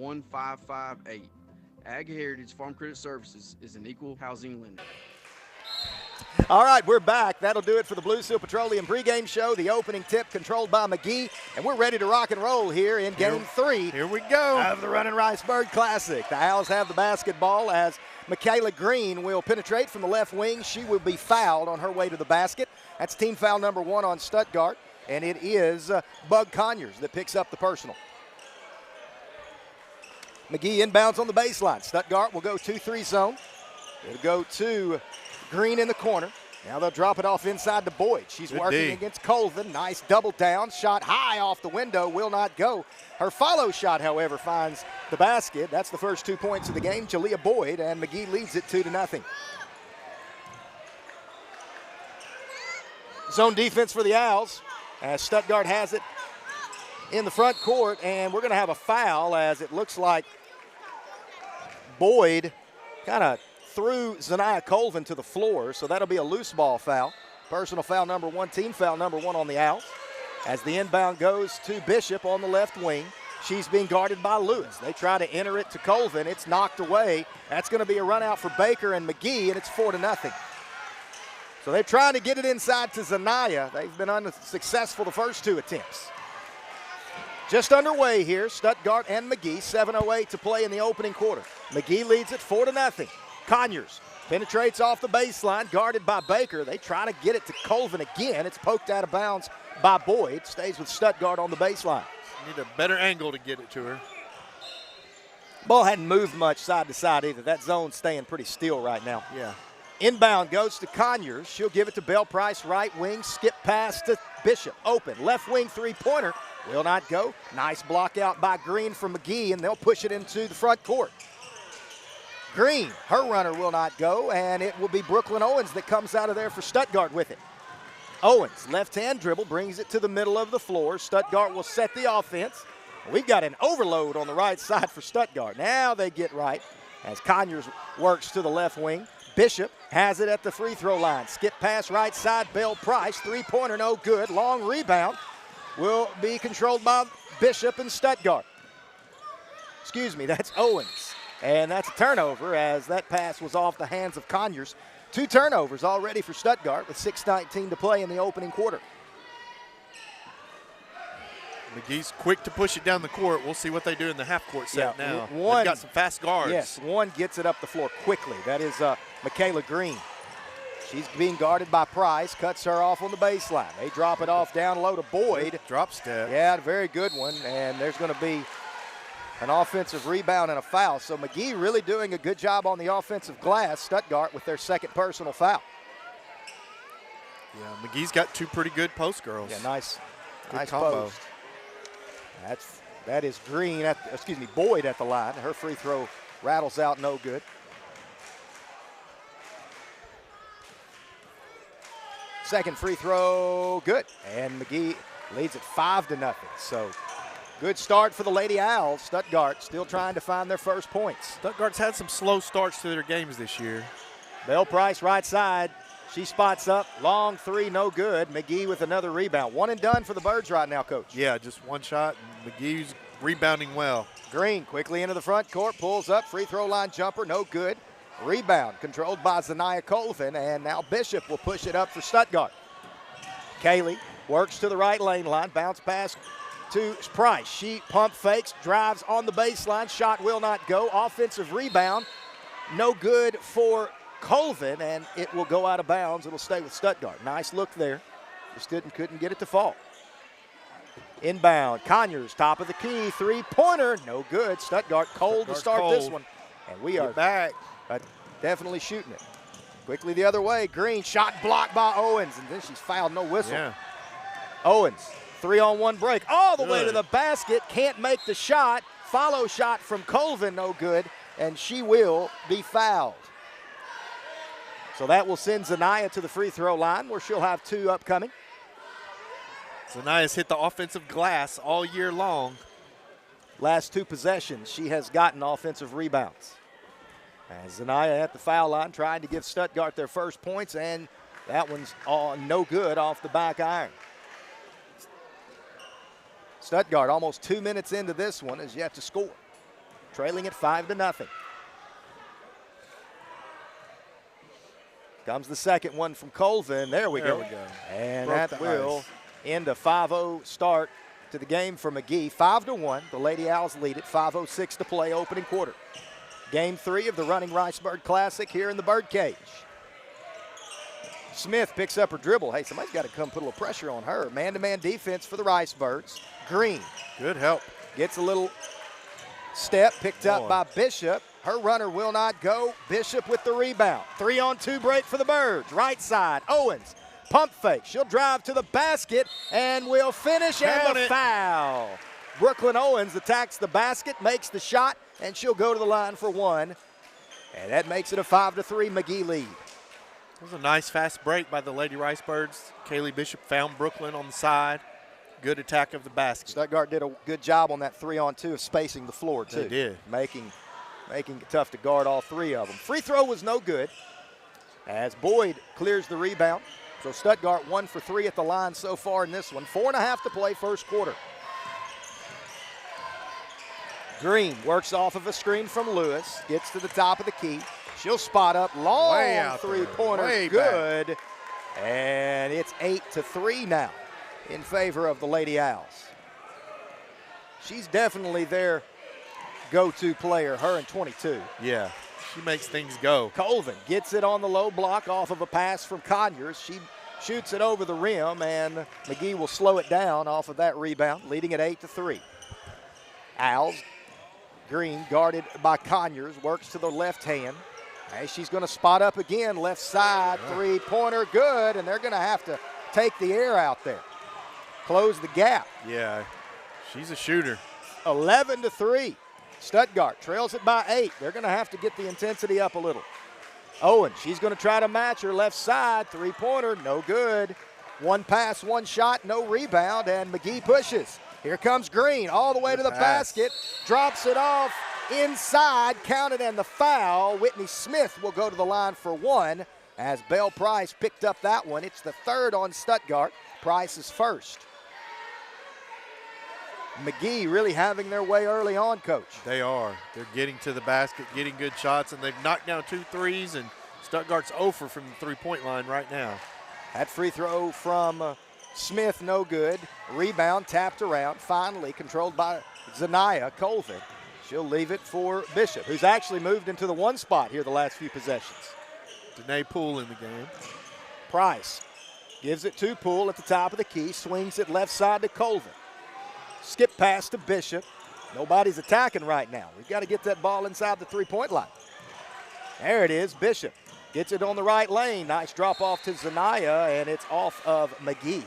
1558. Ag Heritage Farm Credit Services is an equal housing lender. All right, we're back. That'll do it for the Blue Seal Petroleum pregame show. The opening tip controlled by McGee, and we're ready to rock and roll here in Game 3. Here we go. Of the Running Rice Bird Classic. The Owls have the basketball as Michaela Green will penetrate from the left wing. She will be fouled on her way to the basket. That's team foul number 1 on Stuttgart, and it is Bug Conyers that picks up the personal. McGee inbounds on the baseline. Stuttgart will go 2-3 zone. It'll go to Green in the corner. Now they'll drop it off inside to Boyd. She's working against Colvin. Nice double down. Shot high off the window. Will not go. Her follow shot, however, finds the basket. That's the first 2 points of the game. Jalea Boyd, and McGee leads it 2-0. Zone defense for the Owls as Stuttgart has it in the front court, and we're going to have a foul as it looks like Boyd kind of threw Zaniah Colvin to the floor, so that'll be a loose ball foul. Personal foul number 1, team foul number 1 on the Owls. As the inbound goes to Bishop on the left wing, she's being guarded by Lewis. They try to enter it to Colvin. It's knocked away. That's going to be a run out for Baker and McGee, and it's 4-0. So they're trying to get it inside to Zaniah. They've been unsuccessful the first 2 attempts. Just underway here, Stuttgart and McGee, 7:08 to play in the opening quarter. McGee leads it 4-0. Conyers penetrates off the baseline, guarded by Baker. They try to get it to Colvin again. It's poked out of bounds by Boyd. Stays with Stuttgart on the baseline. Need a better angle to get it to her. Ball hadn't moved much side to side either. That zone's staying pretty still right now. Yeah. Inbound goes to Conyers. She'll give it to Bell Price, right wing. Skip pass to Bishop. Open. Left wing three-pointer. Will not go. Nice block out by Green from McGee, and they'll push it into the front court. Green, her runner will not go, and it will be Brooklyn Owens that comes out of there for Stuttgart with it. Owens, left-hand dribble, brings it to the middle of the floor. Stuttgart will set the offense. We've got an overload on the right side for Stuttgart. Now they get right as Conyers works to the left wing. Bishop has it at the free throw line. Skip pass right side, Bell Price. Three-pointer, no good. Long rebound will be controlled by Bishop and Stuttgart. Excuse me, that's Owens. And that's a turnover as that pass was off the hands of Conyers. 2 turnovers already for Stuttgart with 6:19 to play in the opening quarter. McGee's quick to push it down the court. We'll see what they do in the half-court set now. One, they've got some fast guards. Yes, one gets it up the floor quickly. That is Michaela Green. She's being guarded by Price, cuts her off on the baseline. They drop it off down low to Boyd. Drop step. Yeah, a very good one, and there's going to be an offensive rebound and a foul. So McGee really doing a good job on the offensive glass. Stuttgart with their second personal foul. Yeah, McGee's got 2 pretty good post girls. Yeah, nice combo. post. That is Green Boyd at the line. Her free throw rattles out, no good. Second free throw, good. And McGee leads it 5-0. So good start for the Lady Owls. Stuttgart still trying to find their first points. Stuttgart's had some slow starts to their games this year. Bell Price right side. She spots up. Long three, no good. McGee with another rebound. One and done for the Birds right now, Coach. Yeah, just one shot. And McGee's rebounding well. Green quickly into the front court. Pulls up. Free throw line jumper. No good. Rebound controlled by Zaniah Colvin. And now Bishop will push it up for Stuttgart. Kaylee works to the right lane line. Bounce pass to Price. She pump fakes. Drives on the baseline. Shot will not go. Offensive rebound. No good for Colvin, and it will go out of bounds. It'll stay with Stuttgart. Nice look there. Just couldn't get it to fall. Inbound. Conyers, top of the key. Three-pointer. No good. Stuttgart cold to start this one. And we are back. Definitely shooting it. Quickly the other way. Green shot blocked by Owens, and then she's fouled. No whistle. Yeah. Owens, 3-on-1 break. All the way to the basket. Can't make the shot. Follow shot from Colvin. No good. And she will be fouled. So that will send Zaniah to the free throw line where she'll have 2 upcoming. Zaniah's hit the offensive glass all year long. Last 2 possessions, she has gotten offensive rebounds. As Zaniah at the foul line trying to give Stuttgart their first points, and that one's no good off the back iron. Stuttgart almost 2 minutes into this one is yet to score. trailing at 5-0. Comes the second one from Colvin. There we go. And Broke that the will ice. end a 5-0 start to the game for McGee. 5-1. The Lady Owls lead it. 5:06 to play, opening quarter. Game 3 of the Running Ricebird Classic here in the Birdcage. Smith picks up her dribble. Hey, somebody's got to come put a little pressure on her. Man-to-man defense for the Ricebirds. Green Good help. gets a little step, picked up Boy. by Bishop. Her runner will not go. Bishop with the rebound. 3-on-2 break for the Birds. Right side, Owens. Pump fake. She'll drive to the basket and will finish and Count the it. foul. Brooklyn Owens attacks the basket, makes the shot, and she'll go to the line for one. And that makes it a 5-3 McGee lead. It was a nice fast break by the Lady Ricebirds. Kaylee Bishop found Brooklyn on the side. Good attack of the basket. Stuttgart did a good job on that 3-on-2 of spacing the floor, too. They did. Making it tough to guard all three of them. Free throw was no good as Boyd clears the rebound. So Stuttgart 1 for 3 at the line so far in this one. 4.5 to play first quarter. Green works off of a screen from Lewis. Gets to the top of the key. She'll spot up. Long Way out there. three-pointer. Way Good. And it's 8-3 now in favor of the Lady Owls. She's definitely their go-to player, her and 22. Yeah, she makes things go. Colvin gets it on the low block off of a pass from Conyers. She shoots it over the rim, and McGee will slow it down off of that rebound, leading at 8-3. Owls, Green guarded by Conyers, works to the left hand. Hey, she's going to spot up again, left side, three-pointer, good, and they're going to have to take the air out there. Close the gap. Yeah, she's a shooter. 11-3. Stuttgart trails it by 8. They're going to have to get the intensity up a little. Owen, she's going to try to match her left side. Three-pointer, no good. One pass, one shot, no rebound, and McGee pushes. Here comes Green all the way to the basket. Drops it off inside, counted, and the foul. Whitney Smith will go to the line for one as Belle Price picked up that one. It's the third on Stuttgart. Price is first. McGee really having their way early on, Coach. They are. They're getting to the basket, getting good shots, and they've knocked down 2 threes, and Stuttgart's 0 for from the three-point line right now. That free throw from Smith, no good. Rebound tapped around, finally controlled by Zanaya Colvin. She'll leave it for Bishop, who's actually moved into the one spot here the last few possessions. Danae Poole in the game. Price gives it to Poole at the top of the key, swings it left side to Colvin. Skip pass to Bishop. Nobody's attacking right now. We've got to get that ball inside the three-point line. There it is. Bishop gets it on the right lane. Nice drop off to Zanaya, and it's off of McGee.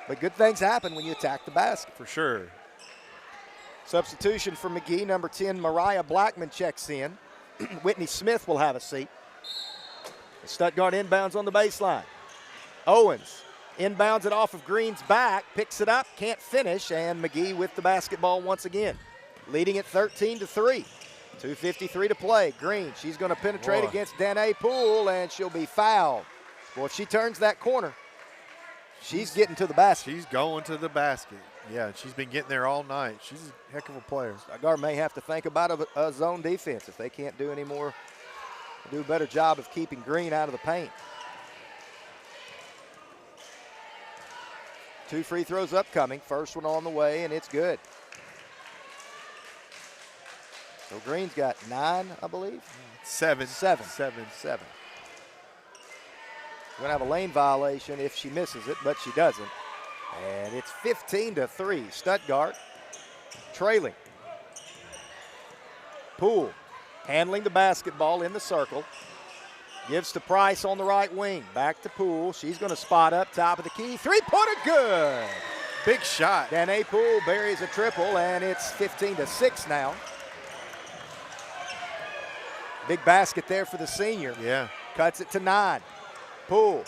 But good things happen when you attack the basket. For sure. Substitution for McGee, number 10, Mariah Blackman checks in. Whitney Smith will have a seat. Stuttgart inbounds on the baseline. Owens inbounds it off of Green's back, picks it up, can't finish, and McGee with the basketball once again. Leading at 13-3. 2:53 to play. Green, she's going to penetrate against Danae Poole, and she'll be fouled. Well, if she turns that corner, she's getting to the basket. She's going to the basket. Yeah, she's been getting there all night. She's a heck of a player. Stuttgart may have to think about a zone defense if they can't do any more, do a better job of keeping Green out of the paint. 2 free throws upcoming. First one on the way, and it's good. So Green's got 9, I believe. 7. Seven. We're going to have a lane violation if she misses it, but she doesn't. And it's 15-3. Stuttgart trailing. Poole handling the basketball in the circle. Gives to Price on the right wing. Back to Poole. She's going to spot up top of the key. Three-pointer good. Big shot. Danae Poole buries a triple, and it's 15-6 now. Big basket there for the senior. Yeah. Cuts it to 9. Poole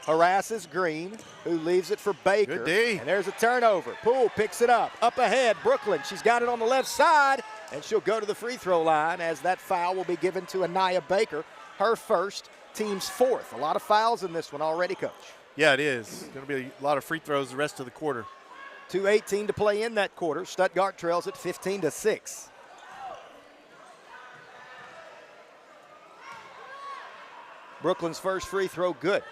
harasses Green, who leaves it for Baker. Good D. And there's a turnover. Poole picks it up. Up ahead, Brooklyn. She's got it on the left side, and she'll go to the free throw line as that foul will be given to Anaya Baker, her first, team's 4th. A lot of fouls in this one already, Coach. Yeah, it is. Going to be a lot of free throws the rest of the quarter. 2:18 to play in that quarter. Stuttgart trails at 15-6. Brooklyn's first free throw, good.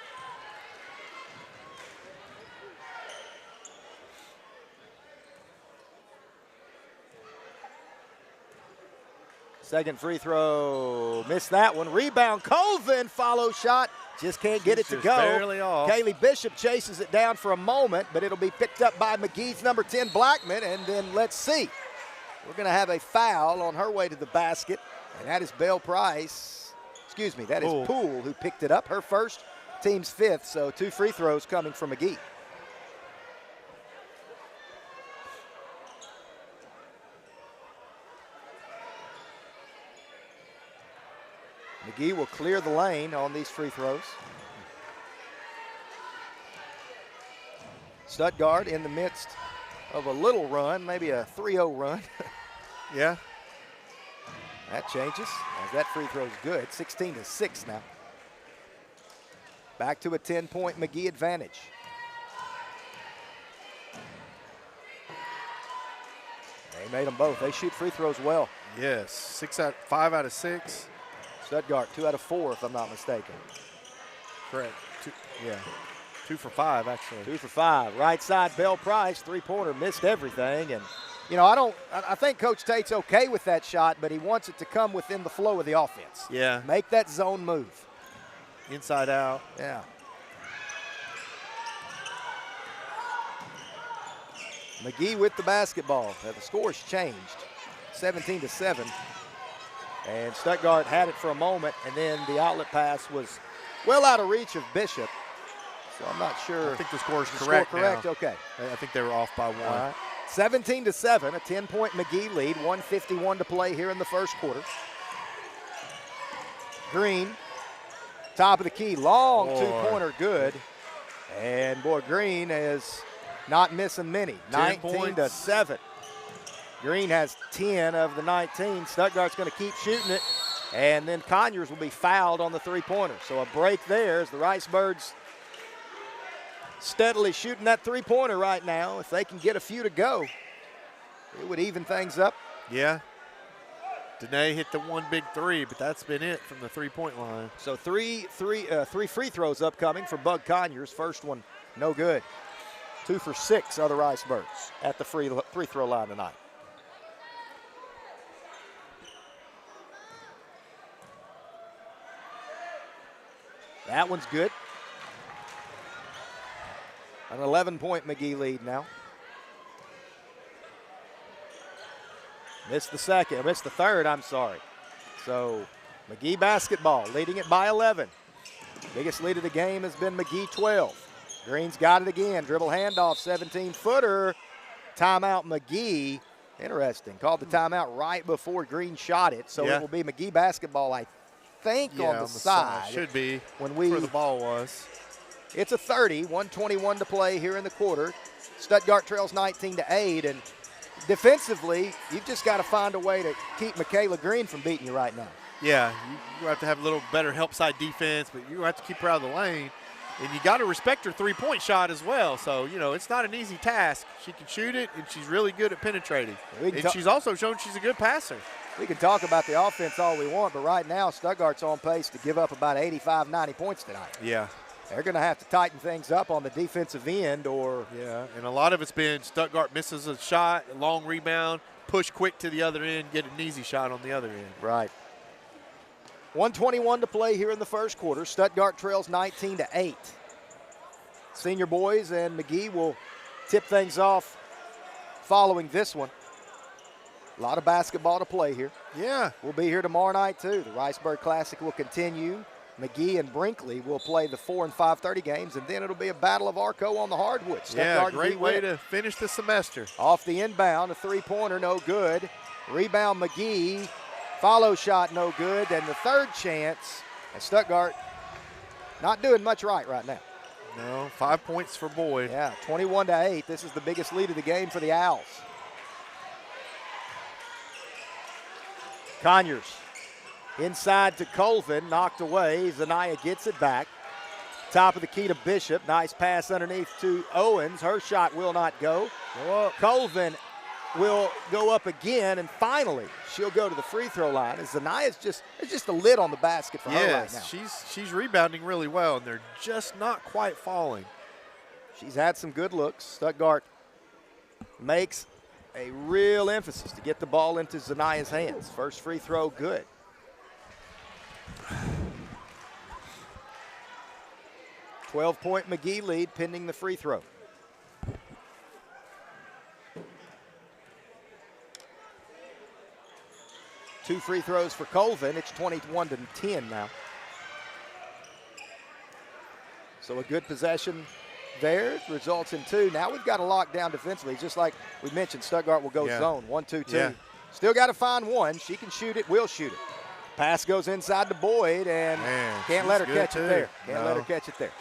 Second free throw, missed that one. Rebound, Colvin, follow shot. Just can't get it to go. Barely off. Kaylee Bishop chases it down for a moment, but it'll be picked up by McGee's number 10, Blackman, and then let's see. We're going to have a foul on her way to the basket, and that is Belle Price. Excuse me, that is Poole who picked it up. Her first, team's fifth, so 2 free throws coming from McGee. McGee will clear the lane on these free throws. Stuttgart in the midst of a little run, maybe a 3-0 run. Yeah. That changes as that free throw is good. 16-6 now. Back to a 10-point McGee advantage. They made them both. They shoot free throws well. Yes, 5 out of 6. Stuttgart 2 out of 4, if I'm not mistaken. Correct. 2 for 5 actually. 2 for 5. Right side, Belle Price, 3-pointer, missed everything. And, you know, I think Coach Tate's okay with that shot, but he wants it to come within the flow of the offense. Yeah. Make that zone move. Inside out. Yeah. McGee with the basketball. The score's changed, 17-7. And Stuttgart had it for a moment, and then the outlet pass was well out of reach of Bishop. So I'm not sure. I think the score is correct. Correct, now. okay. I think they were off by 1. 17-7, a 10-point McGee lead, 1:51 to play here in the first quarter. Green, top of the key, long 2-pointer, good. And boy, Green is not missing many. 19-7. Green has 10 of the 19. Stuttgart's going to keep shooting it. And then Conyers will be fouled on the 3-pointer. So a break there as the Ricebirds steadily shooting that 3-pointer right now. If they can get a few to go, it would even things up. Yeah. Danae hit the one big 3, but that's been it from the 3-point line. So three free throws upcoming for Bug Conyers. First one, no good. 2 for 6 are the Ricebirds at the free throw line tonight. That one's good. An 11-point McGee lead now. Missed the third, I'm sorry. So McGee basketball, leading it by 11. Biggest lead of the game has been McGee 12. Green's got it again, dribble handoff, 17-footer. Timeout McGee. Interesting, called the timeout right before Green shot it. So it will be McGee basketball, I think, on the side. Should be when where the ball was. It's a 30, 1:21 to play here in the quarter. Stuttgart trails 19-8, and defensively, you've just got to find a way to keep Michaela Green from beating you right now. Yeah, you have to have a little better help side defense, but you have to keep her out of the lane. And you got to respect her 3-point shot as well. So, you know, it's not an easy task. She can shoot it, and she's really good at penetrating. And she's also shown she's a good passer. We can talk about the offense all we want, but right now Stuttgart's on pace to give up about 85, 90 points tonight. Yeah. They're going to have to tighten things up on the defensive end or – Yeah, and a lot of it's been Stuttgart misses a shot, a long rebound, push quick to the other end, get an easy shot on the other end. Right. 1:21 to play here in the first quarter. Stuttgart trails 19-8. Senior boys and McGee will tip things off following this one. A lot of basketball to play here. Yeah. We'll be here tomorrow night, too. The Ricebird Classic will continue. McGee and Brinkley will play the 4 and 5:30 games, and then it'll be a battle of Arco on the hardwood. Yeah, great way to finish the semester. Off the inbound, a 3-pointer, no good. Rebound McGee, follow shot, no good. And the third chance, and Stuttgart not doing much right now. No, 5 points for Boyd. Yeah, 21-8. This is the biggest lead of the game for the Owls. Conyers inside to Colvin, knocked away. Zanaya gets it back. Top of the key to Bishop. Nice pass underneath to Owens. Her shot will not go. Colvin will go up again, and finally she'll go to the free throw line. As Zania's it's just a lid on the basket for her right now. She's rebounding really well, and they're just not quite falling. She's had some good looks. Stuttgart makes a real emphasis to get the ball into Zania's hands. First free throw, good. .12 McGee lead pending the free throw. Two free throws for Colvin. It's 21-10 now. So a good possession there results in two. Now we've got to lock down defensively. Just like we mentioned, Stuttgart will go zone. 1-2-2. Yeah. Still got to find one. She can shoot it, will shoot it. Pass goes inside to Boyd, and can't let her catch it there. Can't let her catch it there.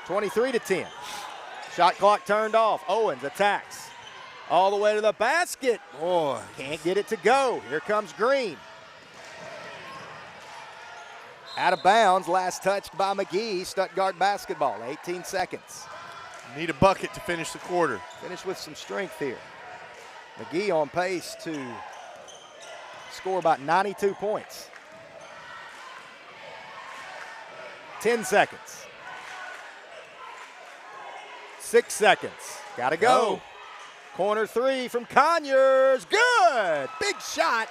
23-10. Shot clock turned off. Owens attacks. All the way to the basket. Boy. Can't get it to go. Here comes Green. Out of bounds, last touched by McGee. Stuttgart basketball, 18 seconds. Need a bucket to finish the quarter. Finish with some strength here. McGee on pace to score about 92 points. 10 seconds. 6 seconds. Gotta go. Corner three from Conyers. Good. Big shot.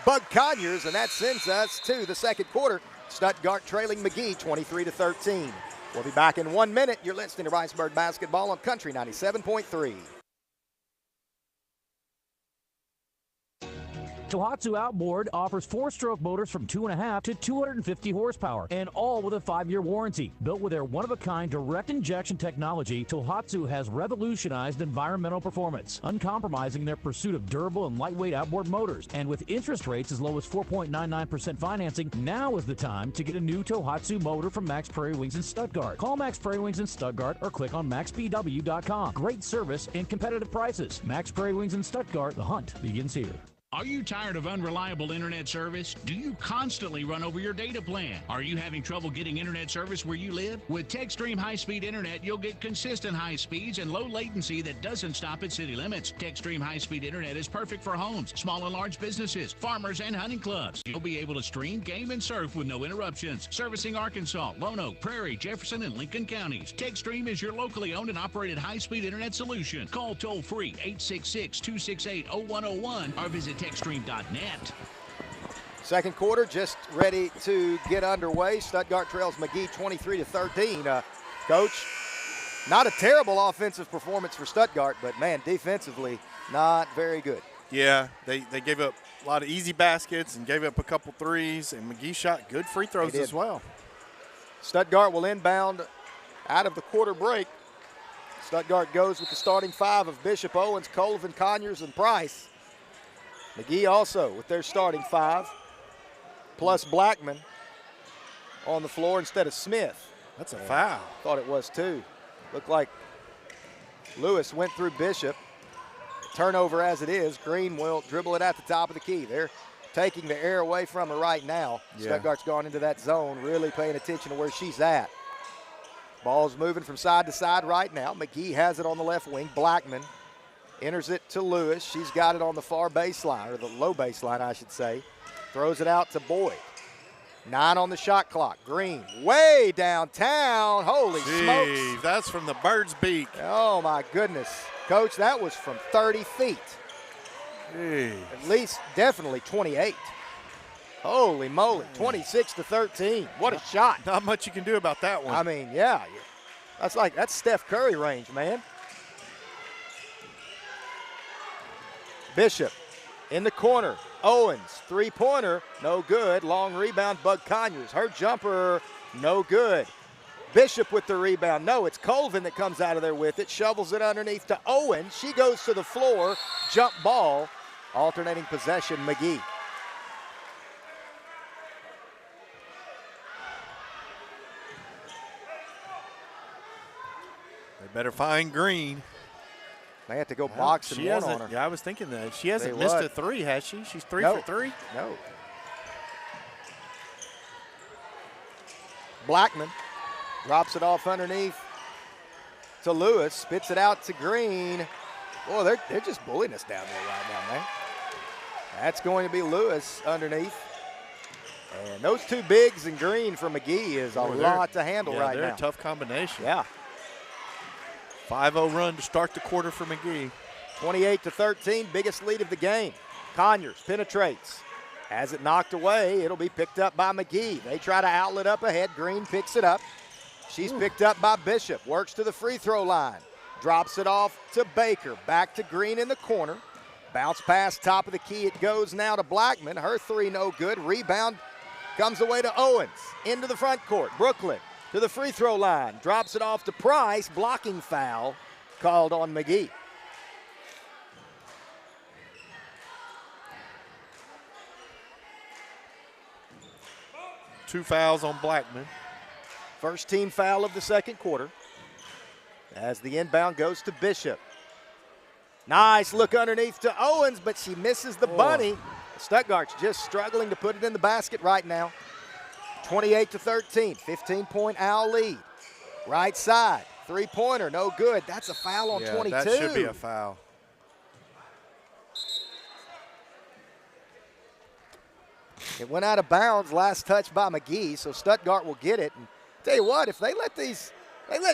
Bug Conyers, and that sends us to the second quarter. Stuttgart trailing McGee 23-13. We'll be back in 1 minute. You're listening to Riceburg Basketball on Country 97.3. Tohatsu Outboard offers 4-stroke motors from 2.5 to 250 horsepower, and all with a 5-year warranty. Built with their one-of-a-kind direct injection technology, Tohatsu has revolutionized environmental performance, uncompromising their pursuit of durable and lightweight outboard motors. And with interest rates as low as 4.99% financing, now is the time to get a new Tohatsu motor from Max Prairie Wings in Stuttgart. Call Max Prairie Wings in Stuttgart or click on maxbw.com. Great service and competitive prices. Max Prairie Wings in Stuttgart. The hunt begins here. Are you tired of unreliable internet service? Do you constantly run over your data plan? Are you having trouble getting internet service where you live? With TechStream high-speed internet, you'll get consistent high speeds and low latency that doesn't stop at city limits. TechStream high-speed internet is perfect for homes, small and large businesses, farmers, and hunting clubs. You'll be able to stream, game, and surf with no interruptions. Servicing Arkansas, Lonoke, Prairie, Jefferson, and Lincoln counties. TechStream is your locally owned and operated high-speed internet solution. Call toll-free 866-268-0101 or visit TechStream.net. Second quarter just ready to get underway. Stuttgart trails McGee 23-13. Coach, not a terrible offensive performance for Stuttgart, but man, defensively, not very good. Yeah, they gave up a lot of easy baskets and gave up a couple threes, and McGee shot good free throws as well. Stuttgart will inbound out of the quarter break. Stuttgart goes with the starting five of Bishop, Owens, Colvin, Conyers, and Price. McGee also with their starting five, plus Blackman on the floor instead of Smith. That's a foul. Thought it was too. Looked like Lewis went through Bishop. Turnover as it is. Green will dribble it at the top of the key. They're taking the air away from her right now. Yeah. Stuttgart's gone into that zone, really paying attention to where she's at. Ball's moving from side to side right now. McGee has it on the left wing. Blackman enters it to Lewis. She's got it on the far baseline, or the low baseline, I should say. Throws it out to Boyd. 9 on the shot clock. Green way downtown. Holy smokes. That's from the bird's beak. Oh, my goodness. Coach, that was from 30 feet. Jeez. At least definitely 28. Holy moly, 26-13. What a shot. Not much you can do about that one. I mean, yeah. That's Steph Curry range, man. Bishop in the corner. Owens, three-pointer, no good. Long rebound, Bug Conyers. Her jumper, no good. Bishop with the rebound. No, it's Colvin that comes out of there with it. Shovels it underneath to Owens. She goes to the floor. Jump ball. Alternating possession, McGee. They better find Green. They have to go box and one on her. Yeah, I was thinking that. She hasn't missed a three, has she? She's 3 for 3? No. Blackman drops it off underneath to Lewis. Spits it out to Green. Boy, they're just bullying us down there right now, man. That's going to be Lewis underneath. And those two bigs in green for McGee is a lot to handle right now. They're a tough combination. Yeah. 5-0 run to start the quarter for McGee. 28-13, biggest lead of the game. Conyers penetrates. Has it knocked away, it'll be picked up by McGee. They try to outlet up ahead. Green picks it up. She's picked up by Bishop. Works to the free throw line. Drops it off to Baker. Back to Green in the corner. Bounce pass, top of the key. It goes now to Blackman. Her three no good. Rebound comes away to Owens. Into the front court. Brooklyn to the free throw line. Drops it off to Price. Blocking foul called on McGee. Two fouls on Blackman. First team foul of the second quarter. As the inbound goes to Bishop. Nice look underneath to Owens, but she misses the bunny. Stuttgart's just struggling to put it in the basket right now. 28-13, 15-point Owl lead. Right side, three-pointer, no good. That's a foul on 22. That should be a foul. It went out of bounds, last touch by McGee, so Stuttgart will get it. And tell you what, if they let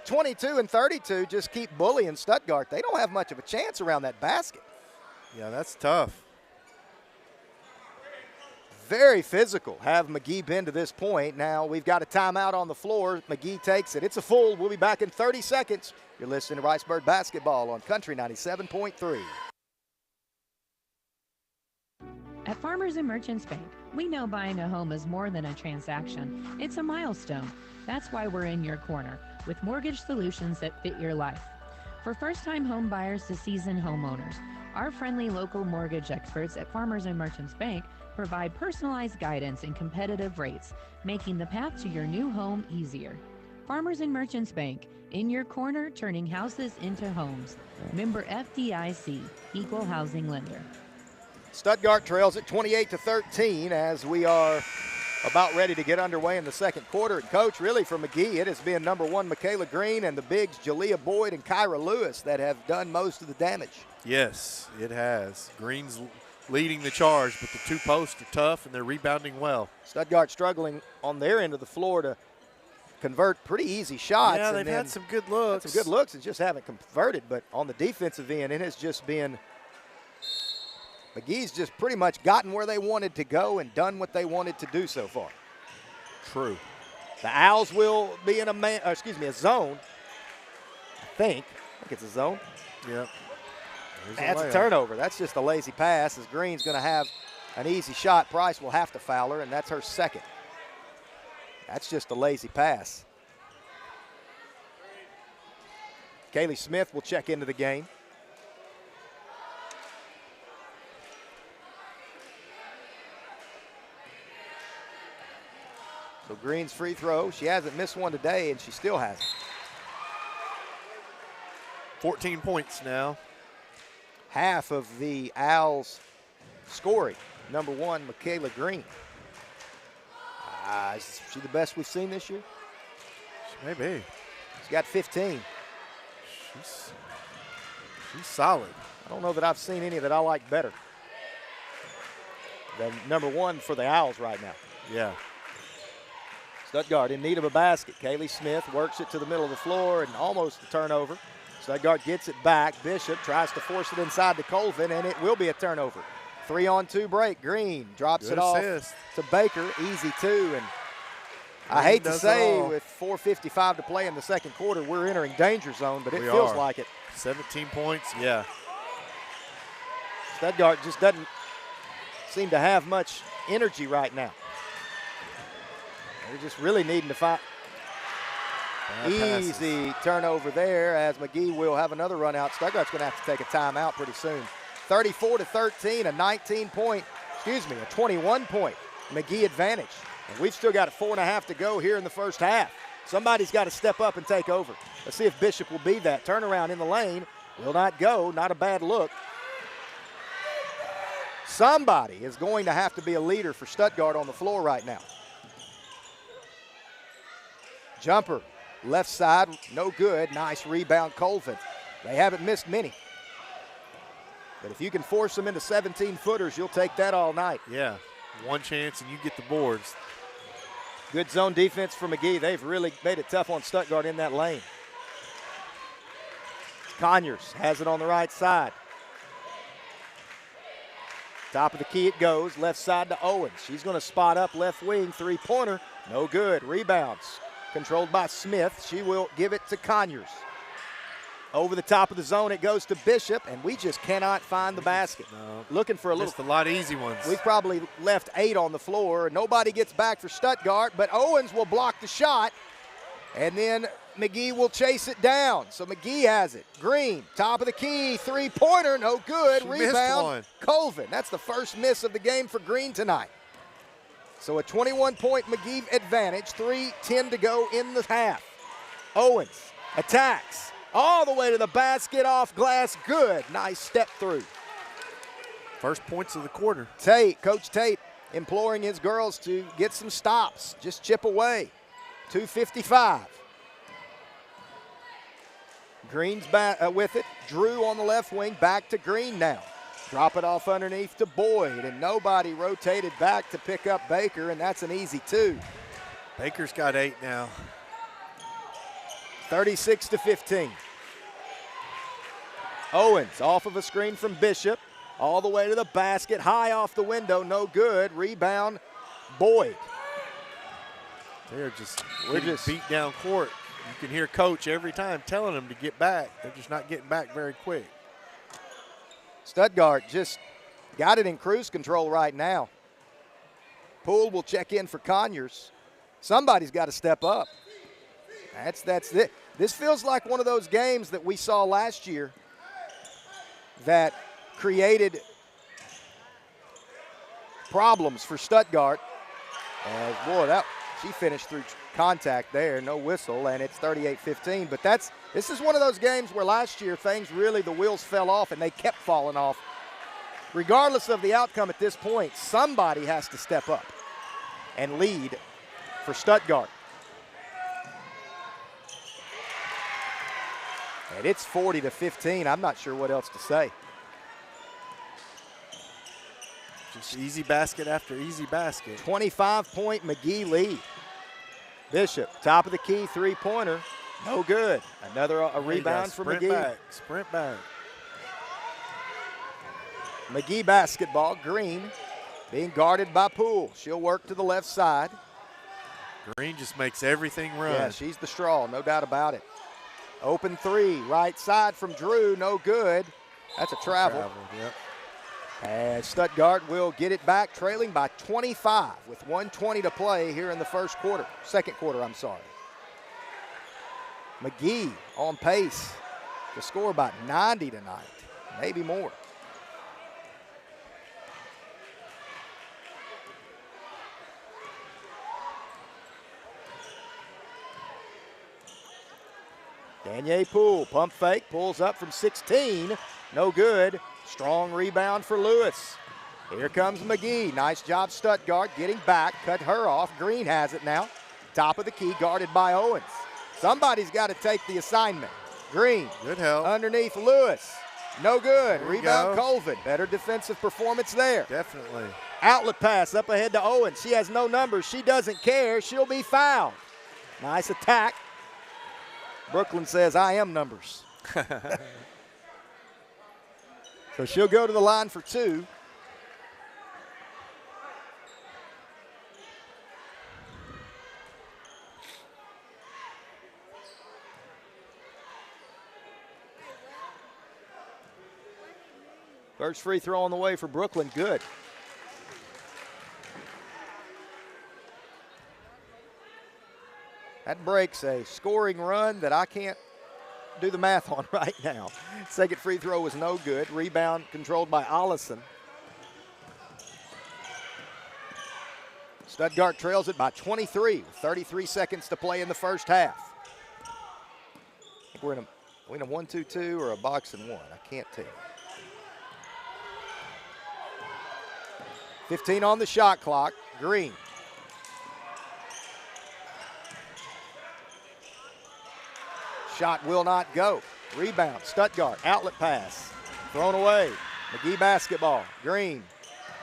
22 and 32 just keep bullying Stuttgart, they don't have much of a chance around that basket. Yeah, that's tough. Very physical have McGee been to this point. Now we've got a timeout on the floor. McGee takes it. It's a full. We'll be back in 30 seconds. You're listening to Ricebird Basketball on Country 97.3. At Farmers and Merchants Bank, we know buying a home is more than a transaction. It's a milestone. That's why we're in your corner with mortgage solutions that fit your life. For first-time home buyers to seasoned homeowners, our friendly local mortgage experts at Farmers and Merchants Bank provide personalized guidance and competitive rates, making the path to your new home easier. Farmers and Merchants Bank, in your corner, turning houses into homes. Member FDIC, Equal Housing Lender. Stuttgart trails at 28-13 as we are about ready to get underway in the second quarter. And coach, really for McGee, it has been number one Michaela Green and the bigs Jalea Boyd and Kyra Lewis that have done most of the damage. Yes, it has. Green's leading the charge, but the two posts are tough and they're rebounding well. Stuttgart struggling on their end of the floor to convert pretty easy shots. Yeah, they've had some good looks. Some good looks and just haven't converted. But on the defensive end, it has just been McGee's just pretty much gotten where they wanted to go and done what they wanted to do so far. True. The Owls will be in a zone. I think it's a zone. Yep. That's a turnover. That's just a lazy pass as Green's going to have an easy shot. Price will have to foul her, and that's her second. That's just a lazy pass. Kaylee Smith will check into the game. So Green's free throw. She hasn't missed one today, and she still hasn't. 14 points now. Half of the Owls scoring. Number one, Michaela Green. Is she the best we've seen this year? She may be. She's got 15. She's solid. I don't know that I've seen any that I like better than number one for the Owls right now. Yeah. Stuttgart in need of a basket. Kaylee Smith works it to the middle of the floor and almost a turnover. Stuttgart gets it back. Bishop tries to force it inside to Colvin, and it will be a turnover. 3-on-2 break. Green drops Good it off assist to Baker. Easy two. And I hate to say with 4:55 to play in the second quarter, we're entering danger zone, but it feels like it. 17 points, yeah. Stuttgart just doesn't seem to have much energy right now. They're just really needing to find. Easy turnover there as McGee will have another run out. Stuttgart's going to have to take a timeout pretty soon. 34-13, a 21-point McGee advantage. And we've still got 4.5 to go here in the first half. Somebody's got to step up and take over. Let's see if Bishop will be that. Turnaround in the lane. Will not go. Not a bad look. Somebody is going to have to be a leader for Stuttgart on the floor right now. Jumper. Left side, no good. Nice rebound, Colvin. They haven't missed many. But if you can force them into 17-footers, you'll take that all night. Yeah, one chance and you get the boards. Good zone defense for McGee. They've really made it tough on Stuttgart in that lane. Conyers has it on the right side. Top of the key it goes, left side to Owens. She's going to spot up left wing, three-pointer. No good. Rebounds controlled by Smith. She will give it to Conyers. Over the top of the zone, it goes to Bishop, and we just cannot find the basket. No. Looking for a little. Just a lot of easy ones. We've probably left 8 on the floor. Nobody gets back for Stuttgart, but Owens will block the shot, and then McGee will chase it down. So McGee has it. Green, top of the key, three-pointer, no good. She Rebound, Colvin. That's the first miss of the game for Green tonight. So a 21-point McGee advantage, 3:10 to go in the half. Owens attacks all the way to the basket, off glass, good. Nice step through. First points of the quarter. Tate, Coach Tate, imploring his girls to get some stops, just chip away. 2:55. Green's back with it. Drew on the left wing, back to Green now. Drop it off underneath to Boyd, and nobody rotated back to pick up Baker, and that's an easy 2. Baker's got 8 now. 36-15. Owens off of a screen from Bishop, all the way to the basket, high off the window, no good. Rebound, Boyd. We're just beat down court. You can hear Coach every time telling them to get back. They're just not getting back very quick. Stuttgart just got it in cruise control right now. Poole will check in for Conyers. Somebody's got to step up. That's it. This feels like one of those games that we saw last year that created problems for Stuttgart. As boy, she finished through contact there, no whistle, and it's 38-15. But this is one of those games where last year things really, the wheels fell off and they kept falling off. Regardless of the outcome at this point, somebody has to step up and lead for Stuttgart. And it's 40-15. I'm not sure what else to say. Just easy basket after easy basket. 25-point McGee lead. Bishop, top of the key, three-pointer, no good. Another rebound for McGee. Sprint back. McGee basketball, Green being guarded by Poole. She'll work to the left side. Green just makes everything run. Yeah, she's the straw, no doubt about it. Open 3, right side from Drew, no good. That's a travel. Yep. And Stuttgart will get it back, trailing by 25 with 1:20 to play here in the second quarter, I'm sorry. McGee on pace to score about 90 tonight, maybe more. Danielle Poole, pump fake, pulls up from 16, no good. Strong rebound for Lewis. Here comes McGee. Nice job, Stuttgart, getting back, cut her off. Green has it now. Top of the key, guarded by Owens. Somebody's got to take the assignment. Green. Good help. Underneath Lewis. No good. There Rebound Colvin. Better defensive performance there. Definitely. Outlet pass up ahead to Owens. She has no numbers. She doesn't care. She'll be fouled. Nice attack. Brooklyn says, I am numbers. So she'll go to the line for 2. First free throw on the way for Brooklyn, good. That breaks a scoring run that I can't do the math on right now. Second free throw was no good. Rebound controlled by Ollison. Stuttgart trails it by 23 with 33 seconds to play in the first half. I think we're in a 1-2-2 or a box and 1. I can't tell. 15 on the shot clock. Green. Shot will not go. Rebound, Stuttgart, outlet pass. Thrown away. McGee basketball. Green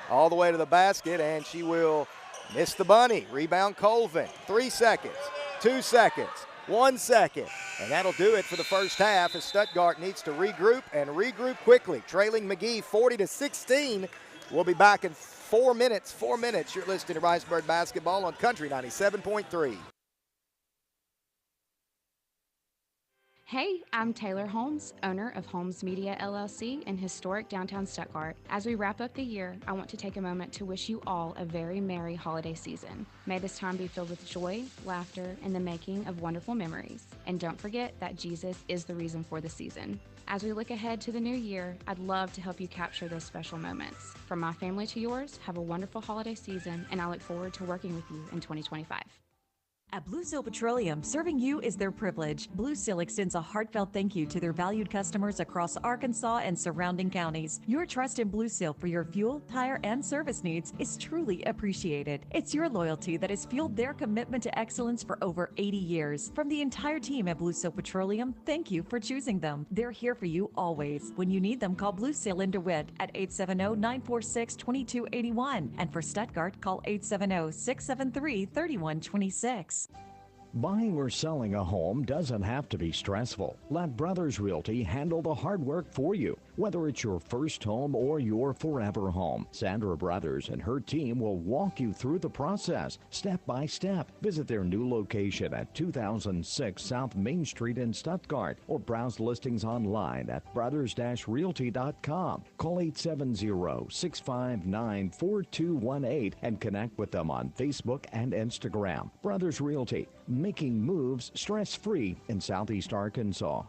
all the way to the basket, and she will miss the bunny. Rebound Colvin. 3 seconds, 2 seconds, 1 second. And that'll do it for the first half as Stuttgart needs to regroup and regroup quickly. Trailing McGee 40-16. We'll be back in 4 minutes. 4 minutes. You're listening to Ricebird Basketball on Country 97.3. Hey, I'm Taylor Holmes, owner of Holmes Media LLC in historic downtown Stuttgart. As we wrap up the year, I want to take a moment to wish you all a very merry holiday season. May this time be filled with joy, laughter, and the making of wonderful memories. And don't forget that Jesus is the reason for the season. As we look ahead to the new year, I'd love to help you capture those special moments. From my family to yours, have a wonderful holiday season, and I look forward to working with you in 2025. At Blue Seal Petroleum, serving you is their privilege. Blue Seal extends a heartfelt thank you to their valued customers across Arkansas and surrounding counties. Your trust in Blue Seal for your fuel, tire, and service needs is truly appreciated. It's your loyalty that has fueled their commitment to excellence for over 80 years. From the entire team at Blue Seal Petroleum, thank you for choosing them. They're here for you always. When you need them, call Blue Seal in DeWitt at 870-946-2281. And for Stuttgart, call 870-673-3126. Buying or selling a home doesn't have to be stressful. Let Brothers Realty handle the hard work for you. Whether it's your first home or your forever home, Sandra Brothers and her team will walk you through the process, step by step. Visit their new location at 2006 South Main Street in Stuttgart or browse listings online at brothers-realty.com. Call 870-659-4218 and connect with them on Facebook and Instagram. Brothers Realty, making moves stress-free in Southeast Arkansas.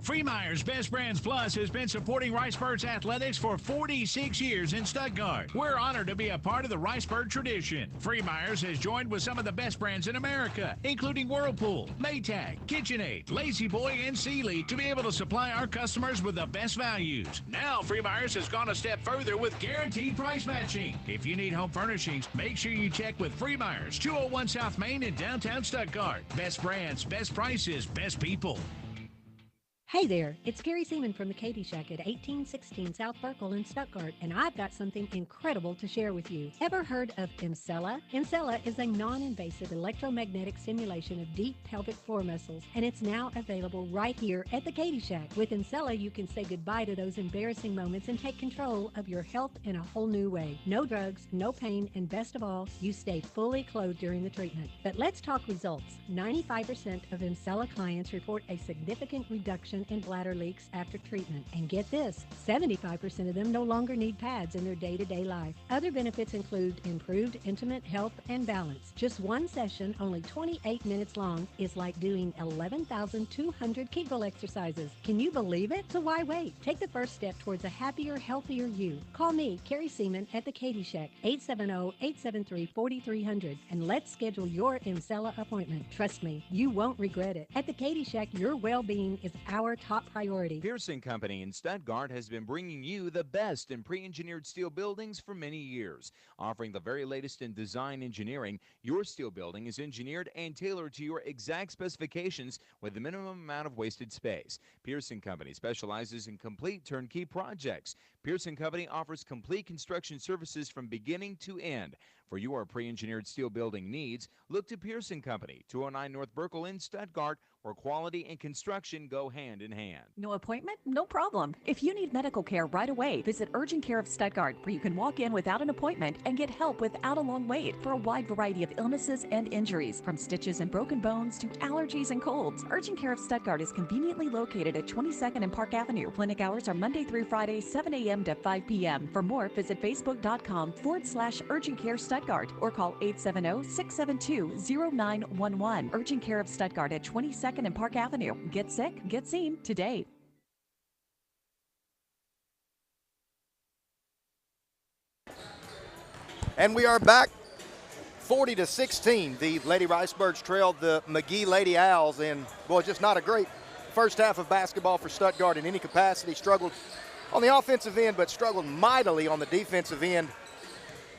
Freemeyer's Best Brands Plus has been supporting Ricebirds athletics for 46 years in Stuttgart. We're honored to be a part of the Ricebird tradition. Freemeyer's has joined with some of the best brands in America, including Whirlpool, Maytag, KitchenAid, Lazy Boy, and Sealy, to be able to supply our customers with the best values. Now, Freemeyer's has gone a step further with guaranteed price matching. If you need home furnishings, make sure you check with Freemeyer's, 201 South Main in downtown Stuttgart. Best brands, best prices, best people. Hey there, it's Carrie Seaman from the Katie Shack at 1816 South Burkle in Stuttgart, and I've got something incredible to share with you. Ever heard of Emsella? Emsella is a non-invasive electromagnetic stimulation of deep pelvic floor muscles, and it's now available right here at the Katie Shack. With Emsella, you can say goodbye to those embarrassing moments and take control of your health in a whole new way. No drugs, no pain, and best of all, you stay fully clothed during the treatment. But let's talk results. 95% of Emsella clients report a significant reduction in bladder leaks after treatment. And get this, 75% of them no longer need pads in their day-to-day life. Other benefits include improved intimate health and balance. Just one session, only 28 minutes long, is like doing 11,200 Kegel exercises. Can you believe it? So why wait? Take the first step towards a happier, healthier you. Call me, Carrie Seaman, at the Katie Shack, 870-873-4300, and let's schedule your Emsella appointment. Trust me, you won't regret it. At the Katie Shack, your well-being is our top priority. Pearson Company in Stuttgart has been bringing you the best in pre-engineered steel buildings for many years. Offering the very latest in design engineering, your steel building is engineered and tailored to your exact specifications with the minimum amount of wasted space. Pearson Company specializes in complete turnkey projects. Pearson Company offers complete construction services from beginning to end. For your pre-engineered steel building needs, look to Pearson Company, 209 North Burkle in Stuttgart, where quality and construction go hand in hand. No appointment? No problem. If you need medical care right away, visit Urgent Care of Stuttgart, where you can walk in without an appointment and get help without a long wait for a wide variety of illnesses and injuries, from stitches and broken bones to allergies and colds. Urgent Care of Stuttgart is conveniently located at 22nd and Park Avenue. Clinic hours are Monday through Friday, 7 a.m. to 5 p.m. For more, visit facebook.com/Urgent Care Stuttgart or call 870-672-0911. Urgent Care of Stuttgart at 22nd and Park Avenue. Get sick, get seen today. And we are back. 40-16. The Lady Ricebirds trailed the McGee Lady Owls in, boy, just not a great first half of basketball for Stuttgart in any capacity. Struggled on the offensive end, but struggled mightily on the defensive end,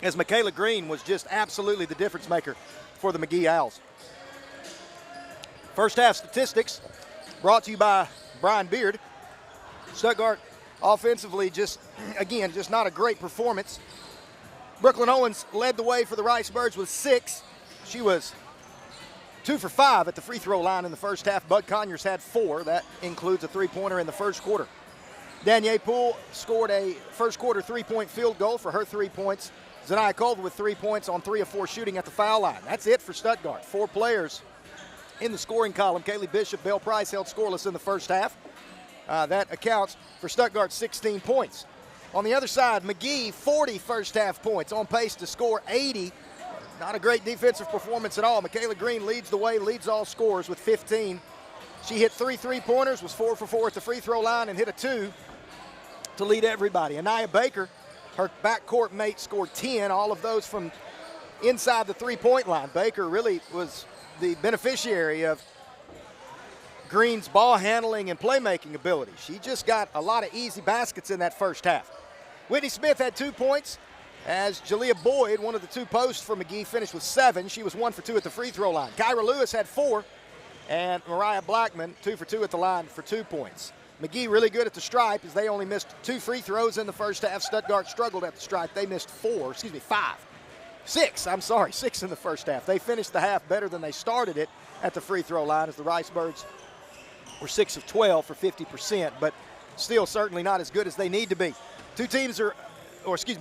as Michaela Green was just absolutely the difference maker for the McGee Owls. First half statistics brought to you by Brian Beard. Stuttgart Offensively, just not a great performance. Brooklyn Owens led the way for the Rice Birds with 6. She was 2 for 5 at the free throw line in the first half. Bud Conyers had 4. That includes a three-pointer in the first quarter. Danielle Poole scored a first quarter three-point field goal for her 3 points. Zanaya Colvin with 3 points on 3 of 4 shooting at the foul line. That's it for Stuttgart. 4 players in the scoring column. Kaylee Bishop, Belle Price held scoreless in the first half. That accounts for Stuttgart's 16 points. On the other side, McGee, 40 first half points, on pace to score 80. Not a great defensive performance at all. Michaela Green leads the way, leads all scorers with 15. She hit 3 3-pointers, was 4 for 4 at the free throw line, and hit a 2 to lead everybody. Anaya Baker, her backcourt mate, scored 10, all of those from inside the three-point line. Baker really was the beneficiary of Green's ball handling and playmaking ability. She just got a lot of easy baskets in that first half. Whitney Smith had 2 points as Jalea Boyd, one of the 2 posts for McGee, finished with 7. She was 1 for 2 at the free throw line. Kyra Lewis had 4, and Mariah Blackman 2 for 2 at the line for 2 points. McGee really good at the stripe as they only missed 2 free throws in the first half. Stuttgart struggled at the stripe. They missed 6 in the first half. They finished the half better than they started it at the free throw line as the Rice Birds were 6 of 12 for 50%, but still certainly not as good as they need to be.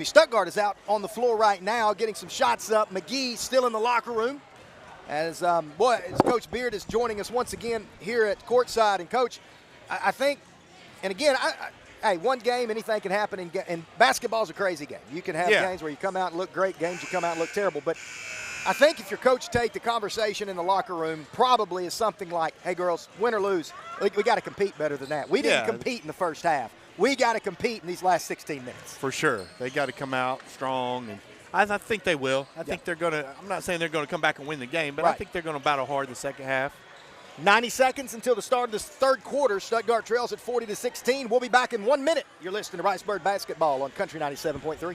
Stuttgart is out on the floor right now getting some shots up. McGee still in the locker room as Coach Beard is joining us once again here at courtside. And Coach, I think, and again, hey, one game, anything can happen, and basketball's a crazy game. You can have games where you come out and look great, games you come out and look terrible, but I think if you're Coach Tate, the conversation in the locker room probably is something like, hey, girls, win or lose, we got to compete better than that. We didn't compete in the first half. We got to compete in these last 16 minutes. For sure. They got to come out strong, and I think they will. I think they're going to – I'm not saying they're going to come back and win the game, but I think they're going to battle hard in the second half. 90 seconds until the start of this third quarter. Stuttgart trails at 40-16. We'll be back in 1 minute. You're listening to Rice Bird Basketball on Country 97.3.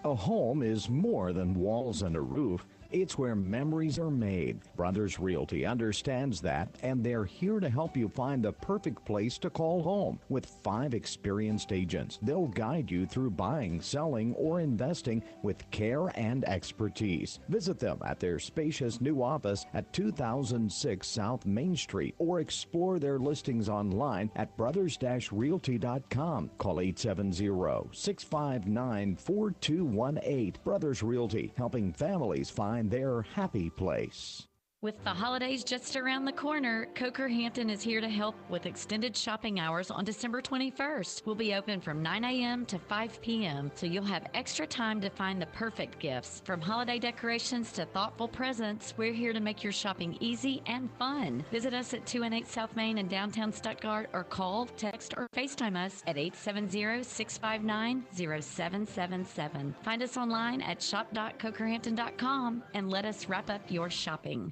A home is more than walls and a roof. It's where memories are made. Brothers Realty understands that, and they're here to help you find the perfect place to call home. With 5 experienced agents, they'll guide you through buying, selling, or investing with care and expertise. Visit them at their spacious new office at 2006 South Main Street, or explore their listings online at brothers-realty.com. Call 870-659-4218. Brothers Realty, helping families find their happy place. With the holidays just around the corner, Coker Hampton is here to help with extended shopping hours on December 21st. We'll be open from 9 a.m. to 5 p.m., so you'll have extra time to find the perfect gifts. From holiday decorations to thoughtful presents, we're here to make your shopping easy and fun. Visit us at 218 South Main in downtown Stuttgart, or call, text, or FaceTime us at 870-659-0777. Find us online at shop.cokerhampton.com and let us wrap up your shopping.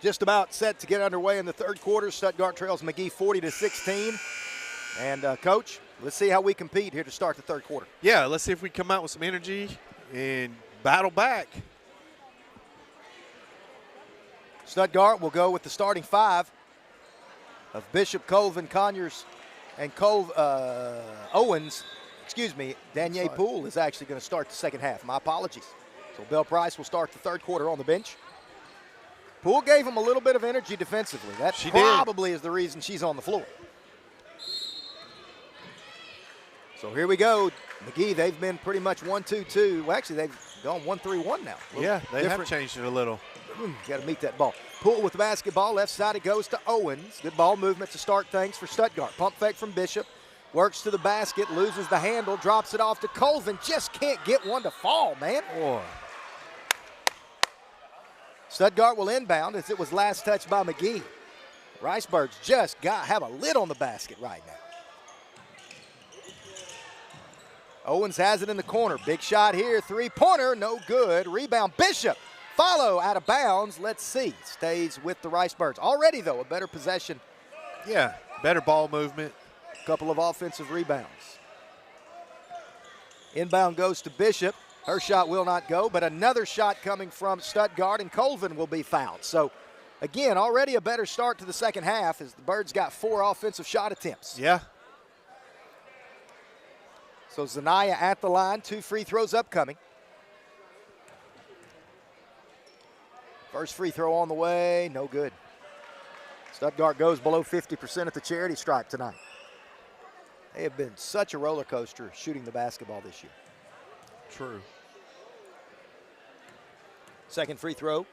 Just about set to get underway in the third quarter. Stuttgart trails McGee 40-16. And, Coach, let's see how we compete here to start the third quarter. Yeah, let's see if we come out with some energy and battle back. Stuttgart will go with the starting 5 of Bishop, Colvin, Conyers, and Owens. Danielle Poole is actually going to start the second half. My apologies. So Belle Price will start the third quarter on the bench. Poole gave him a little bit of energy defensively. That probably is the reason she's on the floor. So here we go. McGee, they've been pretty much 1-2-2. Well, actually, they've gone 1-3-1 now. Yeah, they have changed it a little. Got to meet that ball. Poole with the basketball. Left side it goes to Owens. Good ball movement to start things for Stuttgart. Pump fake from Bishop. Works to the basket. Loses the handle. Drops it off to Colvin. Just can't get one to fall, man. Boy. Stuttgart will inbound as it was last touched by McGee. Rice Birds just have a lid on the basket right now. Owens has it in the corner. Big shot here. Three-pointer, no good. Rebound, Bishop. Follow out of bounds. Let's see. Stays with the Rice Birds. Already, though, a better possession. Yeah, better ball movement. A couple of offensive rebounds. Inbound goes to Bishop. Her shot will not go, but another shot coming from Stuttgart, and Colvin will be fouled. So Again, already a better start to the second half as the Birds got 4 offensive shot attempts. Yeah. So Zanaya at the line, 2 free throws upcoming. First free throw on the way, no good. Stuttgart goes below 50% at the charity stripe tonight. They have been such a roller coaster shooting the basketball this year. True. Second free throw.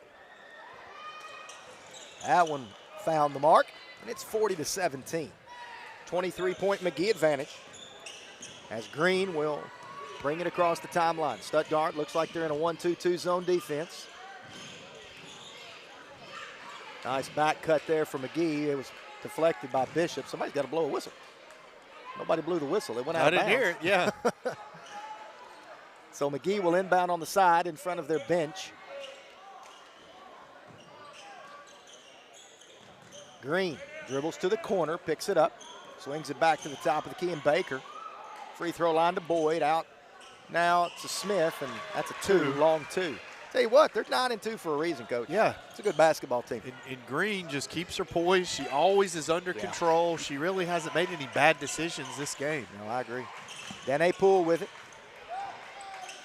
That one found the mark, and it's 40-17. 23-point McGee advantage as Green will bring it across the timeline. Stuttgart looks like they're in a 1-2-2 zone defense. Nice back cut there for McGee. It was deflected by Bishop. Somebody's got to blow a whistle. Nobody blew the whistle. It went out of bounds. I didn't hear it, yeah. So McGee will inbound on the side in front of their bench. Green dribbles to the corner, picks it up, swings it back to the top of the key, and Baker. Free throw line to Boyd, out now to Smith, and that's a 2, long 2. Tell you what, they're 9-2 for a reason, Coach. Yeah. It's a good basketball team. And Green just keeps her poise. She always is under control. She really hasn't made any bad decisions this game. No, I agree. Danae Poole with it.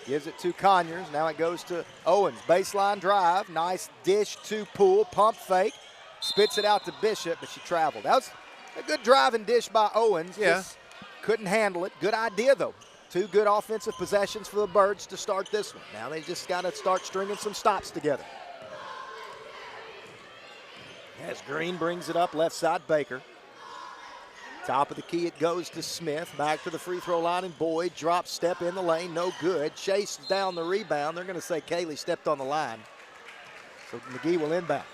Gives it to Conyers. Now it goes to Owens. Baseline drive. Nice dish to Poole. Pump fake. Spits it out to Bishop, but she traveled. That was a good driving dish by Owens. Yeah. Just couldn't handle it. Good idea, though. 2 good offensive possessions for the Birds to start this one. Now they just got to start stringing some stops together. As Green brings it up, left side, Baker. Top of the key, it goes to Smith. Back to the free throw line, and Boyd drops step in the lane, no good. Chases down the rebound. They're going to say Kaylee stepped on the line. So McGee will inbound.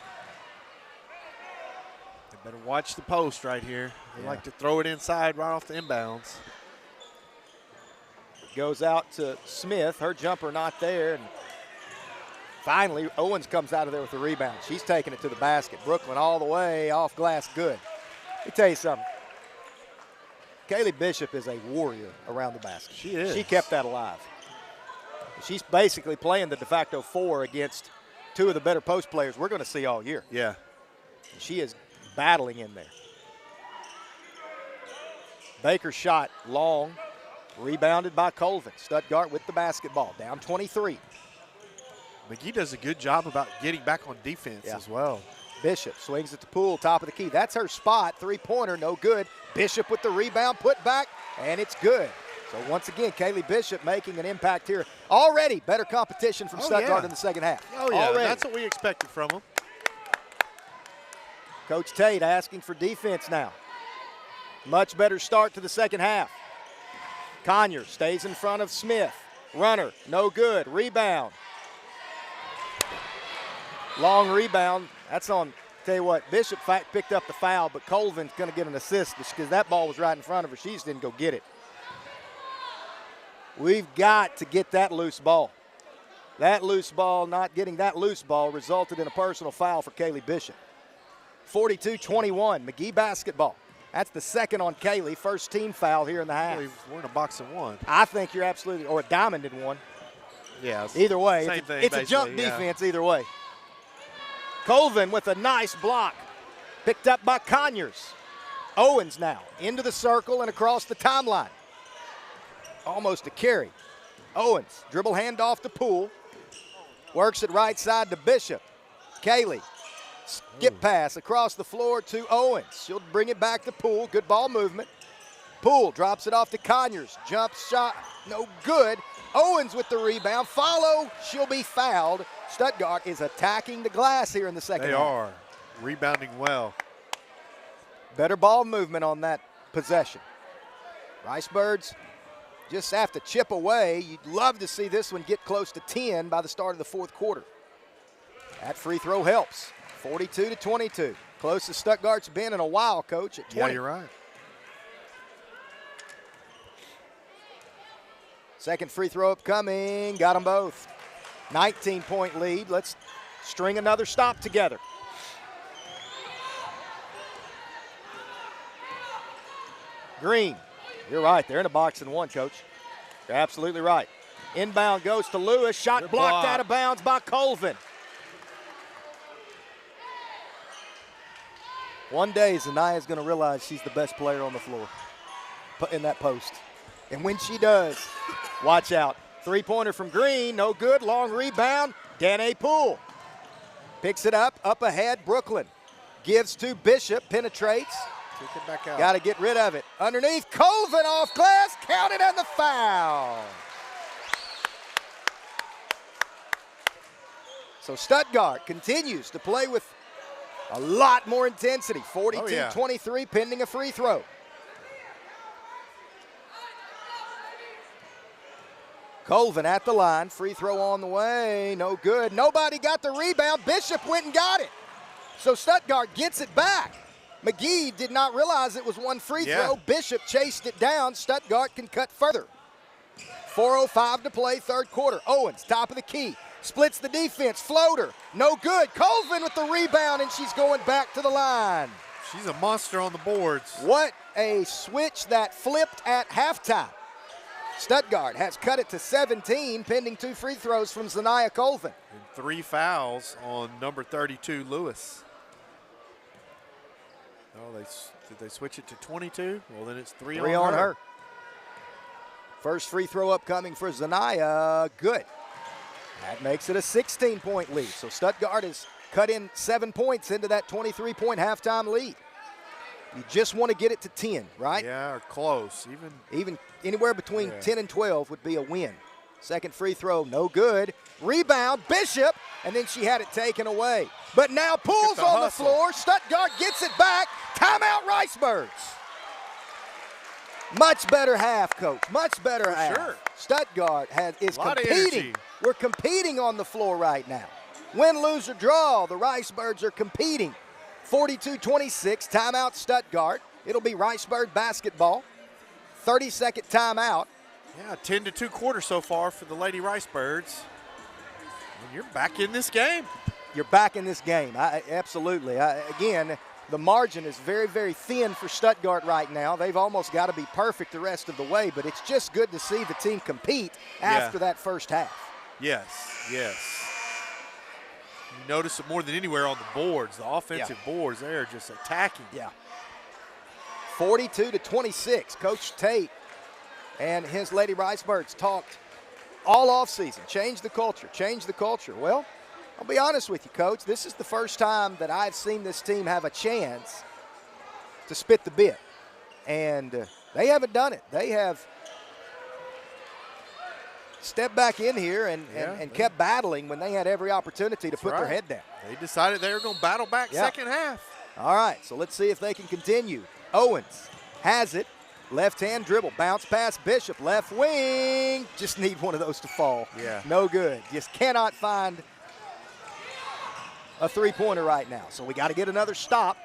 They better watch the post right here. They like to throw it inside right off the inbounds. Goes out to Smith. Her jumper not there. And finally, Owens comes out of there with the rebound. She's taking it to the basket. Brooklyn all the way, off glass, good. Let me tell you something. Kaylee Bishop is a warrior around the basket. She is. She kept that alive. She's basically playing the de facto 4 against 2 of the better post players we're going to see all year. Yeah. She is battling in there. Baker's shot long. Rebounded by Colvin. Stuttgart with the basketball, down 23. McGee does a good job about getting back on defense as well. Bishop swings it to Poole, top of the key. That's her spot, 3-pointer, no good. Bishop with the rebound, put back, and it's good. So once again, Kaylee Bishop making an impact here. Already better competition from Stuttgart in the second half. Oh, yeah, already. That's what we expected from them. Coach Tate asking for defense now. Much better start to the second half. Conyers stays in front of Smith. Runner, no good. Rebound. Long rebound. That's on, tell you what, Bishop picked up the foul, but Colvin's going to get an assist because that ball was right in front of her. She just didn't go get it. We've got to get that loose ball. That loose ball, not getting that loose ball, resulted in a personal foul for Kaylee Bishop. 42-21, McGee basketball. That's the second on Kaylee, first team foul here in the half. We're in a box and 1. I think you're absolutely, or a diamond in 1. Yeah. Either way, Same thing, it's a jump yeah. defense either way. Colvin with a nice block, picked up by Conyers. Owens now into the circle and across the timeline. Almost a carry. Owens, dribble handoff to Poole. Works it right side to Bishop. Kaylee. Skip pass across the floor to Owens. She'll bring it back to Poole. Good ball movement. Poole drops it off to Conyers. Jump shot, no good. Owens with the rebound. Follow, she'll be fouled. Stuttgart is attacking the glass here in the second half. They are rebounding well. Better ball movement on that possession. Ricebirds just have to chip away. You'd love to see this one get close to 10 by the start of the fourth quarter. That free throw helps. 42-22. Closest Stuttgart's been in a while, Coach, at 20. Yeah, you're right. Second free throw upcoming. Got them both. 19-point lead. Let's string another stop together. Green. You're right. They're in a box and 1, Coach. You're absolutely right. Inbound goes to Lewis. Shot blocked out of bounds by Colvin. One day, Zania's going to realize she's the best player on the floor in that post. And when she does, watch out. Three-pointer from Green, no good. Long rebound, Danae Poole. Picks it up ahead, Brooklyn. Gives to Bishop, penetrates. Kick it back out. Got to get rid of it. Underneath, Colvin off glass, counted and the foul. So Stuttgart continues to play with a lot more intensity. 42-23 pending a free throw. Colvin at the line, free throw on the way, no good. Nobody got the rebound. Bishop went and got it. So Stuttgart gets it back. McGee did not realize it was one free throw. Bishop chased it down. Stuttgart can cut further. 4:05 to play, third quarter. Owens, top of the key, splits the defense, floater, no good. Colvin with the rebound, and she's going back to the line. She's a monster on the boards. What a switch that flipped at halftime. Stuttgart has cut it to 17, pending 2 free throws from Zania Colvin. And 3 fouls on number 32, Lewis. Oh, did they switch it to 22? Well, then it's 3 on her. First free throw upcoming for Zania, good. That makes it a 16-point lead. So Stuttgart has cut in 7 points into that 23-point halftime lead. You just want to get it to 10, right? Yeah, or close. Even anywhere between 10 and 12 would be a win. Second free throw, no good. Rebound, Bishop, and then she had it taken away. But now Poole's on the floor. Stuttgart gets it back. Timeout, Ricebirds. Much better half, Coach. Much better half. Sure. Stuttgart is competing. We're competing on the floor right now. Win, lose, or draw, the Ricebirds are competing. 42-26, timeout Stuttgart. It'll be Ricebird basketball. 30-second timeout. Yeah, 10-2 quarters so far for the Lady Ricebirds. And you're back in this game. You're back in this game, absolutely. Again, the margin is very, very thin for Stuttgart right now. They've almost got to be perfect the rest of the way, but it's just good to see the team compete after that first half. Yes. You notice it more than anywhere on the boards. The offensive boards, they're just attacking. Yeah. 42-26. Coach Tate and his Lady Ricebirds talked all offseason. Change the culture. Well, I'll be honest with you, Coach. This is the first time that I've seen this team have a chance to spit the bit. And they haven't done it. They have stepped back in here and kept battling when they had every opportunity to put their head down. They decided they were going to battle back second half. All right, so let's see if they can continue. Owens has it. Left-hand dribble, bounce pass Bishop, left wing. Just need one of those to fall. Yeah. No good. Just cannot find a three-pointer right now. So we got to get another stop.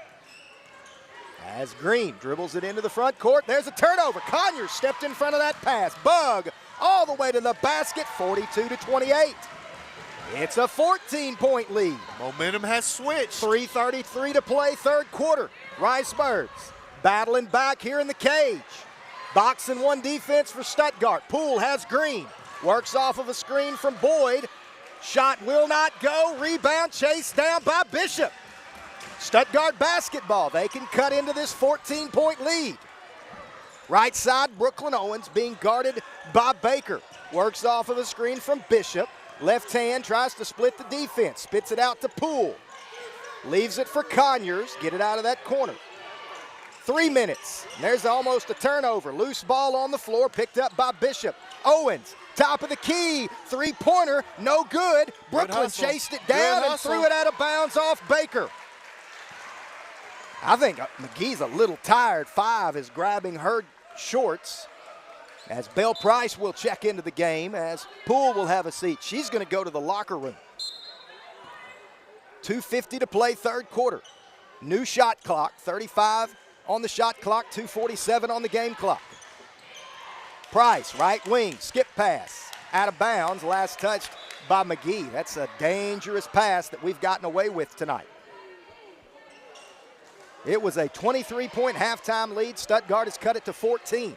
As Green dribbles it into the front court. There's a turnover. Conyers stepped in front of that pass. Bug all the way to the basket, 42-28. It's a 14-point lead. Momentum has switched. 3:33 to play, third quarter. Ricebirds battling back here in the cage. Boxing one defense for Stuttgart. Poole has Green. Works off of a screen from Boyd. Shot will not go. Rebound chased down by Bishop. Stuttgart basketball. They can cut into this 14-point lead. Right side, Brooklyn Owens being guarded by Baker. Works off of a screen from Bishop. Left hand tries to split the defense. Spits it out to Poole. Leaves it for Conyers. Get it out of that corner. 3 minutes. There's almost a turnover. Loose ball on the floor, picked up by Bishop. Owens, top of the key. Three-pointer, no good. Brooklyn chased it down and threw it out of bounds off Baker. I think McGee's a little tired. 5 is grabbing her shorts. As Belle Price will check into the game, as Poole will have a seat. She's going to go to the locker room. 2:50 to play, third quarter. New shot clock, 35 on the shot clock, 2:47 on the game clock. Price, right wing, skip pass, out of bounds, last touched by McGee. That's a dangerous pass that we've gotten away with tonight. It was a 23-point halftime lead. Stuttgart has cut it to 14.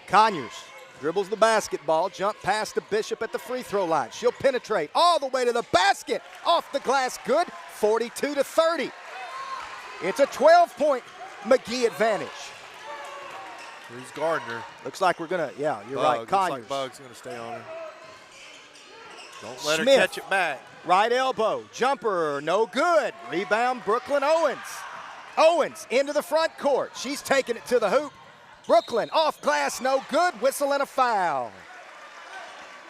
Conyers Dribbles the basketball, jump past the Bishop at the free throw line. She'll penetrate all the way to the basket. Off the glass, good, 42-30. It's a 12-point McGee advantage. Who's guarding her? Looks like we're going to, yeah, you're right, Conyers. Looks like Bug's going to stay on her. Don't let Smith, her catch it back. Right elbow, jumper, no good. Rebound, Brooklyn Owens. Owens into the front court. She's taking it to the hoop. Brooklyn off glass, no good. Whistle and a foul.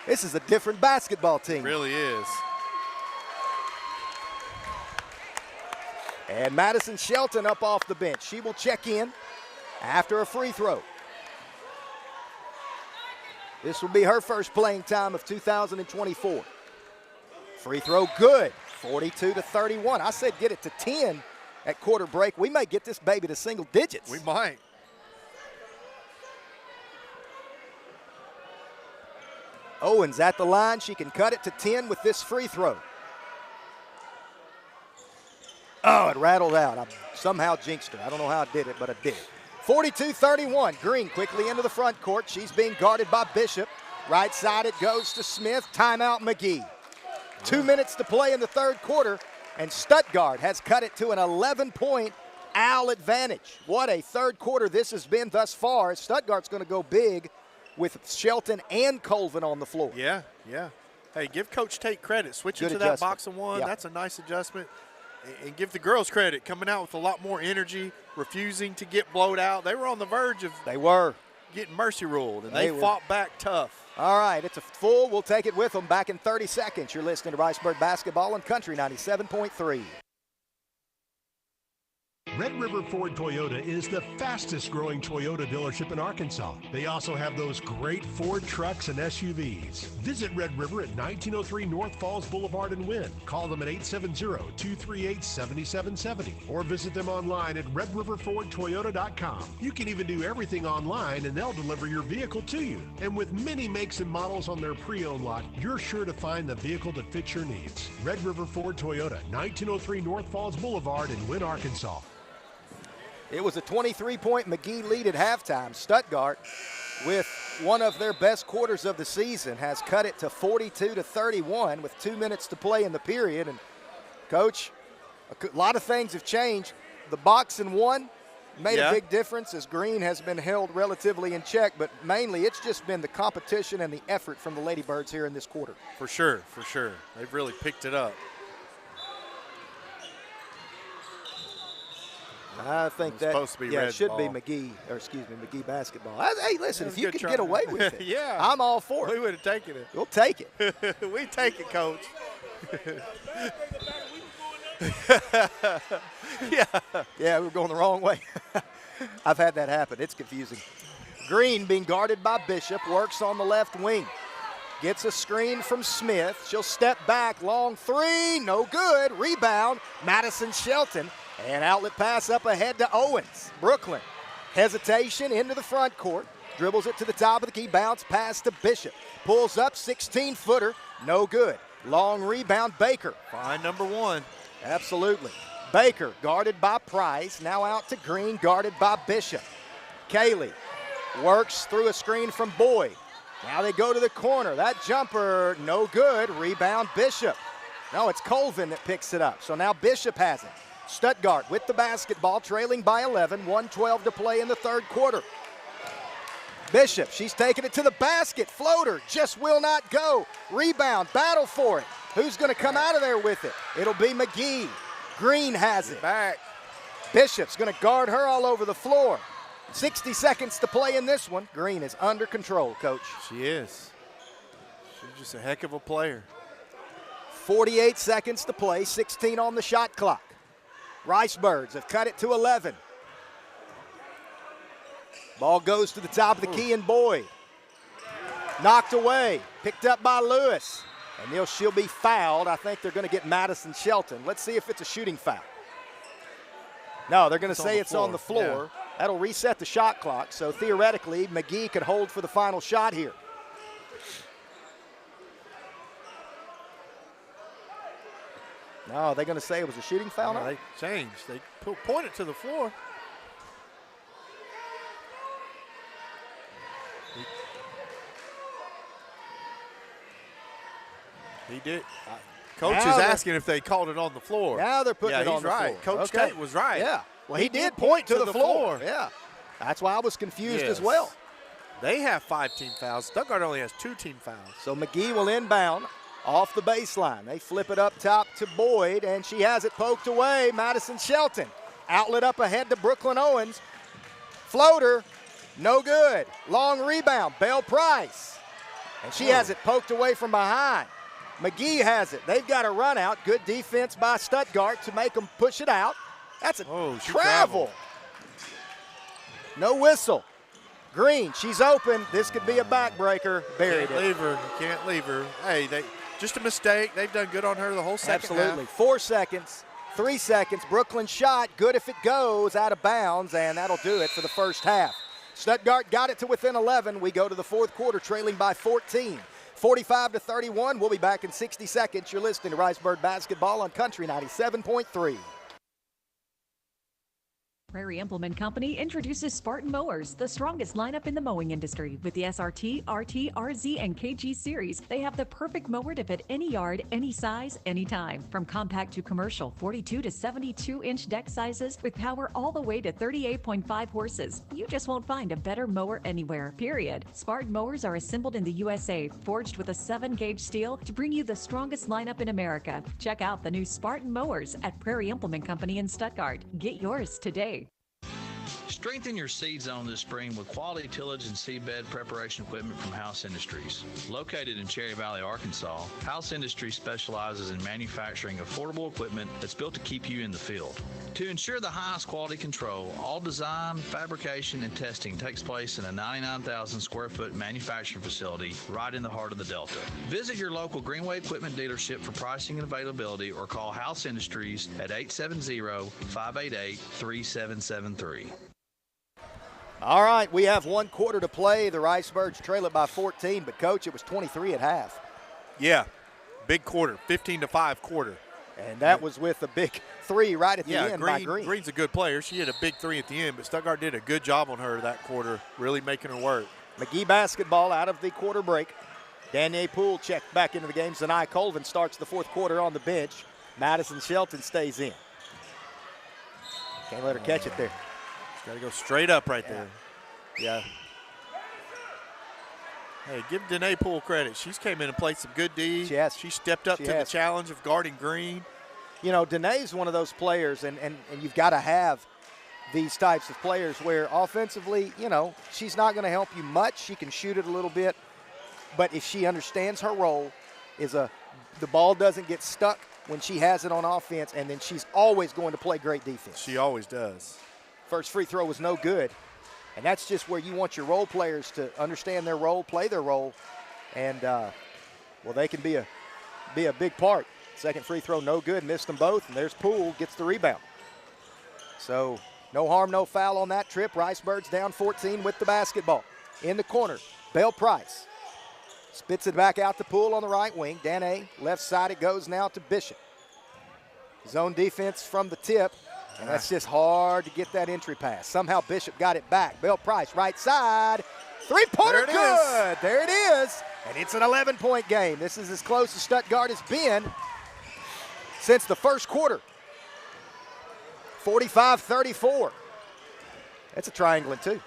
This is a different basketball team. It really is. And Madison Shelton up off the bench. She will check in after a free throw. This will be her first playing time of 2024. Free throw good, 42-31. I said get it to 10 at quarter break. We may get this baby to single digits. We might. Owens at the line. She can cut it to 10 with this free throw. Oh, it rattled out. I somehow jinxed her. I don't know how I did it, but I did. 42-31. Green quickly into the front court. She's being guarded by Bishop. Right side it goes to Smith. Timeout McGee. 2 minutes to play in the third quarter, and Stuttgart has cut it to an 11-point Owl advantage. What a third quarter this has been thus far. Stuttgart's going to go big with Shelton and Colvin on the floor. Yeah, yeah. Hey, give Coach Tate credit. Switching to that box and one, that's a nice adjustment. And give the girls credit, coming out with a lot more energy, refusing to get blowed out. They were on the verge of getting mercy ruled, and they fought back tough. All right, it's a full. We'll take it with them back in 30 seconds. You're listening to Riceburg Basketball on Country 97.3. Red River Ford Toyota is the fastest growing Toyota dealership in Arkansas. They also have those great Ford trucks and SUVs. Visit Red River at 1903 North Falls Boulevard in Wynn. Call them at 870-238-7770 or visit them online at redriverfordtoyota.com. You can even do everything online and they'll deliver your vehicle to you. And with many makes and models on their pre-owned lot, you're sure to find the vehicle that fits your needs. Red River Ford Toyota, 1903 North Falls Boulevard in Wynn, Arkansas. It was a 23-point McGee lead at halftime. Stuttgart, with one of their best quarters of the season, has cut it to 42-31 with 2 minutes to play in the period. And, Coach, a lot of things have changed. The box and one made a big difference as Green has been held relatively in check, but mainly it's just been the competition and the effort from the Lady Birds here in this quarter. For sure, for sure. They've really picked it up. I think that supposed to be it should ball. be McGee, or excuse me, McGee basketball. Hey, listen, if you could try. get away with it, I'm all for it. We would have taken it. We'll take it. We take it, Coach. Yeah, we're going the wrong way. I've had that happen. It's confusing. Green being guarded by Bishop, works on the left wing. Gets a screen from Smith. She'll step back, long three, no good. Rebound, Madison Shelton. And outlet pass up ahead to Owens. Brooklyn, hesitation into the front court. Dribbles it to the top of the key, bounce pass to Bishop. Pulls up, 16-footer, no good. Long rebound, Baker. Fine number one. Absolutely. Baker guarded by Price, now out to Green, guarded by Bishop. Kaylee works through a screen from Boyd. Now they go to the corner. That jumper, no good. Rebound, Bishop. No, it's Colvin that picks it up. So now Bishop has it. Stuttgart with the basketball, trailing by 11, 1:12 to play in the third quarter. Bishop, she's taking it to the basket. Floater just will not go. Rebound, battle for it. Who's going to come out of there with it? It'll be McGee. Green has it. Back. Bishop's going to guard her all over the floor. 60 seconds to play in this one. Green is under control, Coach. She is. She's just a heck of a player. 48 seconds to play, 16 on the shot clock. Ricebirds have cut it to 11. Ball goes to the top of the key and Boyd. Knocked away, picked up by Lewis. And she'll be fouled. I think they're going to get Madison Shelton. Let's see if it's a shooting foul. No, they're going to say it's on the floor. Yeah. That'll reset the shot clock. So theoretically, McGee could hold for the final shot here. No, they're going to say it was a shooting foul now? They changed. They pointed to the floor. He did. Coach Now is asking if they called it on the floor. Now they're putting it on the right. floor. Coach Okay. Tate was right. Yeah. Well, he did point to the floor. Yeah. That's why I was confused as well. They have 5 team fouls. Stuttgart only has 2 team fouls. So McGee will inbound off the baseline. They flip it up top to Boyd, and she has it poked away. Madison Shelton. Outlet up ahead to Brooklyn Owens. Floater, no good. Long rebound, Belle Price. And she has it poked away from behind. McGee has it. They've got a run out. Good defense by Stuttgart to make them push it out. That's a travel. No whistle. Green, she's open. This could be a backbreaker. Buried Can't it. leave her. You can't leave her. Hey, just a mistake. They've done good on her the whole second Absolutely. half. 4 seconds, 3 seconds. Brooklyn shot. Good if it goes out of bounds, and that'll do it for the first half. Stuttgart got it to within 11. We go to the fourth quarter trailing by 14. 45-31. We'll be back in 60 seconds. You're listening to Ricebird Basketball on Country 97.3. Prairie Implement Company introduces Spartan Mowers, the strongest lineup in the mowing industry. With the SRT, RT, RZ, and KG series, they have the perfect mower to fit any yard, any size, anytime. From compact to commercial, 42 to 72-inch deck sizes with power all the way to 38.5 horses. You just won't find a better mower anywhere, period. Spartan Mowers are assembled in the USA, forged with a 7-gauge steel to bring you the strongest lineup in America. Check out the new Spartan Mowers at Prairie Implement Company in Stuttgart. Get yours today. Strengthen your seed zone this spring with quality tillage and seedbed preparation equipment from House Industries. Located in Cherry Valley, Arkansas, House Industries specializes in manufacturing affordable equipment that's built to keep you in the field. To ensure the highest quality control, all design, fabrication, and testing takes place in a 99,000 square foot manufacturing facility right in the heart of the Delta. Visit your local Greenway Equipment dealership for pricing and availability or call House Industries at 870-588-3773. All right, we have 1 quarter to play. The Ricebirds trail it by 14, but, Coach, it was 23 at half. Yeah, big quarter, 15-5 quarter. And that was with a big 3 right at the end by Green. Green's a good player. She had a big 3 at the end, but Stuttgart did a good job on her that quarter, really making her work. McGee basketball out of the quarter break. Danielle Poole checked back into the game. Zanai Colvin starts the fourth quarter on the bench. Madison Shelton stays in. Can't let her catch it there. Got to go straight up right there. Yeah. Hey, give Danae Poole credit. She's came in and played some good D. She stepped up to the challenge of guarding Green. You know, Danae's one of those players, and you've got to have these types of players where offensively, you know, she's not going to help you much. She can shoot it a little bit. But if she understands her role, the ball doesn't get stuck when she has it on offense, and then she's always going to play great defense. She always does. First free throw was no good. And that's just where you want your role players to understand their role, play their role, and, well, they can be a big part. Second free throw, no good, missed them both, and there's Poole, gets the rebound. So no harm, no foul on that trip. Ricebirds down 14 with the basketball. In the corner, Belle Price spits it back out to Poole on the right wing. Danae, left side it goes now to Bishop. Zone defense from the tip. And that's just hard to get that entry pass. Somehow Bishop got it back. Belle Price, right side. Three-pointer good. There it is. And it's an 11-point game. This is as close as Stuttgart has been since the first quarter. 45-34. That's a triangle in 2.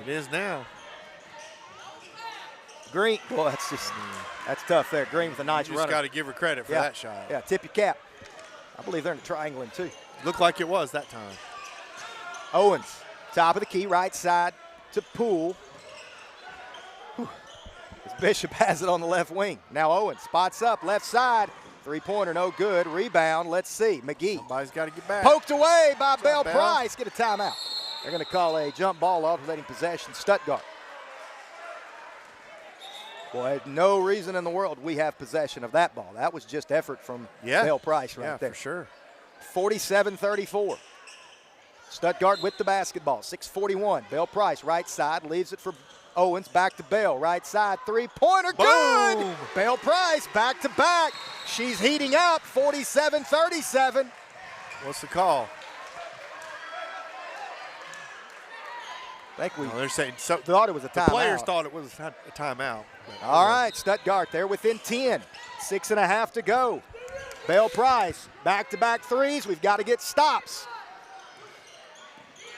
It is now. Green, well, that's tough there. Green with a nice runner. You just got to give her credit for that shot. Yeah, tip your cap. I believe they're in a triangle in 2. Looked like it was that time. Owens, top of the key, right side to Poole. Bishop has it on the left wing. Now Owens spots up, left side. Three-pointer, no good. Rebound, let's see. McGee. Somebody's got to get back. Poked away by Belle Price. Get a timeout. They're going to call a jump ball alternating possession. Stuttgart. Boy, no reason in the world we have possession of that ball. That was just effort from Belle Price right there. Yeah, for sure. 47-34. Stuttgart with the basketball. 6:41. Belle Price, right side, leaves it for Owens. Back to Belle, right side. Three-pointer, good! Belle Price, back to back. She's heating up. I think we they're saying thought it was a timeout. The players thought it was a timeout. All right, Stuttgart, they're within 10. 6.5 to go. Bell Price, back-to-back threes. We've got to get stops.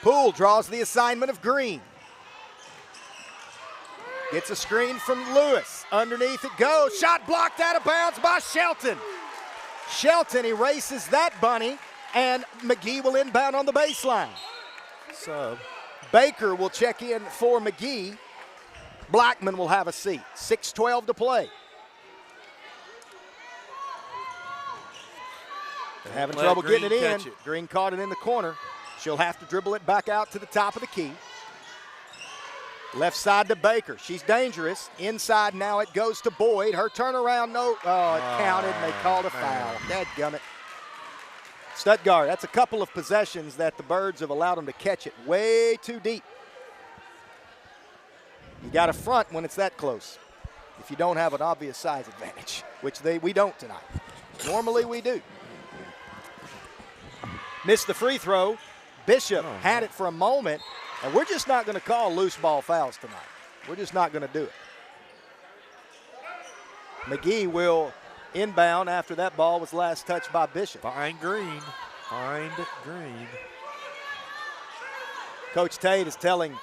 Poole draws the assignment of Green. Gets a screen from Lewis. Underneath it goes. Shot blocked out of bounds by Shelton. Shelton erases that bunny, and McGee will inbound on the baseline. So Baker will check in for McGee. Blackman will have a seat. 6:12 to play. They're having trouble getting it in. Green caught it in the corner. She'll have to dribble it back out to the top of the key. Left side to Baker. She's dangerous. Inside now it goes to Boyd. Her turnaround, no. Oh, it counted, and they called a foul. Dadgummit. Stuttgart, that's a couple of possessions that the Birds have allowed them to catch it way too deep. You got to front when it's that close if you don't have an obvious size advantage, which we don't tonight. Normally we do. Missed the free throw. Bishop had it for a moment, and we're just not going to call loose ball fouls tonight. We're just not going to do it. McGee will inbound after that ball was last touched by Bishop. Find Green. Find Green. Coach Tate is telling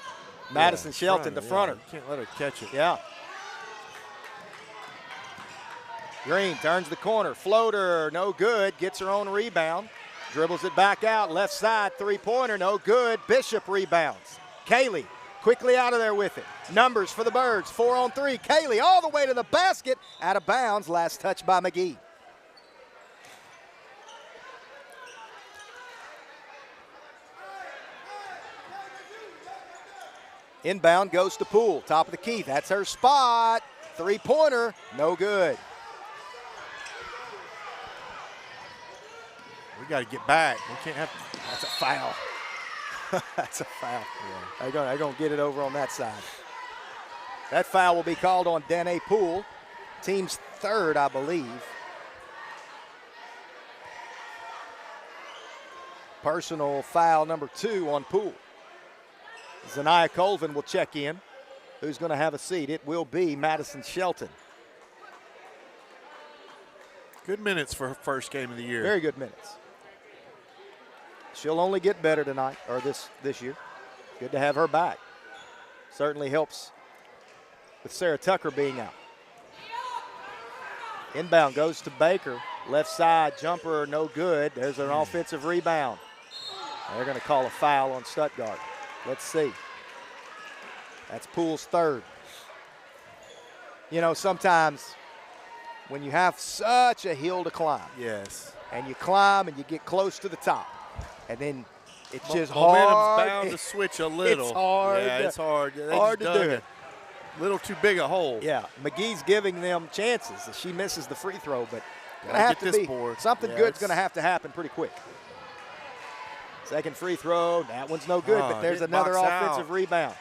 Madison Shelton to front her. You can't let her catch it. Yeah. Green turns the corner. Floater, no good. Gets her own rebound. Dribbles it back out. Left side, three-pointer, no good. Bishop rebounds. Kaylee quickly out of there with it. Numbers for the Birds, 4-on-3. Kaylee all the way to the basket. Out of bounds, last touch by McGee. Inbound goes to Poole, top of the key. That's her spot. Three-pointer, no good. We got to get back. We can't have. That's a foul. That's a foul. Yeah. They're going to get it over on that side. That foul will be called on Danae Poole, team's third, I believe. Personal foul number 2 on Poole. Zanaya Colvin will check in. Who's going to have a seat? It will be Madison Shelton. Good minutes for her first game of the year. Very good minutes. She'll only get better tonight, or this year. Good to have her back. Certainly helps with Sarah Tucker being out. Inbound goes to Baker. Left side, jumper, no good. There's an offensive rebound. They're going to call a foul on Stuttgart. Let's see. That's Poole's third. You know, sometimes when you have such a hill to climb. Yes. And you climb and you get close to the top. And then it's just momentum's hard. Bound to switch a little. It's hard. Yeah, it's hard. Hard to do it. A little too big a hole. Yeah, McGee's giving them chances. She misses the free throw, but gonna have to be something good's going to have to happen pretty quick. Second free throw, that one's no good, but there's another offensive rebound.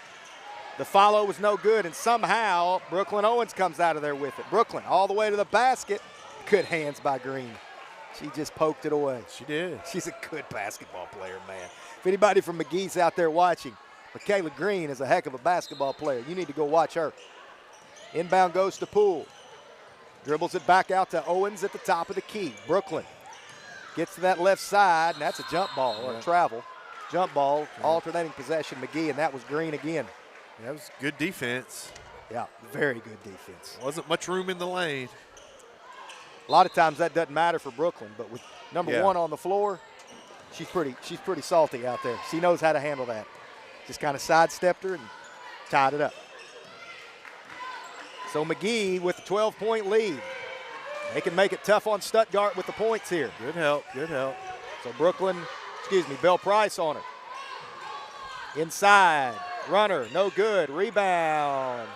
The follow was no good, and somehow Brooklyn Owens comes out of there with it. Brooklyn all the way to the basket. Good hands by Green. She just poked it away. She did. She's a good basketball player, man. If anybody from McGee's out there watching, Michaela Green is a heck of a basketball player. You need to go watch her. Inbound goes to Poole. Dribbles it back out to Owens at the top of the key. Brooklyn gets to that left side, and that's a jump ball or a travel. Jump ball, alternating possession, McGee, and that was Green again. That was good defense. Yeah, very good defense. Wasn't much room in the lane. A lot of times that doesn't matter for Brooklyn, but with number 1 on the floor, she's pretty salty out there. She knows how to handle that. Just kind of sidestepped her and tied it up. So McGee with a 12-point lead. They can make it tough on Stuttgart with the points here. Good help, good help. So Bell Price on her. Inside, runner, no good, rebound.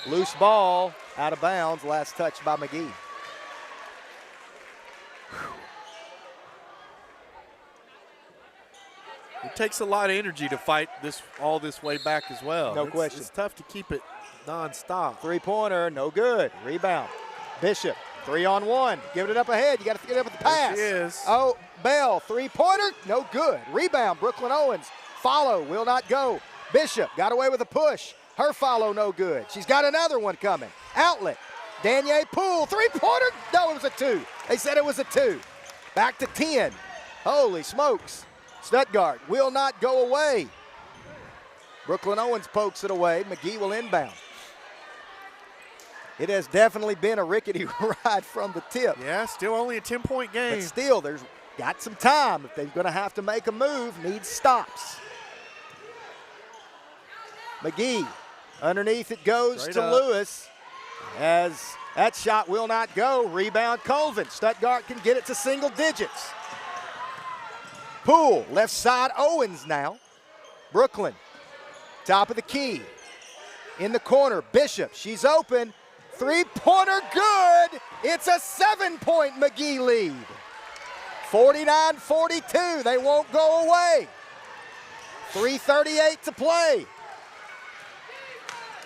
Loose ball, out of bounds, last touch by McGee. It takes a lot of energy to fight all this way back as well. No question. It's tough to keep it nonstop. Three-pointer, no good. Rebound. Bishop, 3-on-1. Giving it up ahead. You got to get up with the pass. There she is. Oh, Bell, three-pointer, no good. Rebound, Brooklyn Owens. Follow will not go. Bishop got away with a push. Her follow no good. She's got another one coming. Outlet. Danielle Poole, three-pointer. No, it was a 2. They said it was a 2. Back to 10. Holy smokes. Stuttgart will not go away. Brooklyn Owens pokes it away. McGee will inbound. It has definitely been a rickety ride from the tip. Yeah, still only a 10-point game. But still, there's got some time. If they're going to have to make a move, needs stops. McGee, underneath it goes Straight to up. Lewis. As that shot will not go. Rebound Colvin. Stuttgart can get it to single digits. Poole, left side Owens now. Brooklyn, top of the key. In the corner, Bishop, she's open. Three-pointer good. It's a 7-point McGee lead. 49-42, they won't go away. 3:38 to play.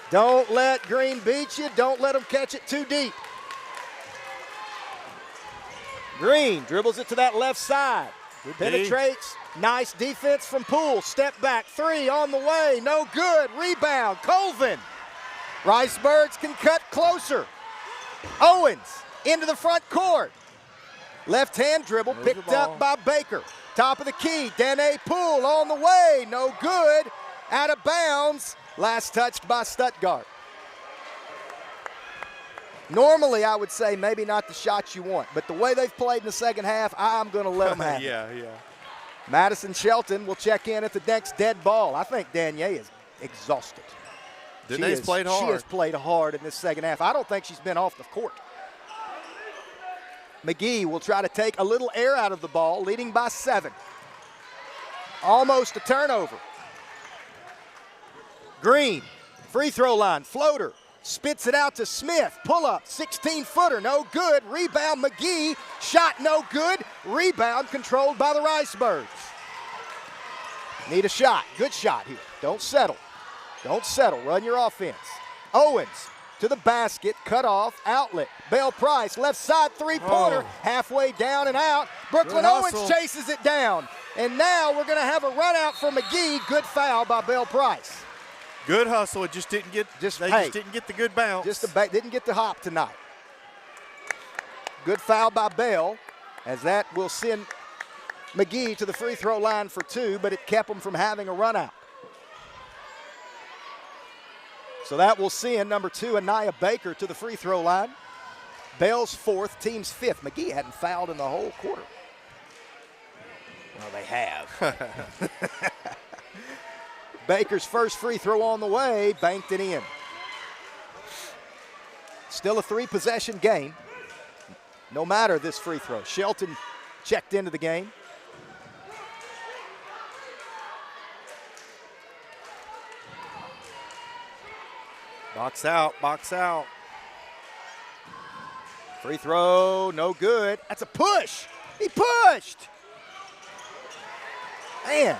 Don't let Green beat you. Don't let them catch it too deep. Green dribbles it to that left side. Penetrates. Nice defense from Poole. Step back. 3 on the way. No good. Rebound. Colvin. Riceburgs can cut closer. Owens into the front court. Left hand dribble picked up by Baker. Top of the key. Danae Poole on the way. No good. Out of bounds. Last touched by Stuttgart. Normally, I would say maybe not the shots you want, but the way they've played in the second half, I'm going to let them have it. Yeah. Madison Shelton will check in at the next dead ball. I think Danielle is exhausted. Danae's played hard. She has played hard in this second half. I don't think she's been off the court. McGee will try to take a little air out of the ball, leading by 7. Almost a turnover. Green, free throw line, floater, spits it out to Smith. Pull up, 16-footer, no good. Rebound McGee, shot no good. Rebound controlled by the Riceburgs. Need a shot, good shot here. Don't settle, run your offense. Owens to the basket, cut off, outlet. Bell Price, left side three-pointer, halfway down and out. Brooklyn Owens chases it down. And now we're gonna have a run out for McGee. Good foul by Bell Price. Good hustle. It just didn't get. They just didn't get the good bounce. Didn't get the hop tonight. Good foul by Bell, as that will send McGee to the free throw line for 2, but it kept him from having a run out. So that will send number 2, Anaya Baker, to the free throw line. Bell's 4th, team's 5th. McGee hadn't fouled in the whole quarter. Well, they have. Baker's first free throw on the way, banked it in. Still a 3-possession game. No matter this free throw. Shelton checked into the game. Box out, box out. Free throw, no good. That's a push. He pushed. Man.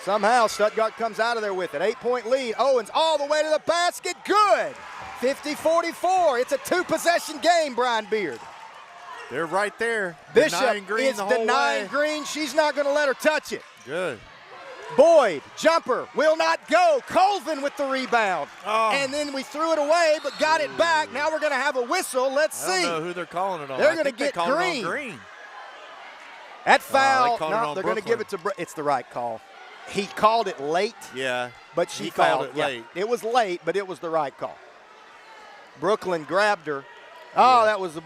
Somehow Stuttgart comes out of there with it. 8-point lead. Owens all the way to the basket. Good. 50-44. It's a 2-possession game, Brian Beard. They're right there. Bishop Green is denying Green. She's not going to let her touch it. Good. Boyd, jumper, will not go. Colvin with the rebound. And then we threw it away, but got it back. Now we're going to have a whistle. Let's see. I don't know who they're calling it on. They're going to get Green. That foul, no, they're going to give it to it's the right call. He called it late. Yeah. But she called it late. It was late, but it was the right call. Brooklyn grabbed her. Oh, that was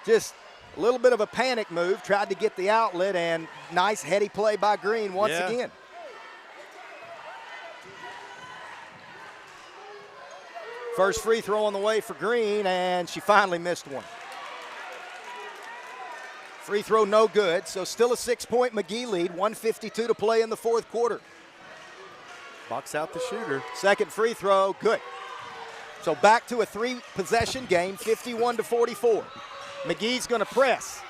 just a little bit of a panic move. Tried to get the outlet, and nice heady play by Green once again. First free throw on the way for Green, and she finally missed one. Free throw no good, so still a 6-point McGee lead, 1:52 to play in the 4th quarter. Box out the shooter. Second free throw, good. So back to a 3-possession game, 51-44. McGee's going to press.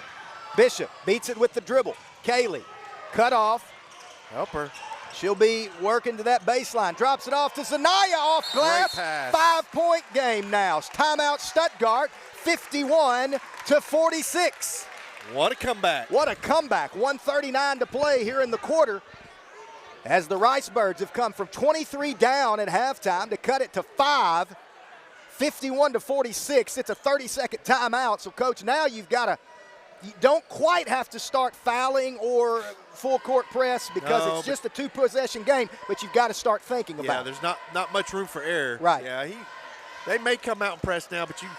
Bishop beats it with the dribble. Kaylee, cut off. Help her. She'll be working to that baseline. Drops it off to Zanaya off glass. 5-point game now. Timeout Stuttgart, 51-46. What a comeback. What a comeback. 1:39 to play here in the quarter. as the Ricebirds have come from 23 down at halftime to cut it to 5, 51-46. It's a 30-second timeout. So, Coach, now you don't quite have to start fouling or full court press because it's just a 2-possession game, but you've got to start thinking about it. Yeah, there's not much room for error. Right. Yeah, they may come out and press now, but I'm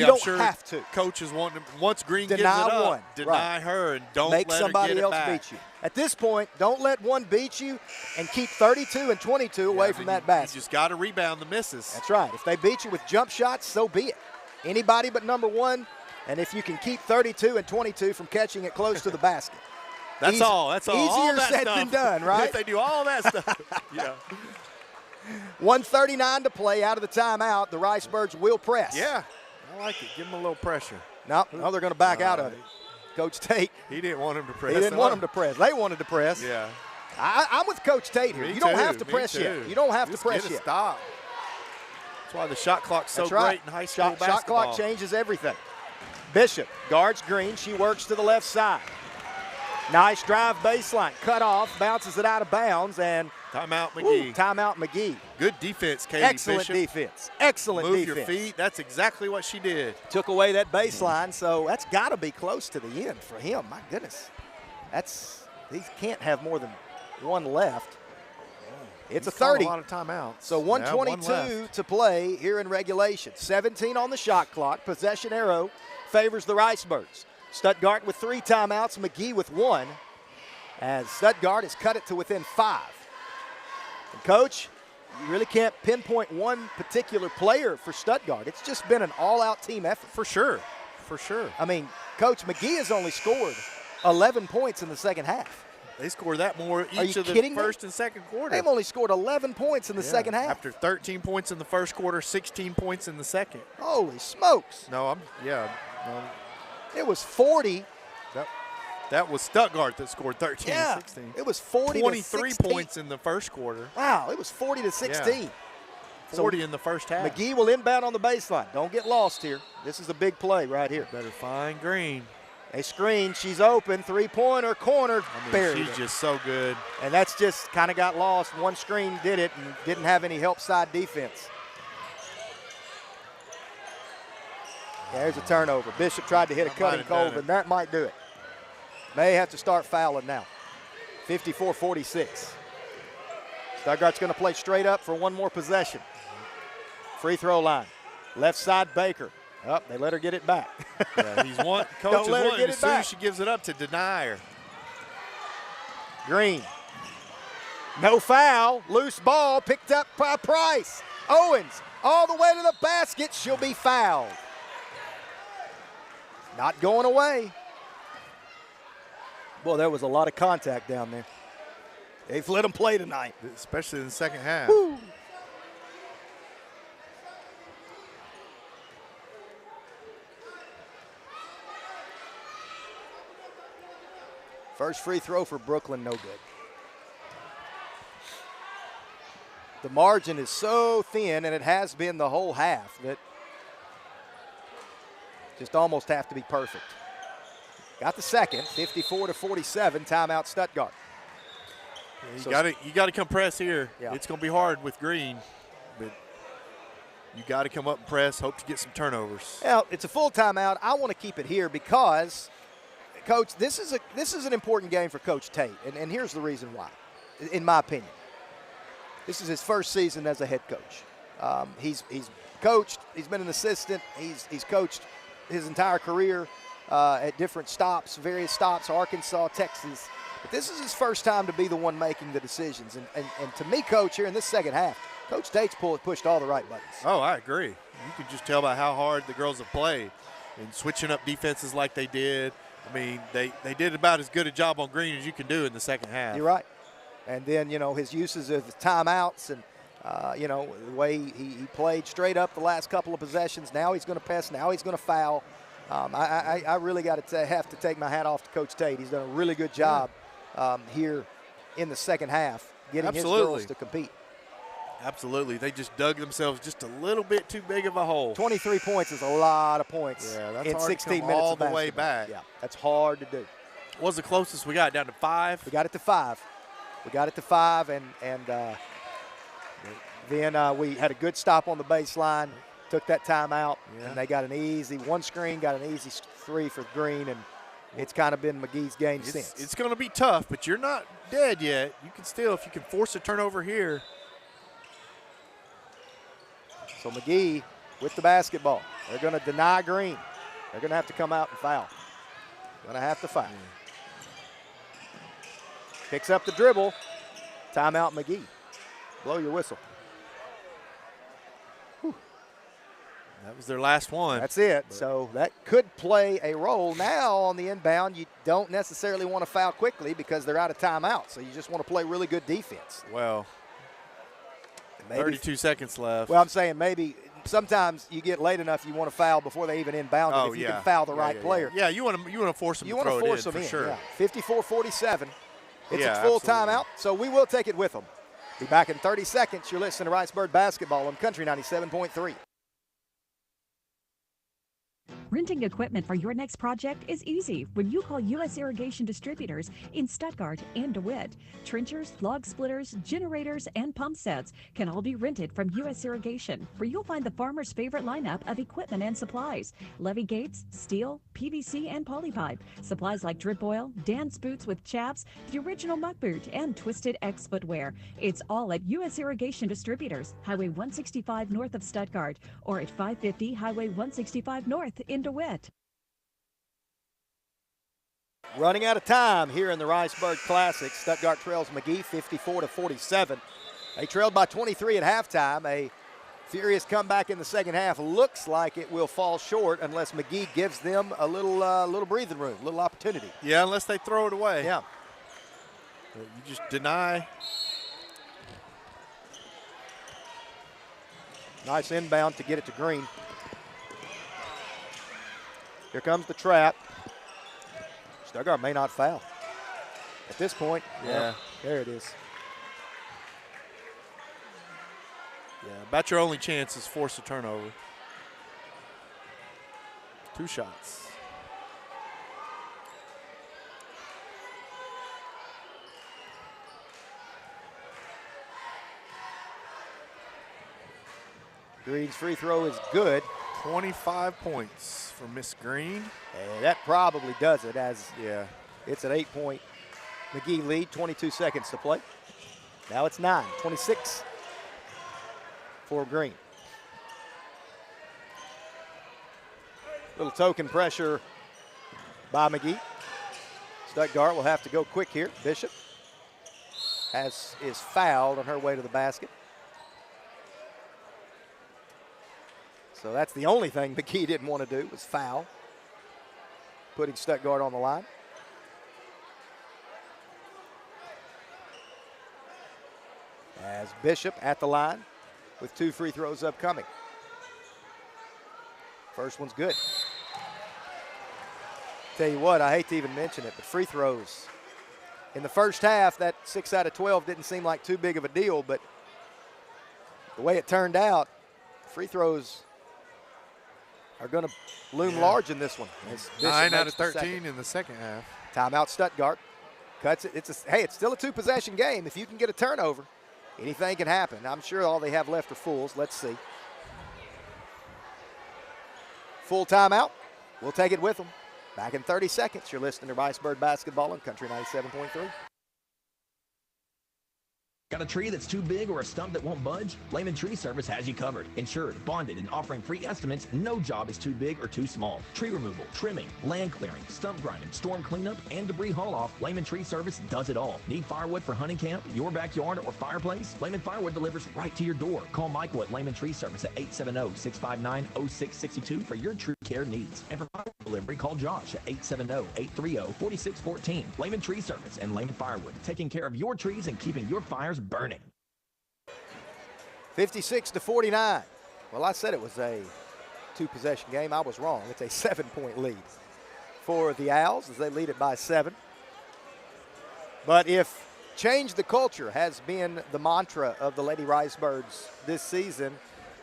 don't sure have to. Coach is wanting to, once Green Deny gives it up, one. deny her and don't make let somebody her get else it back. beat you. At this point, don't let one beat you and keep 32 and 22 away from that basket. You just got to rebound the misses. That's right. If they beat you with jump shots, so be it. Anybody but number one, and if you can keep 32 and 22 from catching it close to the basket. That's all. Easier all that said stuff. than done, right? If they do all that stuff. Yeah. 1:39 to play out of the timeout. The Ricebirds will press. Yeah, I like it. Give them a little pressure. No, they're going to back out of it. Coach Tate. He didn't want him to press. He didn't want him to press. They wanted to press. Yeah. I'm with Coach Tate here. You don't have to press yet. You don't have to press yet. Stop. That's why the shot clock's so great in high school basketball. Shot clock changes everything. Bishop guards Green. She works to the left side. Nice drive baseline. Cut off. Bounces it out of bounds. And timeout McGee. Timeout McGee. Good defense, Katie Excellent Bishop. defense. Excellent Move defense. your feet. That's exactly what she did. Took away that baseline, so that's got to be close to the end for him. My goodness. He can't have more than one left. It's a 30. A lot of timeouts. So 1:22 to play here in regulation. 17 on the shot clock. Possession arrow favors the Ricebirds. Stuttgart with 3 timeouts, McGee with 1, as Stuttgart has cut it to within 5. And Coach, you really can't pinpoint one particular player for Stuttgart. It's just been an all-out team effort. For sure. For sure. I mean, Coach, McGee has only scored 11 points in the second half. They scored that more each of the first and second quarter. They've only scored 11 points in the second half. After 13 points in the first quarter, 16 points in the second. Holy smokes. No, it was 40. That was Stuttgart that scored 13 to 16. It was 40 23 to 16. points in the first quarter. Wow, it was 40 to 16. Yeah. 40 in the first half. McGee will inbound on the baseline. Don't get lost here. This is a big play right here. Better find Green. They screen. She's open. Three-pointer, corner, buried. She's just so good. And that's just kind of got lost. One screen did it and didn't have any help side defense. There's a turnover. Bishop tried to hit a cutting Colvin. That might do it. May have to start fouling now. 54-46. Stuttgart's going to play straight up for one more possession. Free throw line. Left side Baker. Oh, they let her get it back. Yeah, coach is wanting as soon as she gives it up to deny her. Green. No foul. Loose ball picked up by Price. Owens all the way to the basket. She'll be fouled. Not going away. Boy, there was a lot of contact down there. They've let them play tonight. Especially in the second half. Woo. First free throw for Brooklyn, no good. The margin is so thin, and it has been the whole half, that just almost have to be perfect. Got the second, 54-47, timeout Stuttgart. Yeah, you got to come press here. Yeah. It's going to be hard with Green, but you got to come up and press. Hope to get some turnovers. Well, it's a full timeout. I want to keep it here because, Coach, this is an important game for Coach Tate, and here's the reason why, in my opinion. This is his first season as a head coach. He's coached. He's been an assistant. He's coached his entire career at different stops, various stops, Arkansas, Texas. But this is his first time to be the one making the decisions. And to me, Coach, here in this second half, Coach Tate's pushed all the right buttons. Oh, I agree. You can just tell by how hard the girls have played and switching up defenses like they did. I mean, they did about as good a job on Green as you can do in the second half. You're right. And then, his uses of the timeouts and, the way he played straight up the last couple of possessions. Now he's going to pass. Now he's going to foul. I really got to have to take my hat off to Coach Tate. He's done a really good job here in the second half, getting his girls to compete. Absolutely. They just dug themselves just a little bit too big of a hole. 23 points is a lot of points in hard 16 to come minutes all of the basketball. way back. Yeah, that's hard to do. What was the closest we got? Down to 5? We got it to 5. We got it to 5, and then we had a good stop on the baseline, took that timeout, and they got an easy one screen, got an easy 3 for Green, and it's kind of been McGee's game since. It's going to be tough, but you're not dead yet. You can still, if you can force a turnover here. So McGee with the basketball. They're going to deny Green. They're going to have to come out and foul. Going to have to foul. Picks up the dribble. Timeout McGee. Blow your whistle. Whew. That was their last one. That's it. So that could play a role. Now on the inbound, you don't necessarily want to foul quickly because they're out of timeout. So you just want to play really good defense. Well, maybe 32 seconds left. Well, I'm saying maybe sometimes you get late enough, you want to foul before they even inbound it if you can foul the right player. Yeah, you want to force them to throw it in for sure. Yeah. 54-47. It's a full timeout, so we will take it with them. Be back in 30 seconds. You're listening to Ricebird Basketball on Country 97.3. Renting equipment for your next project is easy when you call U.S. Irrigation Distributors in Stuttgart and DeWitt. Trenchers, log splitters, generators, and pump sets can all be rented from U.S. Irrigation, where you'll find the farmer's favorite lineup of equipment and supplies. Levee gates, steel, PVC, and polypipe. Supplies like drip oil, dance boots with chaps, the original muck boot, and Twisted X footwear. It's all at U.S. Irrigation Distributors, Highway 165 north of Stuttgart, or at 550 Highway 165 north in DeWitt. Running out of time here in the Ricebird Classic. Stuttgart trails McGee 54-47. They trailed by 23 at halftime. A furious comeback in the second half. Looks like it will fall short unless McGee gives them a little breathing room, a little opportunity. Yeah, unless they throw it away. Yeah. You just deny. Nice inbound to get it to Green. Here comes the trap. Stuttgart may not foul. At this point, yeah, there it is. Yeah, about your only chance is force a turnover. 2 shots. Green's free throw is good. 25 points for Miss Green. And that probably does it, as it's an 8-point McGee lead, 22 seconds to play. Now it's 9, 26 for Green. Little token pressure by McGee. Stuttgart will have to go quick here. Bishop is fouled on her way to the basket. So that's the only thing McGee didn't want to do was foul, putting Stuttgart on the line. As Bishop at the line with 2 free throws upcoming. First one's good. Tell you what, I hate to even mention it, but free throws. In the first half, that 6 out of 12 didn't seem like too big of a deal, but the way it turned out, free throws are going to loom large in this one. 9 out of 13 in the second half. Timeout Stuttgart. Cuts it. It's still a 2-possession game. If you can get a turnover, anything can happen. I'm sure all they have left are fools. Let's see. Full timeout. We'll take it with them. Back in 30 seconds. You're listening to Ricebird Basketball on Country 97.3. Got a tree that's too big or a stump that won't budge? Lehman Tree Service has you covered. Insured, bonded, and offering free estimates, no job is too big or too small. Tree removal, trimming, land clearing, stump grinding, storm cleanup, and debris haul-off, Lehman Tree Service does it all. Need firewood for hunting camp, your backyard, or fireplace? Lehman Firewood delivers right to your door. Call Michael at Lehman Tree Service at 870-659-0662 for your tree care needs. And for firewood delivery, call Josh at 870-830-4614. Lehman Tree Service and Lehman Firewood, taking care of your trees and keeping your fires burning. 56-49. Well, I said it was a 2-possession game. I was wrong. It's a 7-point lead for the Owls as they lead it by 7. But if change the culture has been the mantra of the Lady Ricebirds this season,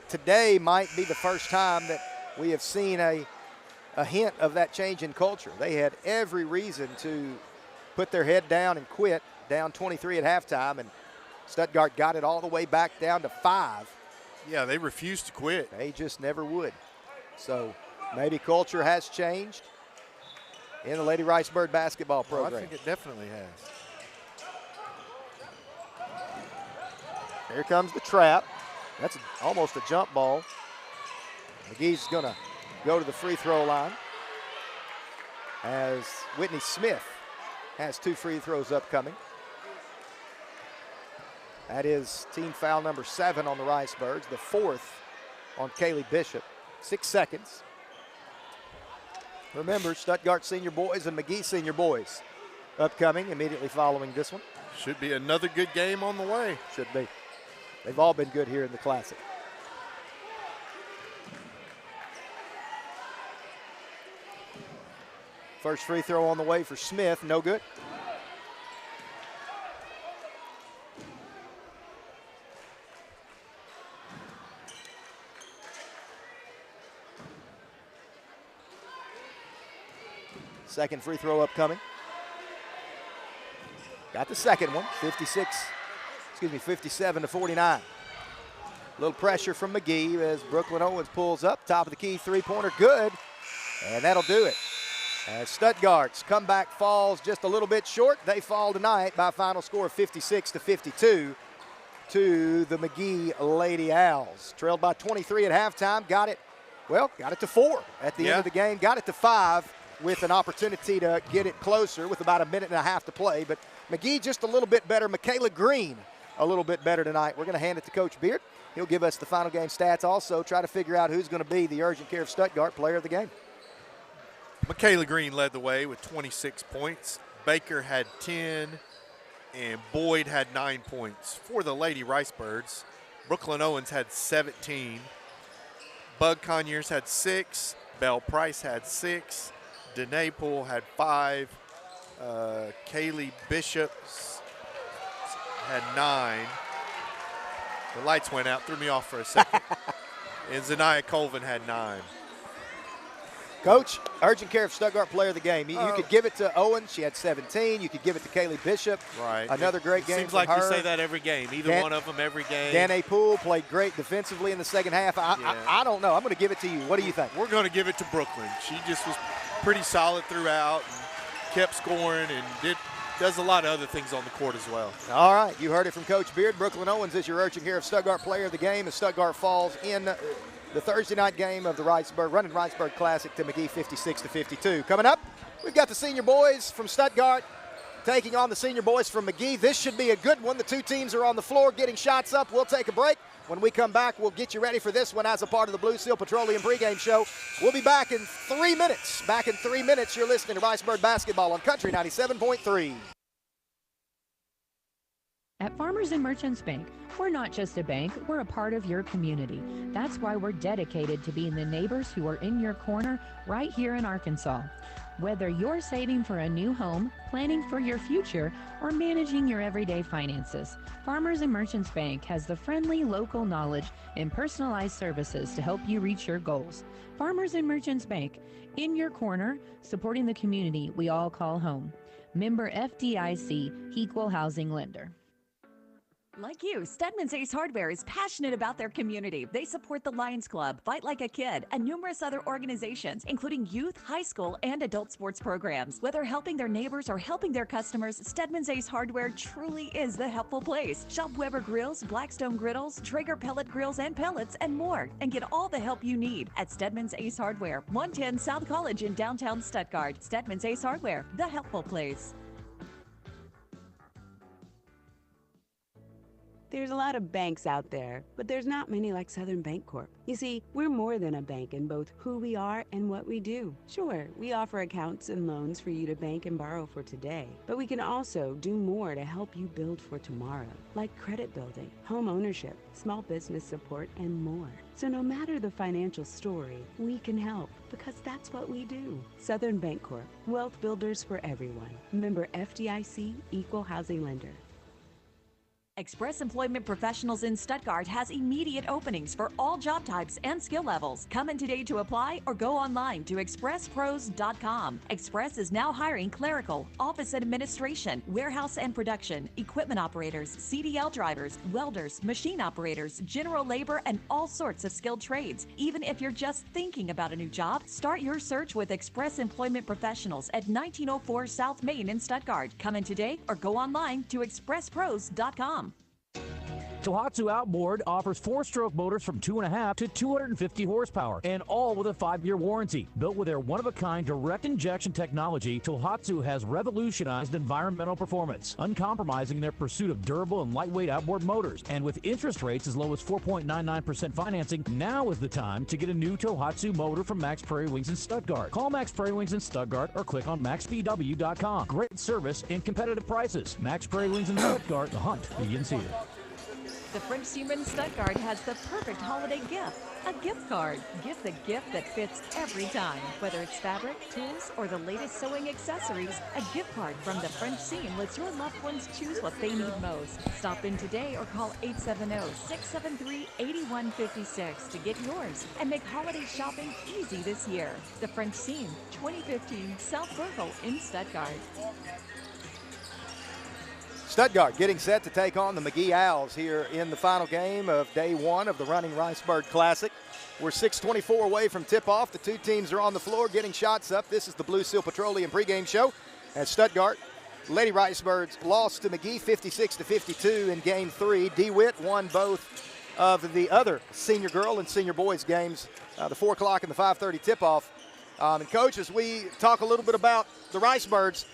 today might be the first time that we have seen a hint of that change in culture. They had every reason to put their head down and quit, down 23 at halftime, and Stuttgart got it all the way back down to 5. Yeah, they refused to quit. They just never would. So maybe culture has changed in the Lady Ricebird basketball program. I think it definitely has. Here comes the trap. That's almost a jump ball. McGee's going to go to the free throw line as Whitney Smith has 2 free throws upcoming. That is team foul number 7 on the Ricebirds, the 4th on Kaylee Bishop. 6 seconds. Remember, Stuttgart senior boys and McGee senior boys upcoming immediately following this one. Should be another good game on the way. Should be. They've all been good here in the Classic. First free throw on the way for Smith, no good. Second free throw upcoming. Got the second one, 57 to 49. A little pressure from McGee as Brooklyn Owens pulls up, top of the key, three-pointer, good, and that'll do it. As Stuttgart's comeback falls just a little bit short, they fall tonight by a final score of 56 to 52 to the McGee Lady Owls. Trailed by 23 at halftime, got it to 4 at the end of the game, got it to 5 with an opportunity to get it closer with about a minute and a half to play. But McGee just a little bit better. Michaela Green a little bit better tonight. We're going to hand it to Coach Beard. He'll give us the final game stats, also try to figure out who's going to be the urgent care of Stuttgart player of the game. Michaela Green led the way with 26 points. Baker had 10, and Boyd had 9 points. For the Lady Ricebirds, Brooklyn Owens had 17. Bug Conyers had 6. Belle Price had 6. Danae Poole had 5. Kaylee Bishop had 9. The lights went out, threw me off for a second. And Zanaya Colvin had 9. Coach, urgent care of Stuttgart player of the game. You could give it to Owens. She had 17. You could give it to Kaylee Bishop. Right. Another great game Seems from like her. you say that every game. Either one of them every game. Danae Poole played great defensively in the second half. I don't know. I'm going to give it to you. What do you think? We're going to give it to Brooklyn. She just was pretty solid throughout and kept scoring and does a lot of other things on the court as well. All right. You heard it from Coach Beard. Brooklyn Owens is your urgent care of Stuttgart player of the game as Stuttgart falls in the Thursday night game of the Running Ricebird Classic to McGee 56 to 52. Coming up, we've got the senior boys from Stuttgart taking on the senior boys from McGee. This should be a good one. The two teams are on the floor getting shots up. We'll take a break. When we come back, we'll get you ready for this one as a part of the Blue Seal Petroleum pregame show. We'll be back in 3 minutes. Back in 3 minutes, you're listening to Ricebird Basketball on Country 97.3. At Farmers and Merchants Bank, we're not just a bank, we're a part of your community. That's why we're dedicated to being the neighbors who are in your corner right here in Arkansas. Whether you're saving for a new home, planning for your future, or managing your everyday finances, Farmers and Merchants Bank has the friendly local knowledge and personalized services to help you reach your goals. Farmers and Merchants Bank, in your corner, supporting the community we all call home. Member FDIC, Equal Housing Lender. Like you, Stedman's Ace Hardware is passionate about their community. They support the Lions Club, Fight Like a Kid, and numerous other organizations, including youth, high school, and adult sports programs. Whether helping their neighbors or helping their customers, Stedman's Ace Hardware truly is the helpful place. Shop Weber Grills, Blackstone Griddles, Traeger Pellet Grills and Pellets, and more, and get all the help you need at Stedman's Ace Hardware, 110 South College in downtown Stuttgart. Stedman's Ace Hardware, the helpful place. There's a lot of banks out there, but there's not many like Southern Bancorp. You see, we're more than a bank in both who we are and what we do. Sure, we offer accounts and loans for you to bank and borrow for today, but we can also do more to help you build for tomorrow, like credit building, home ownership, small business support, and more. So no matter the financial story, we can help because that's what we do. Southern Bancorp, wealth builders for everyone. Member FDIC, Equal Housing Lender. Express Employment Professionals in Stuttgart has immediate openings for all job types and skill levels. Come in today to apply or go online to expresspros.com. Express is now hiring clerical, office and administration, warehouse and production, equipment operators, CDL drivers, welders, machine operators, general labor, and all sorts of skilled trades. Even if you're just thinking about a new job, start your search with Express Employment Professionals at 1904 South Main in Stuttgart. Come in today or go online to expresspros.com. Tohatsu Outboard offers 4-stroke motors from 2.5 to 250 horsepower, and all with a 5-year warranty. Built with their one-of-a-kind direct injection technology, Tohatsu has revolutionized environmental performance, uncompromising their pursuit of durable and lightweight outboard motors. And with interest rates as low as 4.99% financing, now is the time to get a new Tohatsu motor from Max Prairie Wings in Stuttgart. Call Max Prairie Wings in Stuttgart or click on maxpw.com. Great service and competitive prices. Max Prairie Wings in Stuttgart. The hunt begins here. The French Seaman Stuttgart has the perfect holiday gift, a gift card. Give the gift that fits every time. Whether it's fabric, tools, or the latest sewing accessories, a gift card from the French Seam lets your loved ones choose what they need most. Stop in today or call 870-673-8156 to get yours and make holiday shopping easy this year. The French Seam, 2015 South Burkle in Stuttgart. Stuttgart getting set to take on the McGee Owls here in the final game of day one of the Running Ricebird Classic. We're 6:24 away from tip-off. The two teams are on the floor getting shots up. This is the Blue Seal Petroleum pregame show as Stuttgart Lady Ricebirds lost to McGee 56-52 in game 3. DeWitt won both of the other senior girl and senior boys games, the 4 o'clock and the 5:30 tip-off. And Coach, as we talk a little bit about the Ricebirds,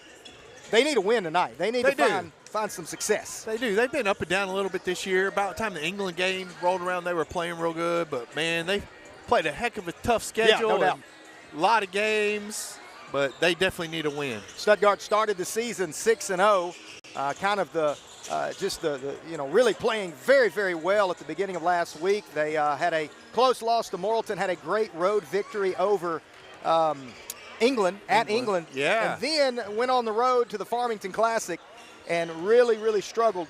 they need a win tonight. They need to find some success. They do. They've been up and down a little bit this year. About the time the England game rolled around, they were playing real good. But, man, they played a heck of a tough schedule. Yeah, no doubt. A lot of games, but they definitely need a win. Stuttgart started the season 6-0. Kind of really playing very, very well at the beginning of last week. They had a close loss to Morrilton, had a great road victory over England. Yeah. And then went on the road to the Farmington Classic and really, really struggled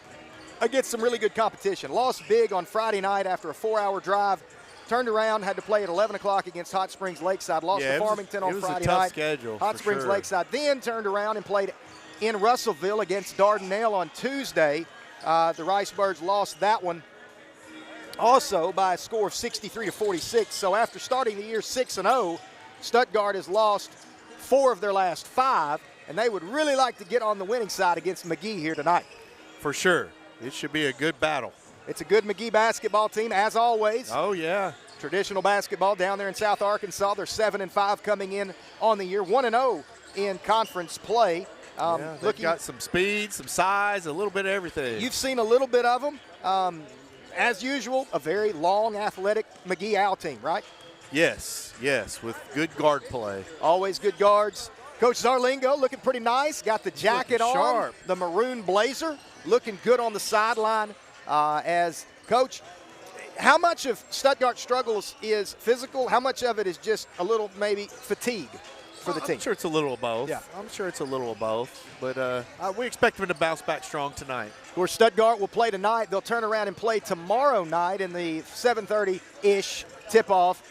against some really good competition. Lost big on Friday night after a 4-hour drive. Turned around, had to play at 11 o'clock against Hot Springs Lakeside. Lost to Farmington on Friday night. It was a tough schedule. Hot Springs Lakeside. Then turned around and played in Russellville against Dardanelle on Tuesday. The Ricebirds lost that one also by a score of 63-46. So after starting the year 6-0, Stuttgart has lost 4 of their last 5, and they would really like to get on the winning side against McGee here tonight. For sure. It should be a good battle. It's a good McGee basketball team, as always. Oh, yeah. Traditional basketball down there in South Arkansas. They're 7-5 coming in on the year, 1-0 in conference play. They've got some speed, some size, a little bit of everything. You've seen a little bit of them. As usual, a very long, athletic McGee Owl team, right? Yes, with good guard play. Always good guards. Coach Zarlingo looking pretty nice. Got the jacket on, sharp. The maroon blazer, looking good on the sideline. As Coach, how much of Stuttgart's struggles is physical? How much of it is just a little maybe fatigue for the team? I'm sure it's a little of both. Yeah. I'm sure it's a little of both. But we expect them to bounce back strong tonight. Of course, Stuttgart will play tonight. They'll turn around and play tomorrow night in the 7:30-ish tip-off.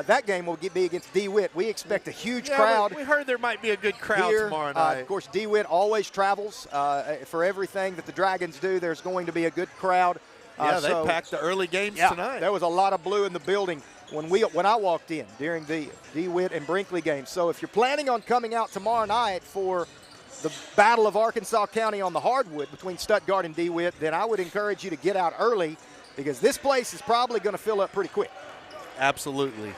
That game will be against DeWitt. We expect a huge crowd. We heard there might be a good crowd here tomorrow night. Of course, DeWitt always travels for everything that the Dragons do. There's going to be a good crowd. They packed the early games tonight. There was a lot of blue in the building when I walked in during the DeWitt and Brinkley game. So if you're planning on coming out tomorrow night for the Battle of Arkansas County on the hardwood between Stuttgart and DeWitt, then I would encourage you to get out early because this place is probably going to fill up pretty quick. Absolutely.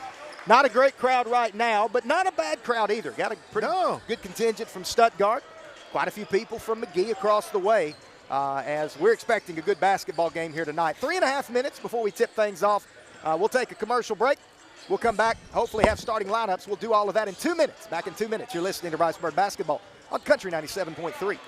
Not a great crowd right now, but not a bad crowd either. Got a pretty good contingent from Stuttgart. Quite a few people from McGee across the way as we're expecting a good basketball game here tonight. 3.5 minutes before we tip things off. We'll take a commercial break. We'll come back, hopefully have starting lineups. We'll do all of that in 2 minutes. Back in 2 minutes. You're listening to Ricebird Basketball on Country 97.3.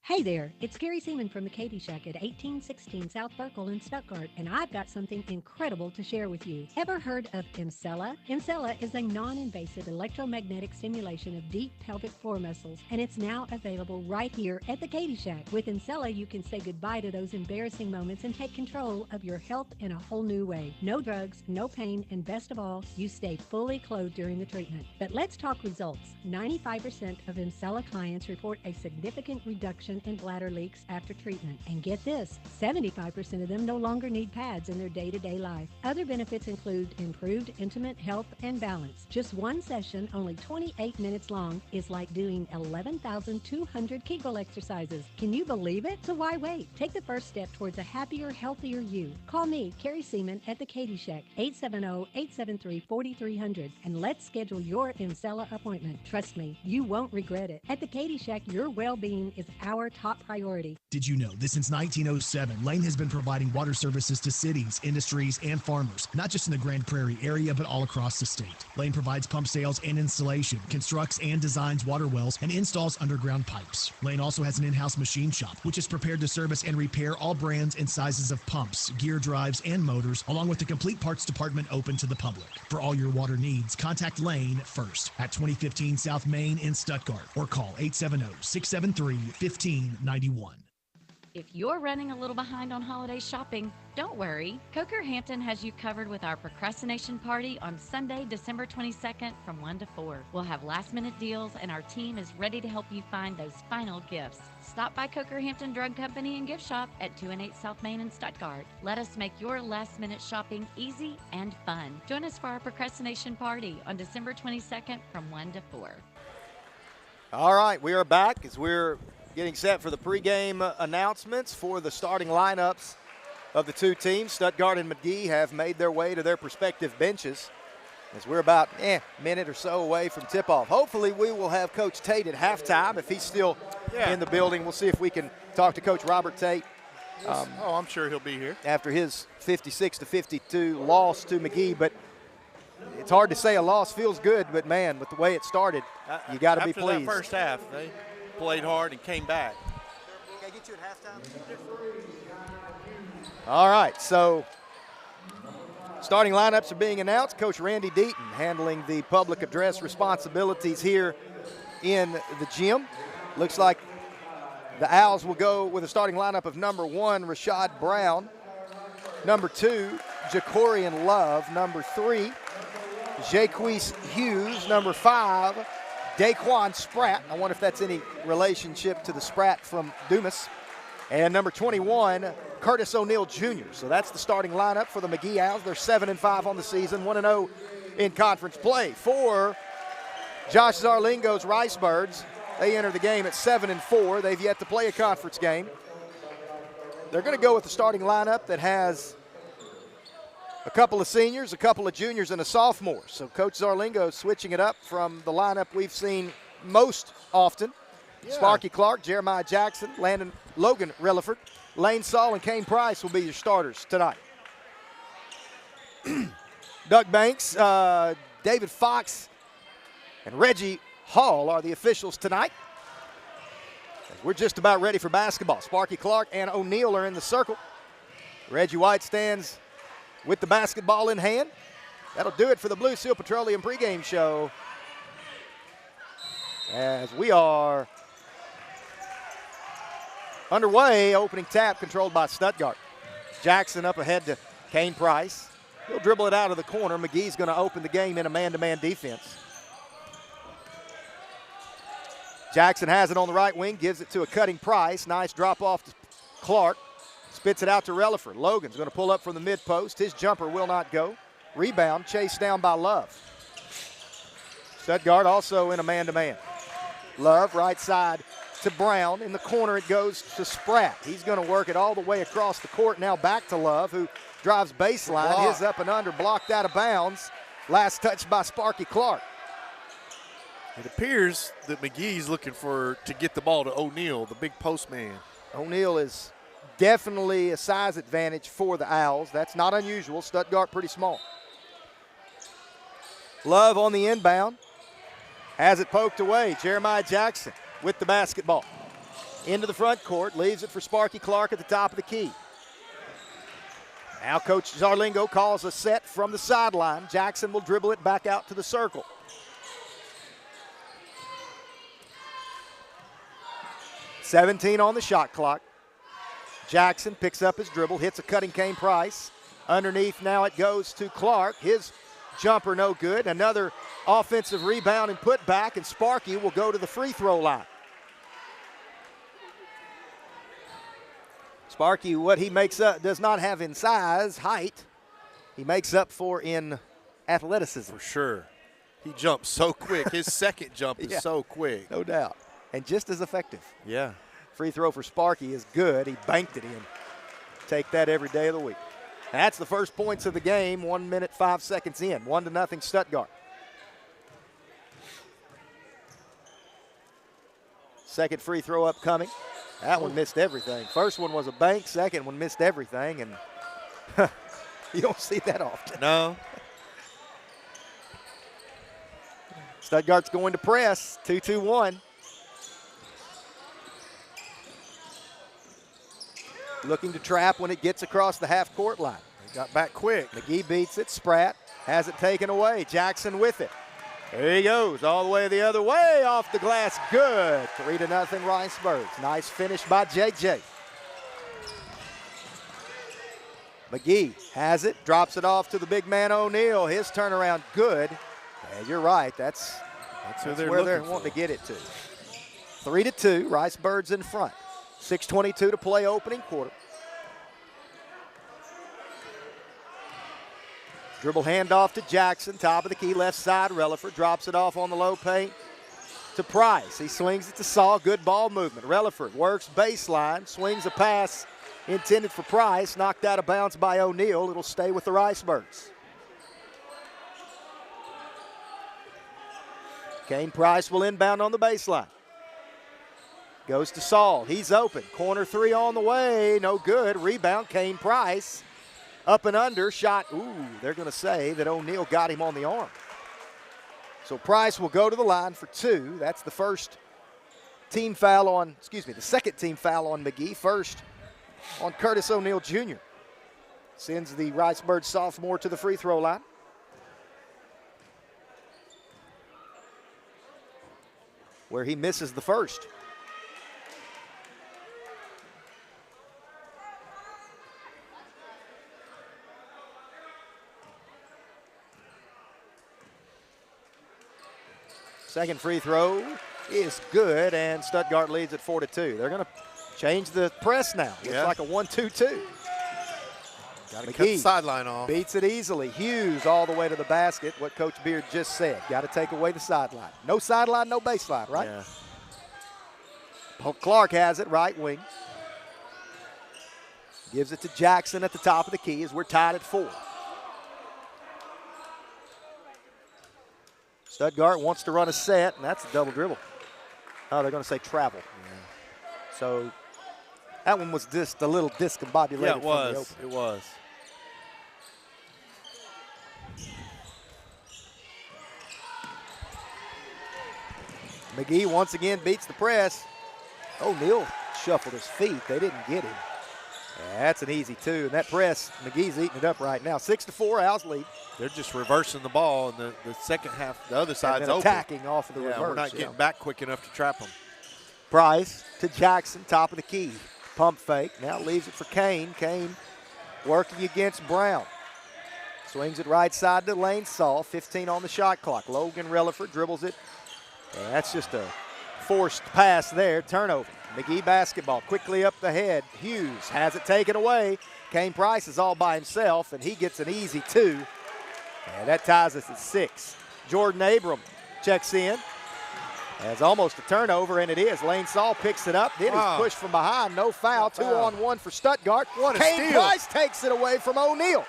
Hey there, it's Gary Seaman from the Katie Shack at 1816 South Burkle in Stuttgart, and I've got something incredible to share with you. Ever heard of Emsella? Emsella is a non-invasive electromagnetic stimulation of deep pelvic floor muscles, and it's now available right here at the Katie Shack. With Emsella, you can say goodbye to those embarrassing moments and take control of your health in a whole new way. No drugs, no pain, and best of all, you stay fully clothed during the treatment. But let's talk results. 95% of Emsella clients report a significant reduction in bladder leaks after treatment. And get this, 75% of them no longer need pads in their day-to-day life. Other benefits include improved intimate health and balance. Just one session, only 28 minutes long, is like doing 11,200 Kegel exercises. Can you believe it? So why wait? Take the first step towards a happier, healthier you. Call me, Carrie Seaman, at the Katie Shack, 870-873-4300, and let's schedule your Emsella appointment. Trust me, you won't regret it. At the Katie Shack, your well-being is our top priority. Did you know that since 1907, Lane has been providing water services to cities, industries, and farmers, not just in the Grand Prairie area, but all across the state. Lane provides pump sales and installation, constructs and designs water wells, and installs underground pipes. Lane also has an in-house machine shop, which is prepared to service and repair all brands and sizes of pumps, gear drives, and motors, along with the complete parts department open to the public. For all your water needs, contact Lane first at 2015 South Main in Stuttgart, or call 870-673-1591. If you're running a little behind on holiday shopping, don't worry. Coker Hampton has you covered with our procrastination party on Sunday, December 22nd from 1 to 4. We'll have last-minute deals, and our team is ready to help you find those final gifts. Stop by Coker Hampton Drug Company and Gift Shop at 2 and 8 South Main in Stuttgart. Let us make your last-minute shopping easy and fun. Join us for our procrastination party on December 22nd from 1 to 4. All right, we are back as we're getting set for the pregame announcements for the starting lineups of the two teams. Stuttgart and McGee have made their way to their respective benches as we're about a minute or so away from tip-off. Hopefully we will have Coach Tate at halftime. If he's still in the building, we'll see if we can talk to Coach Robert Tate. I'm sure he'll be here. After his 56-52 loss to McGee, but it's hard to say a loss feels good, but man, with the way it started, you got to be pleased. After that first half, they played hard and came back. Can I get you at halftime? All right, so starting lineups are being announced. Coach Randy Deaton handling the public address responsibilities here in the gym. Looks like the Owls will go with a starting lineup of number 1, Rashad Brown, number 2, Jacorian Love, number 3, Jaquise Hughes, number 5, Daquan Spratt. I wonder if that's any relationship to the Spratt from Dumas. And number 21, Curtis O'Neill Jr. So that's the starting lineup for the McGee Owls. They're 7-5 on the season, 1-0 in conference play. For Josh Zarlingo's Ricebirds, they enter the game at 7-4. They've yet to play a conference game. They're going to go with the starting lineup that has a couple of seniors, a couple of juniors, and a sophomore. So Coach Zarlingo switching it up from the lineup we've seen most often. Yeah. Sparky Clark, Jeremiah Jackson, Logan Rilliford, Lane Saul, and Kane Price will be your starters tonight. Doug Banks, David Fox, and Reggie Hall are the officials tonight. We're just about ready for basketball. Sparky Clark and O'Neill are in the circle. Reggie White stands with the basketball in hand. That'll do it for the Blue Seal Petroleum pregame show, as we are underway. Opening tap controlled by Stuttgart. Jackson up ahead to Kane Price. He'll dribble it out of the corner. McGee's going to open the game in a man-to-man defense. Jackson has it on the right wing, gives it to a cutting Price. Nice drop off to Clark. Spits it out to Relaford. Logan's going to pull up from the mid-post. His jumper will not go. Rebound chased down by Love. Stuttgart also in a man-to-man. Love right side to Brown. In the corner it goes to Spratt. He's going to work it all the way across the court. Now back to Love, who drives baseline. His up and under blocked out of bounds. Last touch by Sparky Clark. It appears that McGee's looking to get the ball to O'Neill, the big post man. O'Neill is definitely a size advantage for the Owls. That's not unusual. Stuttgart pretty small. Love on the inbound. Has it poked away. Jeremiah Jackson with the basketball. into the front court, leaves it for Sparky Clark at the top of the key. Now Coach Zarlingo calls a set from the sideline. Jackson will dribble it back out to the circle. .17 on the shot clock. Jackson picks up his dribble, hits a cutting Kane Price. Underneath now it goes to Clark. His jumper no good. Another offensive rebound and put back, and Sparky will go to the free throw line. Sparky, what he makes up does not have in size, height. He makes up for in athleticism. For sure. He jumps so quick. His second jump is so quick. No doubt. And just as effective. Yeah. Free throw for Sparky is good. He banked it in. Take that every day of the week. That's the first points of the game, 1 minute, 5 seconds in. 1-0 Stuttgart. Second free throw upcoming. That one missed everything. First one was a bank. Second one missed everything. And you don't see that often. No. Stuttgart's going to press. 2-2-1. Looking to trap when it gets across the half-court line. He got back quick. McGee beats it. Spratt has it taken away. Jackson with it. There he goes, all the way the other way, off the glass, good. 3-0 Ricebirds. Nice finish by JJ. McGee has it, drops it off to the big man O'Neal. His turnaround, good. Yeah, you're right, that's where they're wanting to get it to. 3-2, Ricebirds in front. 6:22 to play opening quarter. Dribble handoff to Jackson, top of the key, left side. Relaford drops it off on the low paint to Price. He swings it to Saul, good ball movement. Relaford works baseline, swings a pass intended for Price, knocked out of bounds by O'Neal. It'll stay with the Ricebirds. Kane Price will inbound on the baseline. Goes to Saul, he's open. Corner three on the way, no good. Rebound, Kane Price. Up and under, shot, they're going to say that O'Neal got him on the arm. So Price will go to the line for two. That's the first team foul on, the second team foul on McGee. First on Curtis O'Neal Jr. Sends the Ricebird sophomore to the free throw line. Where he misses the first. Second free throw is good, and Stuttgart leads at 4-2. They're going to change the press now. It's like a 1-2-2. Got to cut the sideline off. Beats it easily. Hughes all the way to the basket, what Coach Beard just said. Got to take away the sideline. No sideline, no baseline, right? Yeah. Clark has it, right wing. Gives it to Jackson at the top of the key as we're tied at 4. Stuttgart wants to run a set, and that's a double dribble. Oh, they're going to say travel. Yeah. So that one was just a little discombobulated. Yeah, it was. It was. McGee once again beats the press. O'Neal shuffled his feet. They didn't get him. Yeah, that's an easy two. And that press, McGee's eating it up right now. 6-4, Owls lead. They're just reversing the ball, and the second half, the other side's open. Attacking off of the reverse. We're not getting back quick enough to trap them. Price to Jackson, top of the key. Pump fake. Now leaves it for Kane. Kane working against Brown. Swings it right side to Lane Saul. 15 on the shot clock. Logan Relaford dribbles it. And that's just a forced pass there. Turnover. McGee basketball quickly up the head. Hughes has it taken away. Kane Price is all by himself, and he gets an easy two. And that ties us at 6. Jordan Abram checks in. Has almost a turnover, and it is. Lane Saul picks it up. Then he's pushed from behind. No foul. 2-on-1 for Stuttgart. What a Kane steal. Price takes it away from O'Neal.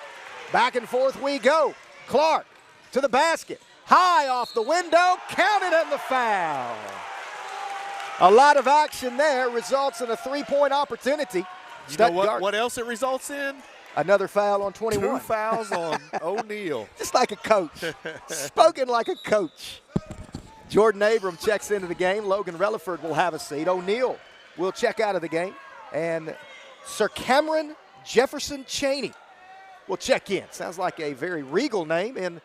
Back and forth we go. Clark to the basket. High off the window. Counted and the foul. A lot of action there results in a three-point opportunity. You know what else it results in? Another foul on 21. 2 fouls on O'Neal. Just like a coach. Spoken like a coach. Jordan Abram checks into the game. Logan Relaford will have a seat. O'Neal will check out of the game. And Sir Cameron Jefferson Cheney will check in. Sounds like a very regal name in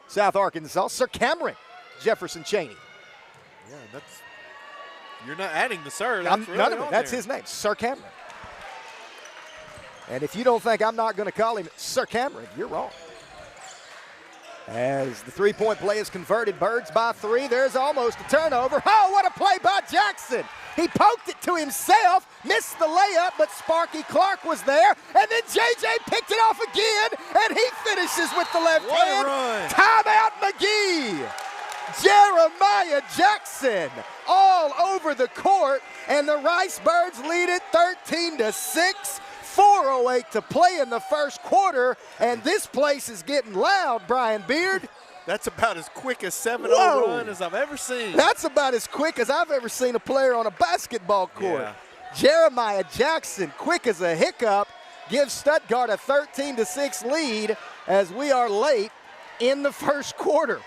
South Arkansas. Sir Cameron Jefferson Cheney. Yeah, you're not adding the sir. That's really none of it. on That's there. his name, Sir Cameron. And if you don't think I'm not going to call him Sir Cameron, you're wrong. As the three-point play is converted, Birds by 3. There's almost a turnover. Oh, what a play by Jackson. He poked it to himself, missed the layup, but Sparky Clark was there. And then J.J. picked it off again, and he finishes with the left hand. Run. Timeout, McGee. Jeremiah Jackson all over the court, and the Rice Birds lead it 13-6. 4:08 to play in the first quarter, and this place is getting loud, Brian Beard. That's about as quick a 7-0 run as I've ever seen. That's about as quick as I've ever seen a player on a basketball court. Yeah. Jeremiah Jackson, quick as a hiccup, gives Stuttgart a 13-6 lead as we are late in the first quarter.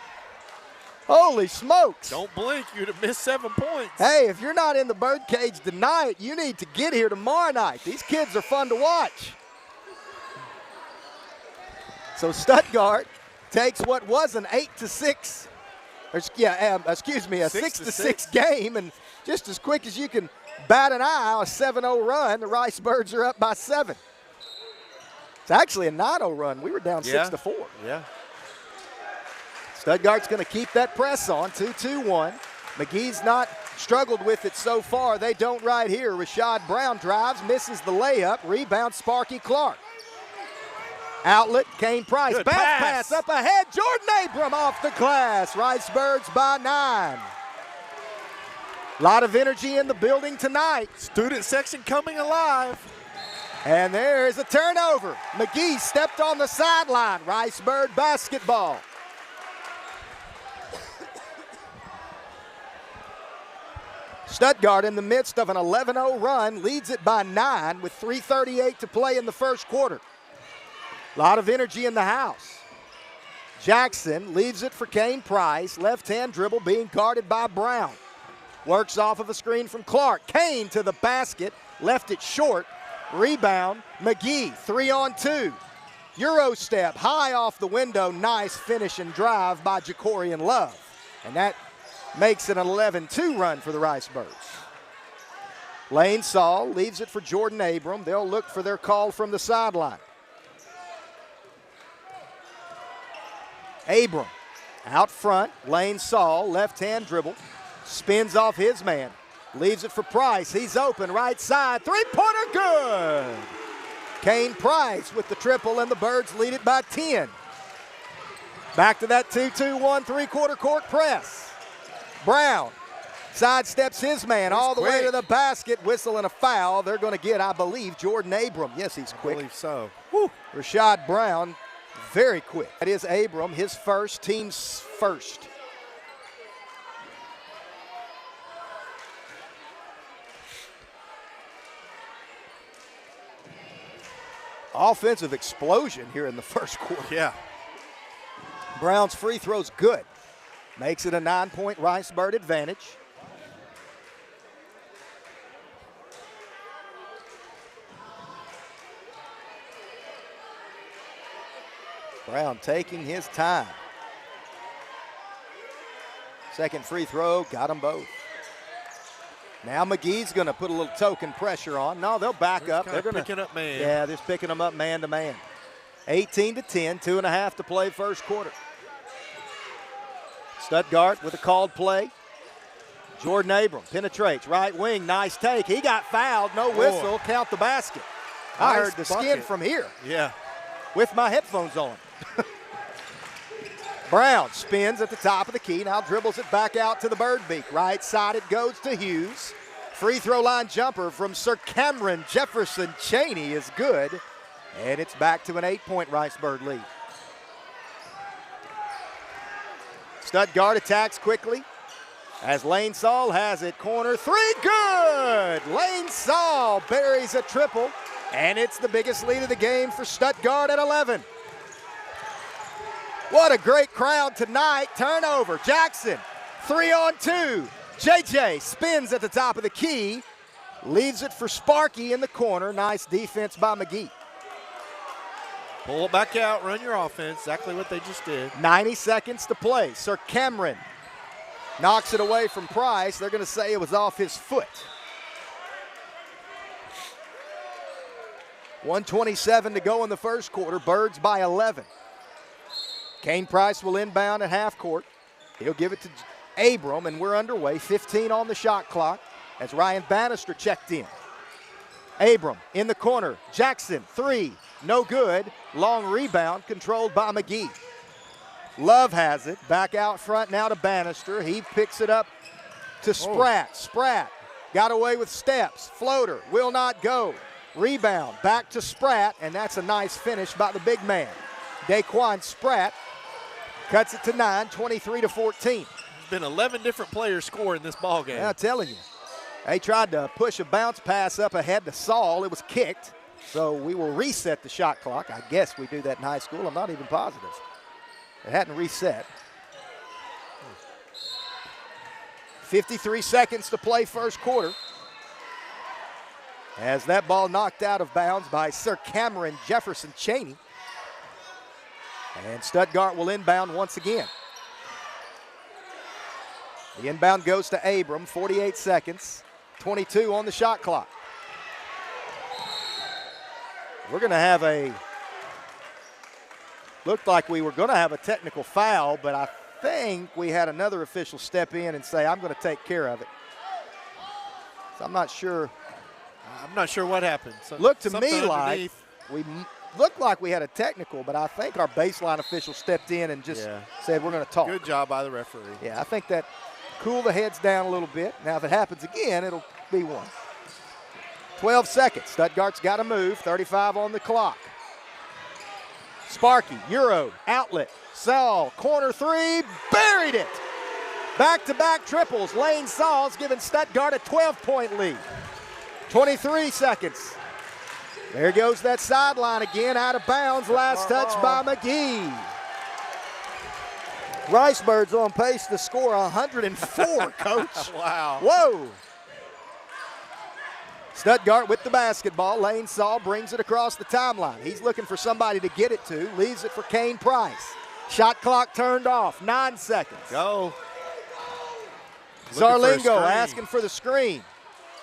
Holy smokes. Don't blink, you'd have missed 7 points. Hey, if you're not in the birdcage tonight, you need to get here tomorrow night. These kids are fun to watch. So Stuttgart takes what was an 8-6, a 6-6 game, and just as quick as you can bat an eye, a 7-0 run, the Rice Birds are up by 7. It's actually a 9-0 run. We were down 6-4. Yeah. Stuttgart's going to keep that press on, 2-2-1. McGee's not struggled with it so far. They don't right here. Rashad Brown drives, misses the layup. Rebound, Sparky Clark. Outlet, Kane Price. Good Bounce pass up ahead. Jordan Abram off the glass. Rice Birds by 9. A lot of energy in the building tonight. Student section coming alive. And there's a turnover. McGee stepped on the sideline. Rice Bird basketball. Stuttgart in the midst of an 11-0 run, leads it by 9 with 3:38 to play in the first quarter. A lot of energy in the house. Jackson leaves it for Kane Price. Left-hand dribble being guarded by Brown. Works off of a screen from Clark. Kane to the basket, left it short. Rebound, McGee, 3-on-2. Euro step, high off the window. Nice finish and drive by Jacorian Love. And that makes it an 11-2 run for the Rice Birds. Lane Saul leaves it for Jordan Abram. They'll look for their call from the sideline. Abram out front. Lane Saul, left-hand dribble. Spins off his man. Leaves it for Price. He's open, right side. Three-pointer good. Kane Price with the triple, and the Birds lead it by 10. Back to that 2-2-1 three-quarter court press. Brown sidesteps his man all the way to the basket. Whistle and a foul. They're going to get, I believe, Jordan Abram. Yes, he's quick. I believe so. Woo. Rashad Brown, very quick. That is Abram, his first, team's first. Offensive explosion here in the first quarter. Yeah. Brown's free throw's good. Makes it a 9-point Rice Bird advantage. Brown taking his time. Second free throw, got them both. Now McGee's going to put a little token pressure on. No, they'll back up. They're going to picking up man. Yeah, they're picking them up man to man. 18-10, 2.5 to play first quarter. Stuttgart with a called play. Jordan Abram penetrates, right wing, nice take. He got fouled, no whistle, count the basket. I heard the skin from here. Yeah. With my headphones on. Brown spins at the top of the key, now dribbles it back out to the Bird beak. Right side it goes to Hughes. Free throw line jumper from Sir Cameron Jefferson Cheney is good. And it's back to an 8-point Rice Bird lead. Stuttgart attacks quickly as Lane Saul has it. Corner three, good! Lane Saul buries a triple, and it's the biggest lead of the game for Stuttgart at 11. What a great crowd tonight. Turnover. Jackson, 3-on-2. JJ spins at the top of the key. Leaves it for Sparky in the corner. Nice defense by McGee. Pull it back out, run your offense. Exactly what they just did. 90 seconds to play. Sir Cameron knocks it away from Price. They're going to say it was off his foot. 1:27 to go in the first quarter. Birds by 11. Kane Price will inbound at half court. He'll give it to Abram, and we're underway. 15 on the shot clock as Ryan Bannister checked in. Abram in the corner. Jackson, three, no good. Long rebound controlled by McGee. Love has it. Back out front now to Bannister. He picks it up to Spratt. Spratt got away with steps. Floater will not go. Rebound back to Spratt, and that's a nice finish by the big man. Daquan Spratt cuts it to 9, 23-14. There's been 11 different players score in this ball game. Yeah, I'm telling you. They tried to push a bounce pass up ahead to Saul. It was kicked, so we will reset the shot clock. I guess we do that in high school. I'm not even positive. It hadn't reset. 53 seconds to play first quarter. As that ball knocked out of bounds by Sir Cameron Jefferson Chaney. And Stuttgart will inbound once again. The inbound goes to Abram, 48 seconds, 22 on the shot clock. We're going to have looked like we were going to have a technical foul, but I think we had another official step in and say, I'm going to take care of it. So I'm not sure. I'm not sure what happened. Looked to me like we looked like we had a technical, but I think our baseline official stepped in and just said we're going to talk. Good job by the referee. Yeah, I think that cooled the heads down a little bit. Now, if it happens again, it'll be one. 12 seconds. Stuttgart's got to move. 35 on the clock. Sparky, Euro, outlet, Saul, corner three, buried it. Back-to-back triples. Lane Saul's giving Stuttgart a 12-point lead. 23 seconds. There goes that sideline again, out of bounds. Last touch by McGee. Ricebird's on pace to score 104, Coach. Wow. Whoa. Stuttgart with the basketball. Lane Saul brings it across the timeline. He's looking for somebody to get it to. Leaves it for Kane Price. Shot clock turned off. 9 seconds. Go. Zarlingo asking for the screen.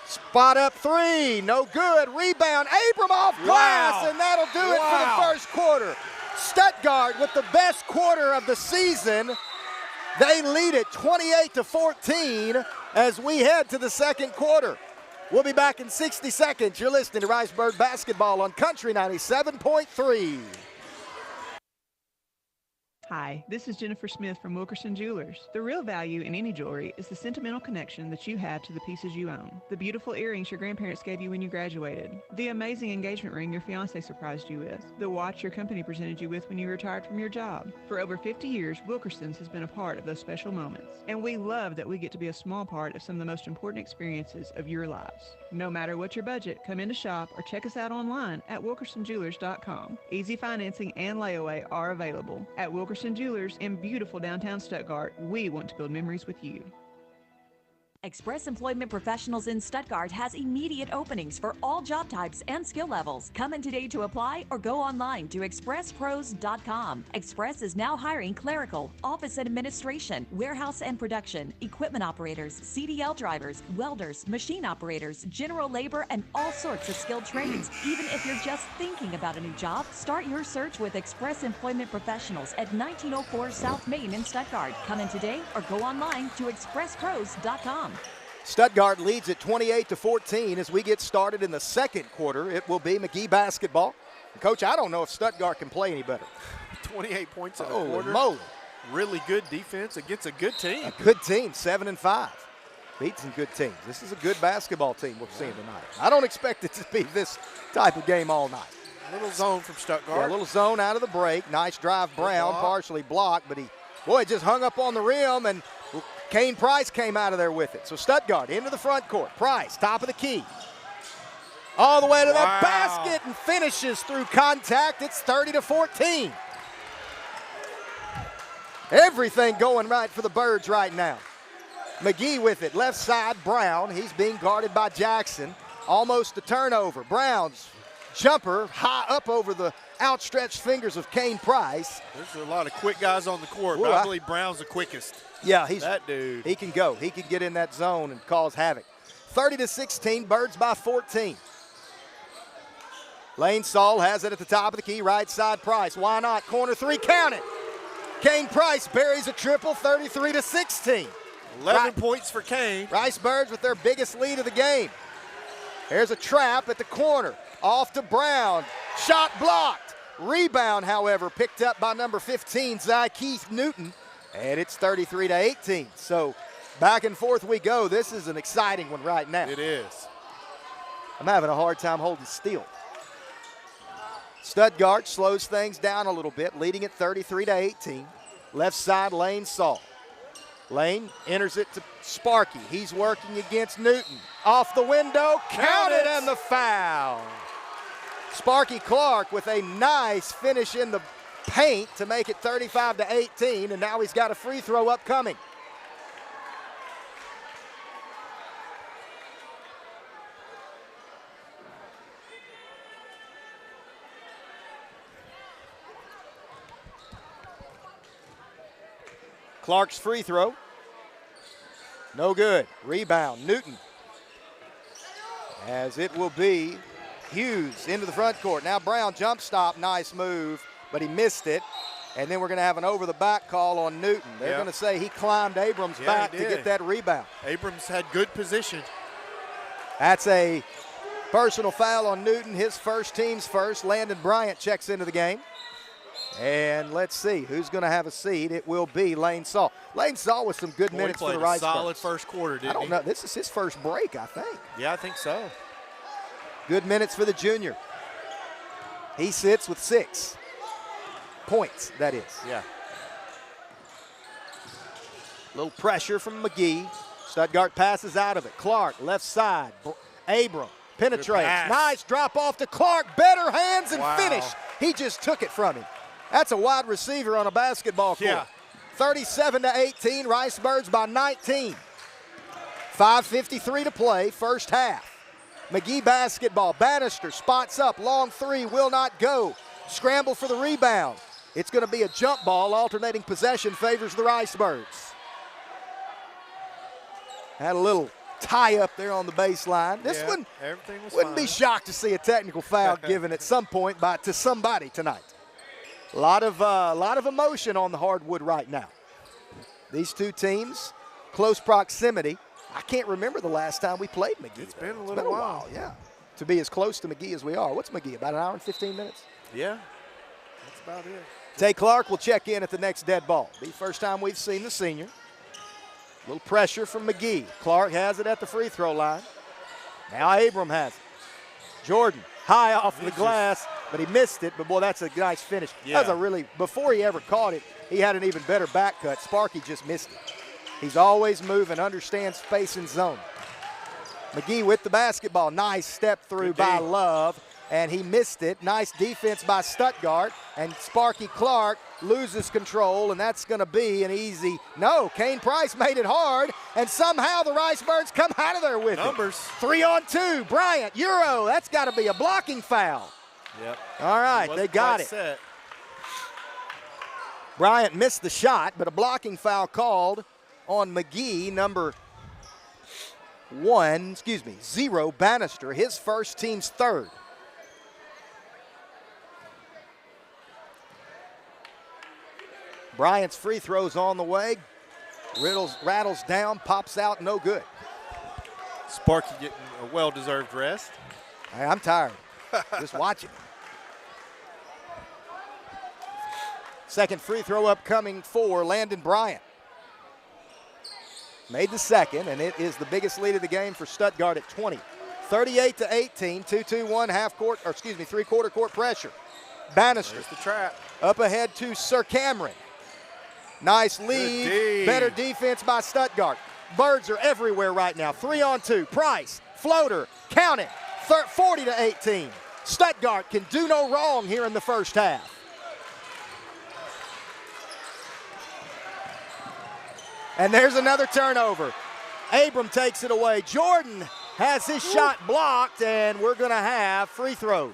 Spot up three, no good. Rebound, Abram off glass, and that'll do it for the first quarter. Stuttgart with the best quarter of the season. They lead it 28-14 as we head to the second quarter. We'll be back in 60 seconds. You're listening to Ricebird Basketball on Country 97.3. Hi, this is Jennifer Smith from Wilkerson Jewelers. The real value in any jewelry is the sentimental connection that you have to the pieces you own. The beautiful earrings your grandparents gave you when you graduated. The amazing engagement ring your fiance surprised you with. The watch your company presented you with when you retired from your job. For over 50 years, Wilkerson's has been a part of those special moments. And we love that we get to be a small part of some of the most important experiences of your lives. No matter what your budget, come in to shop or check us out online at wilkersonjewelers.com. Easy financing and layaway are available. At Wilkerson Jewelers in beautiful downtown Stuttgart, we want to build memories with you. Express Employment Professionals in Stuttgart has immediate openings for all job types and skill levels. Come in today to apply or go online to expresspros.com. Express is now hiring clerical, office and administration, warehouse and production, equipment operators, CDL drivers, welders, machine operators, general labor, and all sorts of skilled trades. Even if you're just thinking about a new job, start your search with Express Employment Professionals at 1904 South Main in Stuttgart. Come in today or go online to expresspros.com. Stuttgart leads at 28-14 as we get started in the second quarter. It will be McGee basketball. And Coach, I don't know if Stuttgart can play any better. 28 points in a Holy quarter. moly. Really good defense against a good team. A good team, 7-5. Beat some good teams. This is a good basketball team we're seeing tonight. I don't expect it to be this type of game all night. A little zone from Stuttgart. Yeah, a little zone out of the break. Nice drive, Brown, partially blocked, but he just hung up on the rim, and Kane Price came out of there with it. So Stuttgart into the front court. Price, top of the key. All the way to the basket and finishes through contact. It's 30-14. Everything going right for the Birds right now. McGee with it. Left side, Brown. He's being guarded by Jackson. Almost a turnover. Brown's jumper high up over the outstretched fingers of Kane Price. There's a lot of quick guys on the court, Ooh, but I believe Brown's the quickest. Yeah, that dude. He can go. He can get in that zone and cause havoc. 30-16, Birds by 14. Lane Saul has it at the top of the key, right side Price. Why not? Corner three, count it. Kane Price buries a triple, 33-16. 11 points for Kane. Rice Birds with their biggest lead of the game. Here's a trap at the corner. Off to Brown. Shot blocked. Rebound, however, picked up by number 15, Keith Newton. And it's 33-18. So back and forth we go. This is an exciting one right now. It is. I'm having a hard time holding still. Stuttgart slows things down a little bit, leading at 33-18. Left side, Lane Saul. Lane enters it to Sparky. He's working against Newton. Off the window, count it, and the foul. Sparky Clark with a nice finish in the paint to make it 35-18, and now he's got a free throw upcoming. Clark's free throw. No good. Rebound, Newton. As it will be Hughes into the front court. Now Brown jump stop, nice move, but he missed it. And then we're going to have an over-the-back call on Newton. They're going to say he climbed Abrams back to get that rebound. Abrams had good position. That's a personal foul on Newton, his first, team's first. Landon Bryant checks into the game. And let's see who's going to have a seat. It will be Lane Saul. Lane Saul with some good minutes for the Rice Birds. Solid first quarter, didn't he? I don't know. This is his first break, I think. Yeah, I think so. Good minutes for the junior. He sits with 6 points, that is. Yeah. Little pressure from McGee. Stuttgart passes out of it. Clark, left side. Abram penetrates. Nice drop off to Clark. Better hands and finish. He just took it from him. That's a wide receiver on a basketball court. Yeah. 37-18, Rice Birds by 19. 5:53 to play, first half. McGee basketball. Bannister spots up. Long three will not go. Scramble for the rebound. It's going to be a jump ball. Alternating possession favors the Rice Birds. Had a little tie up there on the baseline. This one wouldn't be shocked to see a technical foul given at some point to somebody tonight. A lot of emotion on the hardwood right now. These two teams, close proximity. I can't remember the last time we played McGee. It's been a little while. Yeah. To be as close to McGee as we are. What's McGee, about an hour and 15 minutes? Yeah, that's about it. Tate Clark will check in at the next dead ball. Be the first time we've seen the senior. A little pressure from McGee. Clark has it at the free throw line. Now Abram has it. Jordan, high off the glass, but he missed it. But, boy, that's a nice finish. Yeah. That was a really, before he ever caught it, he had an even better back cut. Sparky just missed it. He's always moving, understands space and zone. McGee with the basketball. Nice step through by Love, and he missed it. Nice defense by Stuttgart, and Sparky Clark loses control, and that's going to be an easy no. Kane Price made it hard, and somehow the Rice Birds come out of there with numbers. 3-on-2. Bryant, Euro. That's got to be a blocking foul. Yep. All right, they got it. Set. Bryant missed the shot, but a blocking foul called on McGee, number 0, Bannister, his first, team's third. Bryant's free throw's on the way. Rattles down, pops out, no good. Sparky getting a well-deserved rest. Hey, I'm tired. Just watching. Second free throw upcoming for Landon Bryant. Made the second, and it is the biggest lead of the game for Stuttgart at 20. 38-18, 2-2-1 three-quarter court pressure. Bannister. There's the trap. Up ahead to Sir Cameron. Nice lead. Better defense by Stuttgart. Birds are everywhere right now. 3-on-2. Price. Floater. Count it. 40-18. Stuttgart can do no wrong here in the first half. And there's another turnover. Abram takes it away. Jordan has his shot blocked, and we're going to have free throws.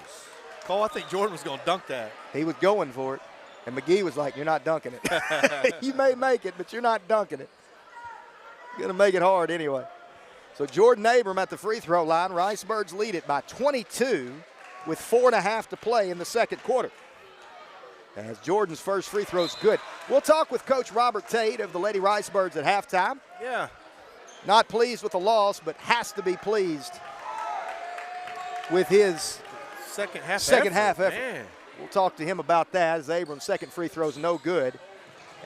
Cole, I think Jordan was going to dunk that. He was going for it, and McGee was like, you're not dunking it. You may make it, but you're not dunking it. You're going to make it hard anyway. So Jordan Abram at the free throw line. Ricebirds lead it by 22 with 4.5 to play in the second quarter. As Jordan's first free throw is good. We'll talk with Coach Robert Tate of the Lady Ricebirds at halftime. Yeah. Not pleased with the loss, but has to be pleased with his second half effort. Man. We'll talk to him about that as Abram's second free throw is no good.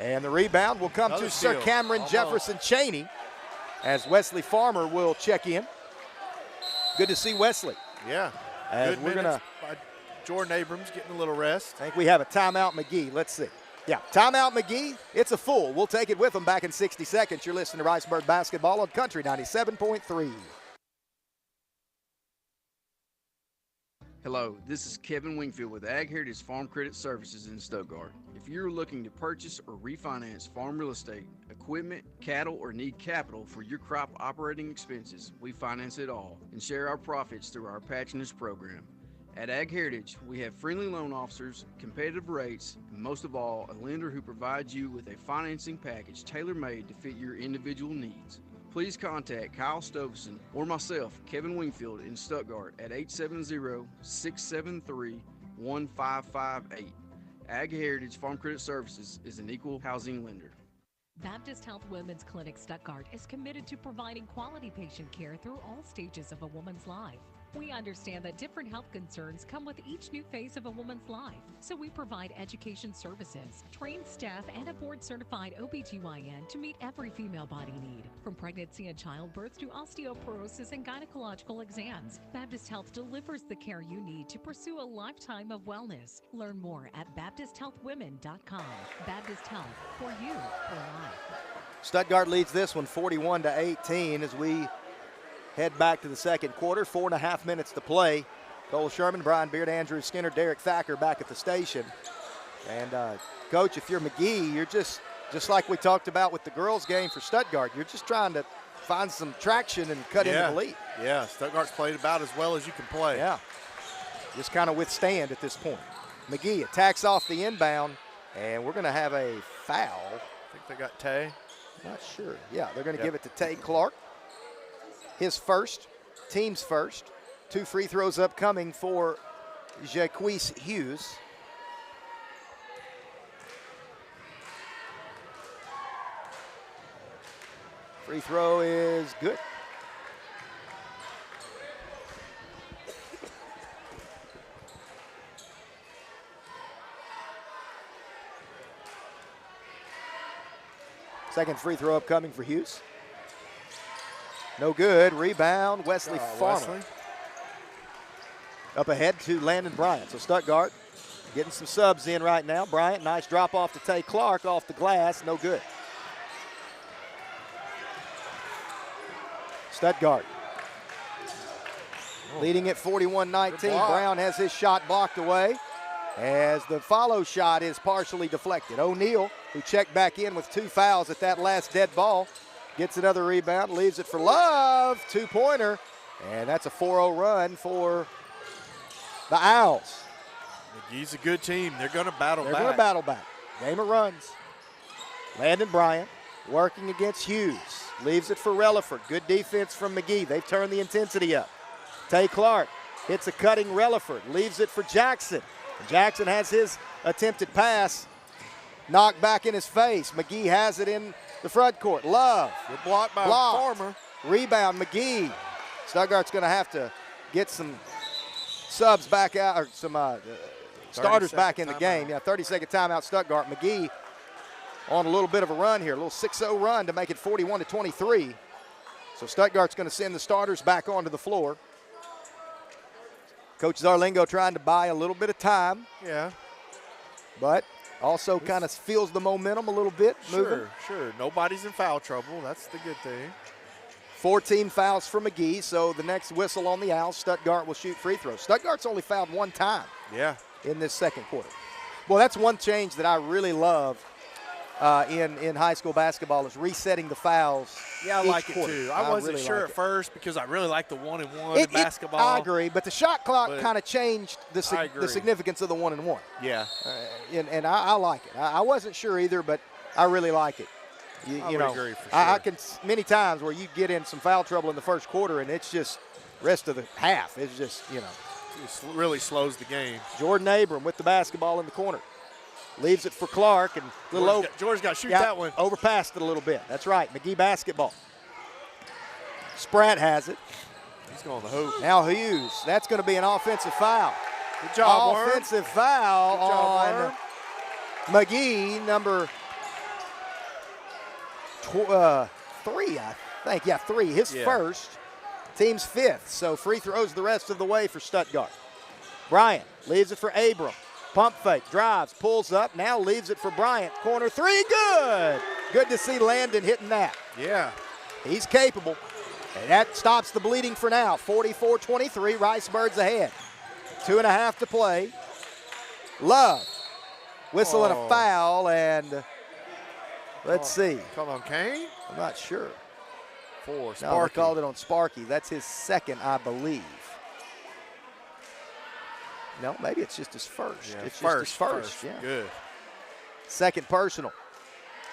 And the rebound will come to Sir Cameron Jefferson Cheney as Wesley Farmer will check in. Good to see Wesley. Yeah. As good we're going to Jordan Abrams getting a little rest. I think we have a timeout McGee. Let's see. Yeah, timeout McGee. It's a full. We'll take it with them back in 60 seconds. You're listening to Ricebird Basketball on Country 97.3. Hello, this is Kevin Wingfield with Ag Heritage Farm Credit Services in Stuttgart. If you're looking to purchase or refinance farm real estate, equipment, cattle, or need capital for your crop operating expenses, we finance it all and share our profits through our patronage program. At Ag Heritage, we have friendly loan officers, competitive rates, and most of all, a lender who provides you with a financing package tailor-made to fit your individual needs. Please contact Kyle Stovson or myself, Kevin Wingfield, in Stuttgart at 870-673-1558. Ag Heritage Farm Credit Services is an equal housing lender. Baptist Health Women's Clinic Stuttgart is committed to providing quality patient care through all stages of a woman's life. We understand that different health concerns come with each new phase of a woman's life, so we provide education services, trained staff, and a board-certified OBGYN to meet every female body need. From pregnancy and childbirth to osteoporosis and gynecological exams, Baptist Health delivers the care you need to pursue a lifetime of wellness. Learn more at BaptistHealthWomen.com. Baptist Health, for you, for life. Stuttgart leads this one 41-18 as we head back to the second quarter. 4.5 minutes to play. Cole Sherman, Brian Beard, Andrew Skinner, Derek Thacker back at the station. And, Coach, if you're McGee, you're just like we talked about with the girls' game for Stuttgart, you're just trying to find some traction and cut into the lead. Yeah, Stuttgart's played about as well as you can play. Yeah, just kind of withstand at this point. McGee attacks off the inbound, and we're going to have a foul. I think they got Tate. Not sure. Yeah, they're going to give it to Tate Clark. His first, team's first. 2 free throws upcoming for Jaquise Hughes. Free throw is good. Second free throw upcoming for Hughes. No good. Rebound, Wesley Farmer. Up ahead to Landon Bryant. So Stuttgart getting some subs in right now. Bryant, nice drop off to Tate Clark off the glass. No good. Stuttgart leading at 41-19. Brown has his shot blocked away as the follow shot is partially deflected. O'Neal, who checked back in with 2 fouls at that last dead ball, gets another rebound, leaves it for Love, 2-pointer, and that's a 4-0 run for the Owls. They're going to battle back. Game of runs. Landon Bryant working against Hughes. Leaves it for Relaford. Good defense from McGee. They've turned the intensity up. Tate Clark hits a cutting Relaford. Leaves it for Jackson. Jackson has his attempted pass knocked back in his face. McGee has it in the front court. Love. Good block by Farmer. Rebound, McGee. Stuttgart's going to have to get some subs back out, or some starters back in the game. Yeah, 30-second timeout, Stuttgart. McGee on a little bit of a run here, a little 6-0 run to make it 41-23. So Stuttgart's going to send the starters back onto the floor. Coach Zarlingo trying to buy a little bit of time. Yeah. But also kind of feels the momentum a little bit. Moving. Sure. Nobody's in foul trouble. That's the good thing. 14 fouls for McGee, so the next whistle on the Owls, Stuttgart will shoot free throws. Stuttgart's only fouled 1 time in this second quarter. Well, that's one change that I really love in high school basketball is resetting the fouls. Yeah, I like quarter. it too. I wasn't really sure like at first because I really like the 1-and-1 in basketball. I agree, but the shot clock kind of changed the significance of the 1-and-1. Yeah. And I like it. I wasn't sure either, but I really like it. You know, agree for sure. I can many times where you get in some foul trouble in the first quarter, and it's just rest of the half. It's just, you know. It really slows the game. Jordan Abram with the basketball in the corner. Leaves it for Clark, and George's got to shoot that one. Overpassed it a little bit. That's right, McGee basketball. Spratt has it. He's going to the hoop. Now Hughes. That's going to be an offensive foul. Good job, Worm. Offensive foul on Worm. McGee, number 3, I think. Yeah, 3. His first. Team's 5th. So free throws the rest of the way for Stuttgart. Bryant leaves it for Abram. Pump fake, drives, pulls up, now leaves it for Bryant. Corner 3, good. Good to see Landon hitting that. Yeah. He's capable. And that stops the bleeding for now. 44-23, Ricebirds ahead. 2.5 to play. Love whistling a foul, and let's see. Called on Kane? I'm not sure. For No, Sparky. they called it on Sparky. That's his second, I believe. No, maybe it's just his first. Yeah, it's just his first. Yeah. Good. Second personal.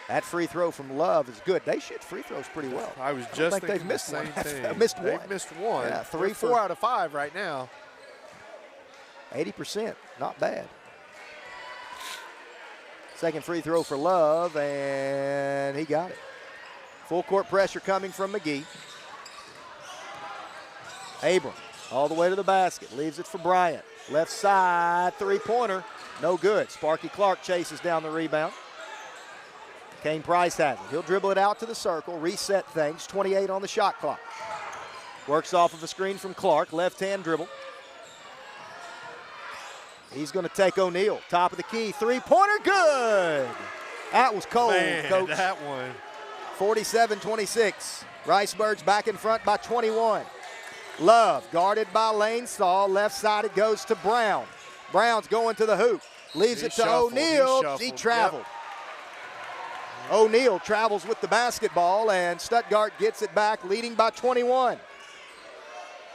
That free throw from Love is good. They shoot free throws pretty well. I was don't just think they've thinking missed the same one. thing. missed one. They've missed one. Yeah, 3 4 out of 5 right now. 80%, not bad. Second free throw for Love, and he got it. Full court pressure coming from McGee. Abram all the way to the basket, leaves it for Bryant. Left side, three-pointer, no good. Sparky Clark chases down the rebound. Kane Price has it. He'll dribble it out to the circle, reset things, 28 on the shot clock. Works off of a screen from Clark, left-hand dribble. He's going to take O'Neal, top of the key, three-pointer, good. That was cold, Man, Coach. that one. 47-26. Ricebirds back in front by 21. Love guarded by Lane Saul. Left side it goes to Brown. Brown's going to the hoop. Leaves it to O'Neal. He traveled. Yep. O'Neal travels with the basketball, and Stuttgart gets it back, leading by 21.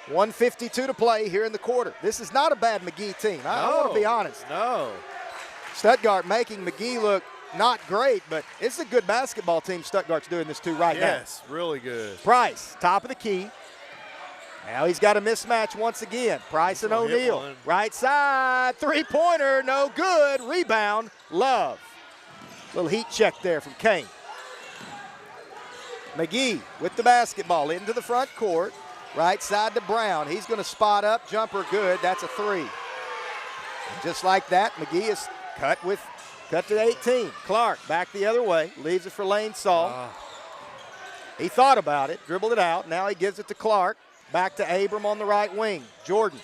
1:52 to play here in the quarter. This is not a bad McGee team. I want to be honest. No. Stuttgart making McGee look not great, but it's a good basketball team Stuttgart's doing this to right now. Yes, really good. Price, top of the key. Now he's got a mismatch once again. Price and O'Neal. Right side, three-pointer, no good. Rebound, Love. Little heat check there from Kane. McGee with the basketball into the front court. Right side to Brown. He's going to spot up. Jumper good. That's a 3. And just like that, McGee is cut to 18. Clark back the other way. Leaves it for Lane Saul. He thought about it. Dribbled it out. Now he gives it to Clark. Back to Abram on the right wing. Jordan.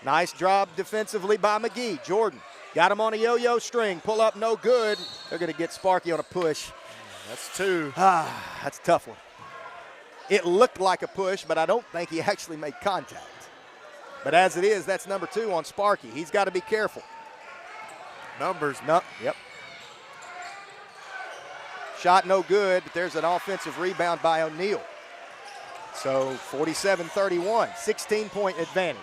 Nice job defensively by McGee. Jordan got him on a yo-yo string. Pull up, no good. They're going to get Sparky on a push. That's 2. That's a tough one. It looked like a push, but I don't think he actually made contact. But as it is, that's number 2 on Sparky. He's got to be careful. Numbers. Yep. Shot no good, but there's an offensive rebound by O'Neal. So 47-31, 16-point advantage.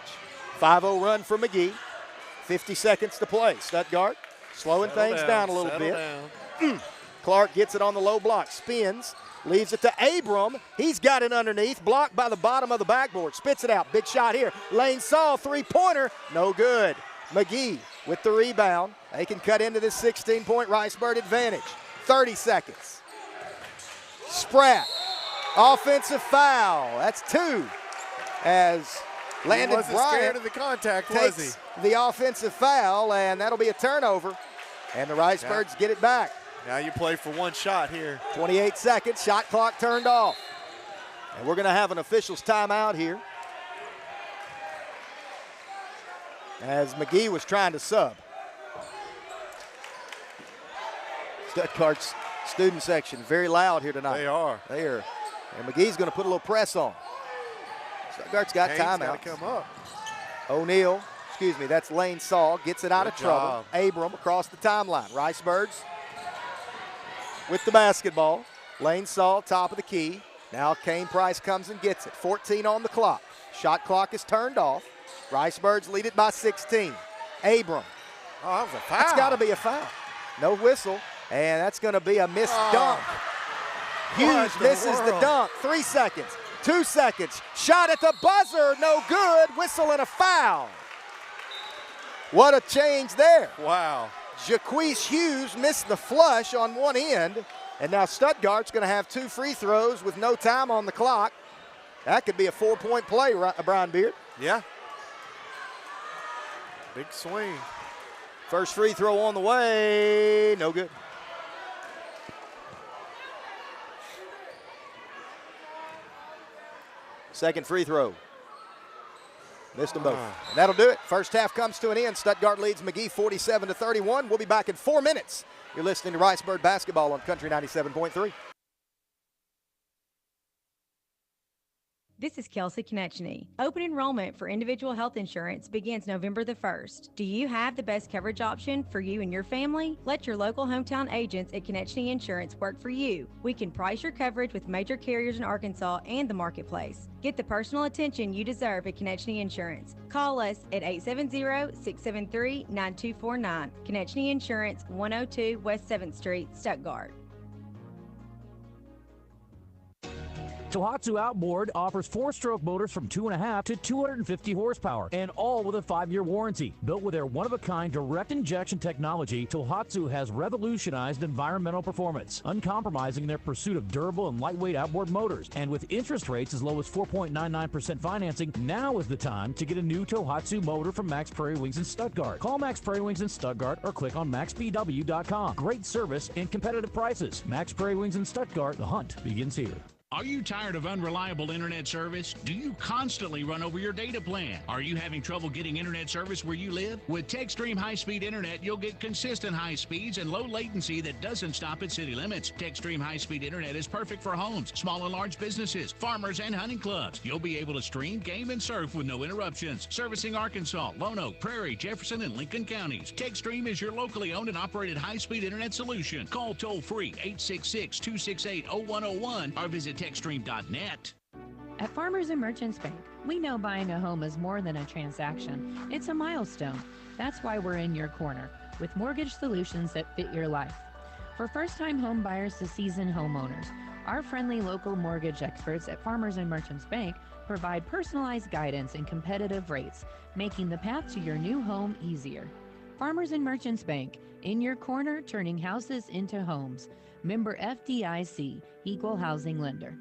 5-0 run for McGee. 50 seconds to play. Stuttgart slowing things down a little bit. Clark gets it on the low block, spins, leaves it to Abram. He's got it underneath, blocked by the bottom of the backboard. Spits it out, big shot here. Lane Saul, three-pointer, no good. McGee with the rebound. They can cut into this 16-point Ricebird advantage. 30 seconds. Spratt. Offensive foul. That's 2. As Landon he wasn't Bryant scared of the contact, was takes he? the offensive foul, and that'll be a turnover. And the Ricebirds get it back. Now you play for one shot here. 28 seconds. Shot clock turned off. And we're going to have an official's timeout here. As McGee was trying to sub. Stuttgart's student section very loud here tonight. They are. They are. And McGee's going to put a little press on. Stuttgart's got timeout. Got to come up. O'Neal, that's Lane Saul, gets it out of trouble. Abram across the timeline. Ricebirds with the basketball. Lane Saul, top of the key. Now Kane Price comes and gets it. 14 on the clock. Shot clock is turned off. Ricebirds lead it by 16. Abram. Oh, that was a foul. That's got to be a foul. No whistle, and that's going to be a missed dunk. Hughes misses the dunk. 3 seconds, 2 seconds. Shot at the buzzer, no good. Whistle and a foul. What a change there. Wow. Jaquise Hughes missed the flush on one end, and now Stuttgart's going to have 2 free throws with no time on the clock. That could be a 4-point play, Brian Beard. Yeah. Big swing. First free throw on the way, no good. Second free throw. Missed them both. And that'll do it. First half comes to an end. Stuttgart leads McGee 47-31. We'll be back in 4 minutes. You're listening to Ricebird Basketball on Country 97.3. This is Kelsey Konechny. Open enrollment for individual health insurance begins November the 1st. Do you have the best coverage option for you and your family? Let your local hometown agents at Konechny Insurance work for you. We can price your coverage with major carriers in Arkansas and the marketplace. Get the personal attention you deserve at Konechny Insurance. Call us at 870-673-9249. Konechny Insurance, 102 West 7th Street, Stuttgart. Tohatsu Outboard offers 4-stroke motors from 2.5 to 250 horsepower, and all with a 5-year warranty. Built with their one-of-a-kind direct injection technology, Tohatsu has revolutionized environmental performance, uncompromising their pursuit of durable and lightweight outboard motors. And with interest rates as low as 4.99% financing, now is the time to get a new Tohatsu motor from Max Prairie Wings in Stuttgart. Call Max Prairie Wings in Stuttgart or click on maxbw.com. Great service and competitive prices. Max Prairie Wings in Stuttgart. The hunt begins here. Are you tired of unreliable internet service? Do you constantly run over your data plan? Are you having trouble getting internet service where you live? With TextStream high-speed internet, you'll get consistent high speeds and low latency that doesn't stop at city limits. TextStream high-speed internet is perfect for homes, small and large businesses, farmers, and hunting clubs. You'll be able to stream, game, and surf with no interruptions. Servicing Arkansas, Lone Oak, Prairie, Jefferson, and Lincoln counties. TextStream is your locally owned and operated high-speed internet solution. Call toll-free 866-268-0101 or visit TextStream.net. At Farmers and Merchants Bank, we know buying a home is more than a transaction. It's a milestone. That's why we're in your corner with mortgage solutions that fit your life. For first-time home buyers to seasoned homeowners, our friendly local mortgage experts at Farmers and Merchants Bank provide personalized guidance and competitive rates, making the path to your new home easier. Farmers and Merchants Bank, in your corner, turning houses into homes. Member FDIC, Equal Housing Lender.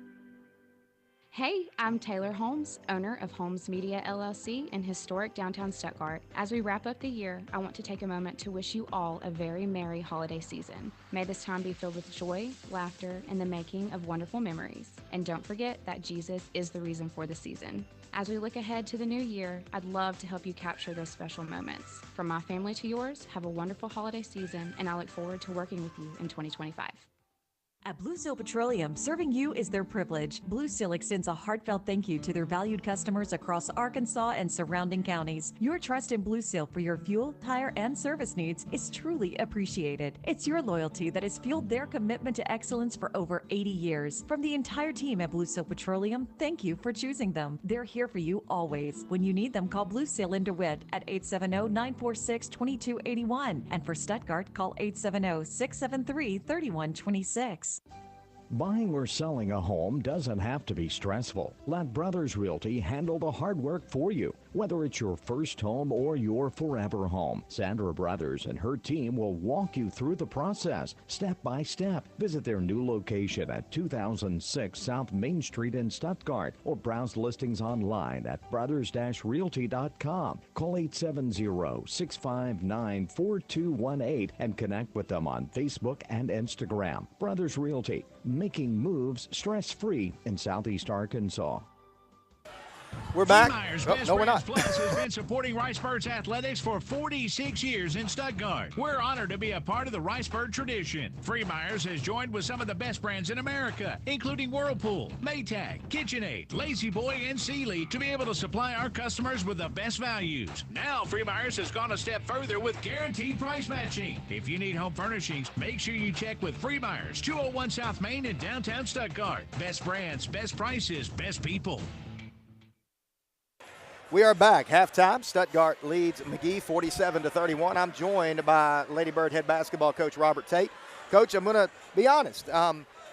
Hey, I'm Taylor Holmes, owner of Holmes Media LLC in historic downtown Stuttgart. As we wrap up the year, I want to take a moment to wish you all a very merry holiday season. May this time be filled with joy, laughter, and the making of wonderful memories. And don't forget that Jesus is the reason for the season. As we look ahead to the new year, I'd love to help you capture those special moments. From my family to yours, have a wonderful holiday season, and I look forward to working with you in 2025. At Blue Seal Petroleum, serving you is their privilege. Blue Seal extends a heartfelt thank you to their valued customers across Arkansas and surrounding counties. Your trust in Blue Seal for your fuel, tire, and service needs is truly appreciated. It's your loyalty that has fueled their commitment to excellence for over 80 years. From the entire team at Blue Seal Petroleum, thank you for choosing them. They're here for you always. When you need them, call Blue Seal in DeWitt at 870-946-2281. And for Stuttgart, call 870-673-3126. Buying or selling a home doesn't have to be stressful. Let Brothers Realty handle the hard work for you. Whether it's your first home or your forever home, Sandra Brothers and her team will walk you through the process, step by step. Visit their new location at 2006 South Main Street in Stuttgart or browse listings online at brothers-realty.com. Call 870-659-4218 and connect with them on Facebook and Instagram. Brothers Realty, making moves stress-free in Southeast Arkansas. We're back. Freemeyer's Oh, Best no, we're Brands not. Plus has been supporting Ricebirds athletics for 46 years in Stuttgart. We're honored to be a part of the Ricebird tradition. Freemeyer's has joined with some of the best brands in America, including Whirlpool, Maytag, KitchenAid, Lazy Boy, and Sealy, to be able to supply our customers with the best values. Now, Freemeyer's has gone a step further with guaranteed price matching. If you need home furnishings, make sure you check with Freemeyer's, 201 South Main in downtown Stuttgart. Best brands, best prices, best people. We are back. Halftime. Stuttgart leads McGee 47-31. I'm joined by Lady Bird head basketball coach Robert Tate. Coach, I'm going to be honest.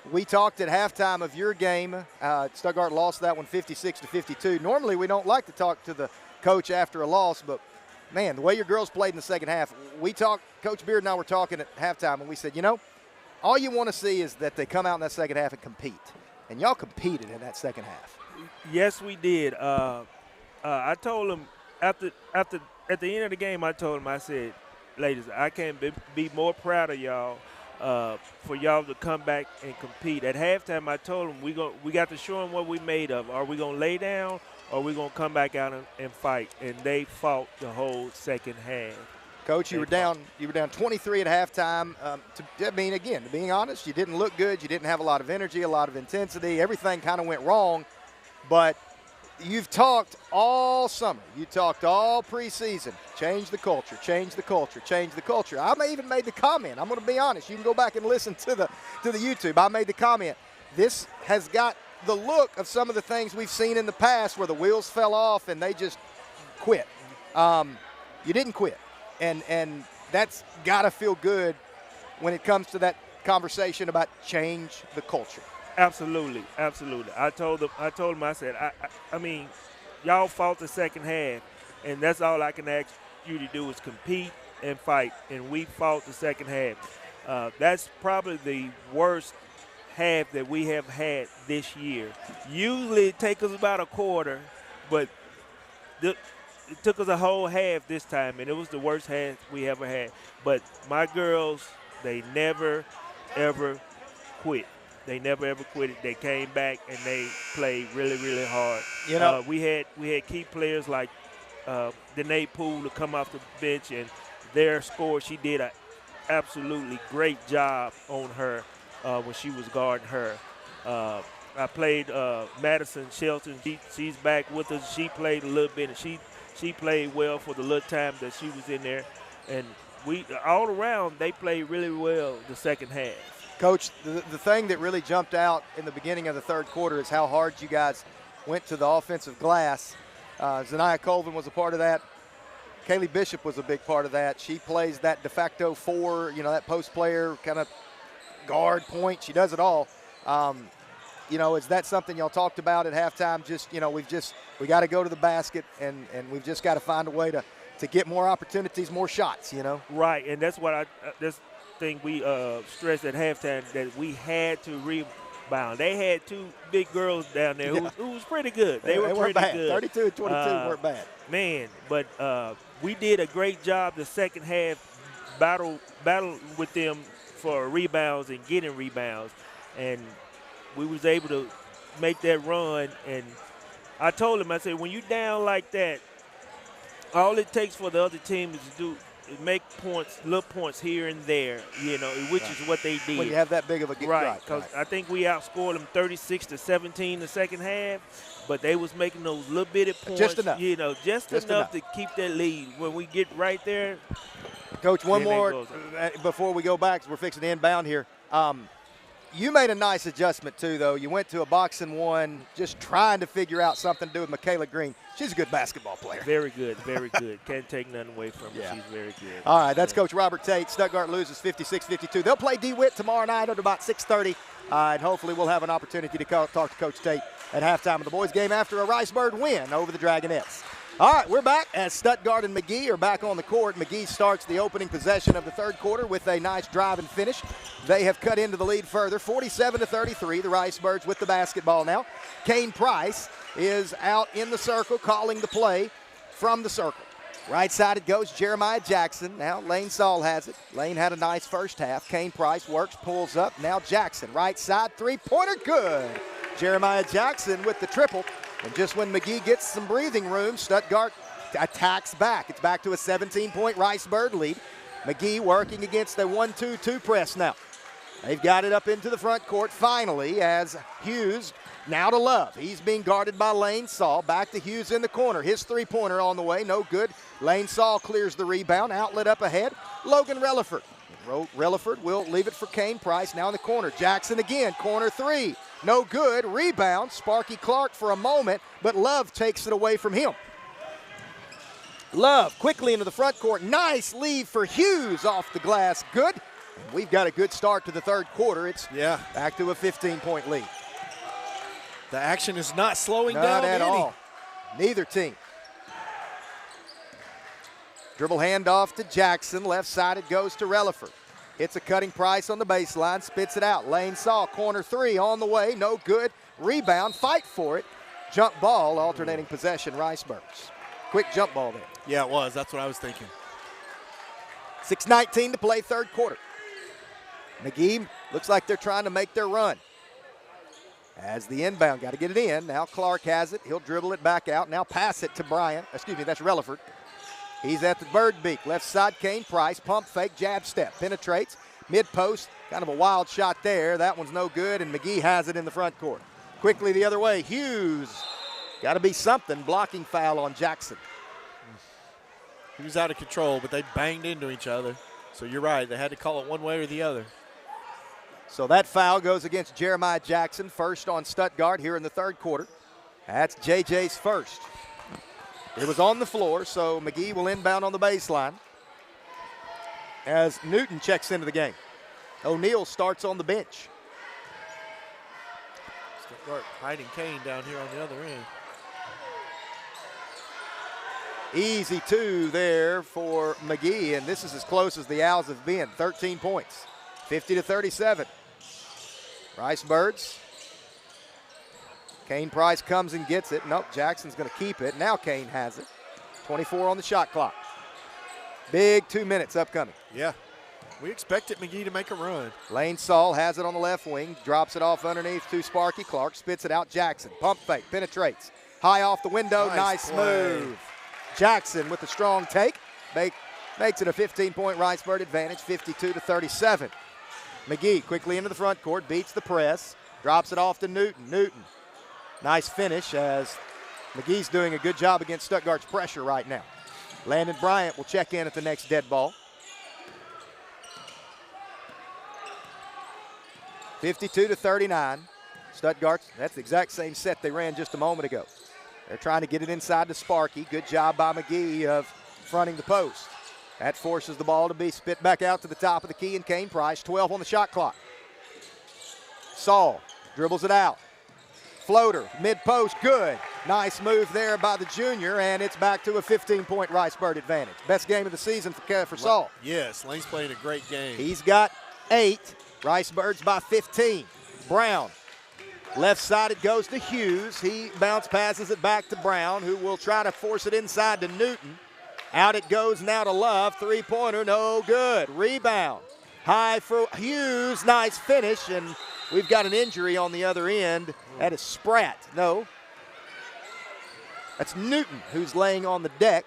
We talked at halftime of your game. Stuttgart lost that one 56-52. Normally we don't like to talk to the coach after a loss, but, man, the way your girls played in the second half, we talked, Coach Beard and I were talking at halftime, and we said, you know, all you want to see is that they come out in that second half and compete. And y'all competed in that second half. Yes, we did. I told them at the end of the game, I told them, I said, ladies, I can't be more proud of y'all for y'all to come back and compete. At halftime, I told them we got to show them what we made of. Are we going to lay down or are we going to come back out and fight? And they fought the whole second half. Coach, you were down 23 at halftime. Again, to being honest, you didn't look good. You didn't have a lot of energy, a lot of intensity. Everything kind of went wrong. But you've talked all summer. You talked all preseason. Change the culture, change the culture, change the culture. I even made the comment. I'm going to be honest. You can go back and listen to the YouTube. I made the comment. This has got the look of some of the things we've seen in the past where the wheels fell off and they just quit. You didn't quit. And that's got to feel good when it comes to that conversation about change the culture. Absolutely, absolutely. I told them, I said, I mean, y'all fought the second half, and that's all I can ask you to do is compete and fight, and we fought the second half. That's probably the worst half that we have had this year. Usually it takes us about a quarter, but it took us a whole half this time, and it was the worst half we ever had. But my girls, they never, ever quit. They never ever quit it. They came back and they played really, really hard. You know, we had key players like Danae Poole to come off the bench, and their score. She did an absolutely great job on her when she was guarding her. I played Madison Shelton. She's back with us. She played a little bit, and she played well for the little time that she was in there. And we all around they played really well the second half. Coach, the thing that really jumped out in the beginning of the third quarter is how hard you guys went to the offensive glass. Zaniah Colvin was a part of that. Kaylee Bishop was a big part of that. She plays that de facto 4, that post player, kind of guard, point. She does it all. Is that something y'all talked about at halftime? We got to go to the basket, and we've just got to find a way to get more opportunities, more shots, Right, and that's what this thing we stressed at halftime, that we had to rebound. They had 2 big girls down there who was pretty good. They were pretty bad. good. 32 and 22 weren't bad. Man, but we did a great job the second half, battle with them for rebounds and getting rebounds, and we was able to make that run. And I told him, I said, when you down like that, all it takes for the other team is to make points, little points here and there, which is what they did. When you have that big of a right, because I think we outscored them 36-17 the second half, but they was making those little bitty points, just enough, just enough to keep that lead. When we get right there, Coach, one more before we go back, 'cause we're fixing to inbound here. You made a nice adjustment, too, though. You went to a box and one, just trying to figure out something to do with Michaela Green. She's a good basketball player. Very good, very good. Can't take nothing away from her. She's very good. All right, that's Coach Robert Tate. Stuttgart loses 56-52. They'll play DeWitt tomorrow night at about 6:30, and hopefully we'll have an opportunity to talk to Coach Tate at halftime of the boys' game after a Ricebird win over the Dragonettes. All right, we're back as Stuttgart and McGee are back on the court. McGee starts the opening possession of the third quarter with a nice drive and finish. They have cut into the lead further, 47-33. The Ricebirds with the basketball now. Kane Price is out in the circle calling the play from the circle. Right side it goes, Jeremiah Jackson. Now Lane Saul has it. Lane had a nice first half. Kane Price works, pulls up. Now Jackson, right side, three-pointer, good. Jeremiah Jackson with the triple. And just when McGee gets some breathing room, Stuttgart attacks back. It's back to a 17-point Rice-Bird lead. McGee working against a 1-2-2 press now. They've got it up into the front court finally as Hughes now to Love. He's being guarded by Lane Saul. Back to Hughes in the corner. His three-pointer on the way, no good. Lane Saul clears the rebound. Outlet up ahead. Logan Relaford. Relaford will leave it for Kane Price now in the corner. Jackson again, corner three. No good. Rebound. Sparky Clark for a moment, but Love takes it away from him. Love quickly into the front court. Nice lead for Hughes off the glass. Good. We've got a good start to the third quarter. It's back to a 15-point lead. The action is not slowing Not down at all. Neither team. Dribble handoff to Jackson. Left side it goes to Relaford. Hits a cutting Price on the baseline. Spits it out. Lane Saul, corner three on the way. No good. Rebound. Fight for it. Jump ball. Alternating possession. Rice-Birds. Quick jump ball there. Yeah, it was. That's what I was thinking. 6:19 to play third quarter. McGee looks like they're trying to make their run. As the inbound, got to get it in. Now Clark has it. He'll dribble it back out. Now pass it to Bryant. Excuse me, that's Relaford. He's at the bird beak. Left side, Kane Price. Pump fake, jab step. Penetrates. Mid-post. Kind of a wild shot there. That one's no good, and McGee has it in the front court. Quickly the other way. Hughes. Got to be something. Blocking foul on Jackson. He was out of control, but they banged into each other. So you're right. They had to call it one way or the other. So that foul goes against Jeremiah Jackson, first on Stuttgart here in the third quarter. That's JJ's first. It was on the floor, so McGee will inbound on the baseline as Newton checks into the game. O'Neal starts on the bench. Stuttgart hiding Kane down here on the other end. Easy two there for McGee, and this is as close as the Owls have been. 13 points, 50-37. Rice-Birds. Kane Price comes and gets it. Nope, Jackson's going to keep it. Now Kane has it. 24 on the shot clock. Big 2 minutes upcoming. Yeah, we expected McGee to make a run. Lane Saul has it on the left wing. Drops it off underneath to Sparky Clark. Spits it out. Jackson. Pump fake. Penetrates. High off the window. Nice move. Jackson with a strong take. Makes it a 15-point Rice-Bird advantage, 52-37. McGee quickly into the front court. Beats the press. Drops it off to Newton. Newton. Nice finish as McGee's doing a good job against Stuttgart's pressure right now. Landon Bryant will check in at the next dead ball. 52-39. Stuttgart, that's the exact same set they ran just a moment ago. They're trying to get it inside to Sparky. Good job by McGee of fronting the post. That forces the ball to be spit back out to the top of the key, and Kane Price, 12 on the shot clock. Saul dribbles it out. Floater, mid-post, good. Nice move there by the junior, and it's back to a 15-point Rice-Bird advantage. Best game of the season for Saul. Yes, Lane's playing a great game. He's got 8. Rice-Birds by 15. Brown. Left side it goes to Hughes. He bounce passes it back to Brown, who will try to force it inside to Newton. Out it goes now to Love. Three-pointer, no good. Rebound. High for Hughes. Nice finish, and we've got an injury on the other end. That is Spratt. No. That's Newton who's laying on the deck.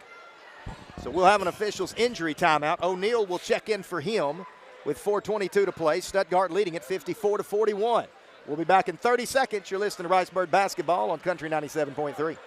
So we'll have an official's injury timeout. O'Neal will check in for him with 4:22 to play. Stuttgart leading at 54-41. We'll be back in 30 seconds. You're listening to Rice-Bird Basketball on Country 97.3.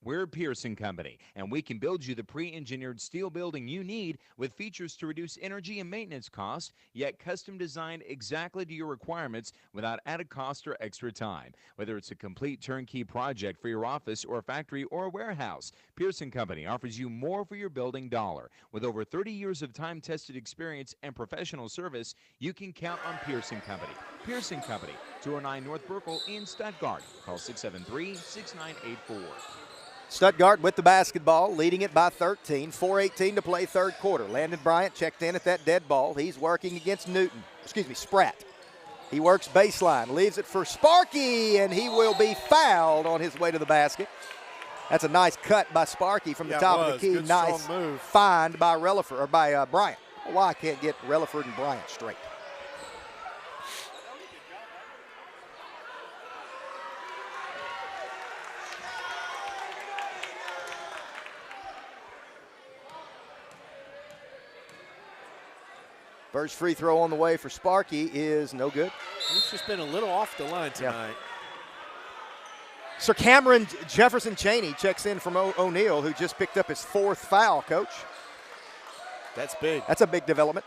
We're Pearson Company, and we can build you the pre-engineered steel building you need with features to reduce energy and maintenance costs, yet custom designed exactly to your requirements without added cost or extra time. Whether it's a complete turnkey project for your office or a factory or a warehouse, Pearson Company offers you more for your building dollar. With over 30 years of time-tested experience and professional service, you can count on Pearson Company. Pearson Company, 209 North Burkle in Stuttgart. Call 673-6984. Stuttgart with the basketball, leading it by 13. 4:18 to play third quarter. Landon Bryant checked in at that dead ball. He's working against Spratt. He works baseline, leaves it for Sparky, and he will be fouled on his way to the basket. That's a nice cut by Sparky from the top of the key. Good, nice move. Find by Relaford, or by Bryant. Why I can't get Relaford and Bryant straight. First free throw on the way for Sparky is no good. He's just been a little off the line tonight. Sir Cameron Jefferson Cheney checks in from O'Neal, who just picked up his 4th foul, Coach. That's big. That's a big development.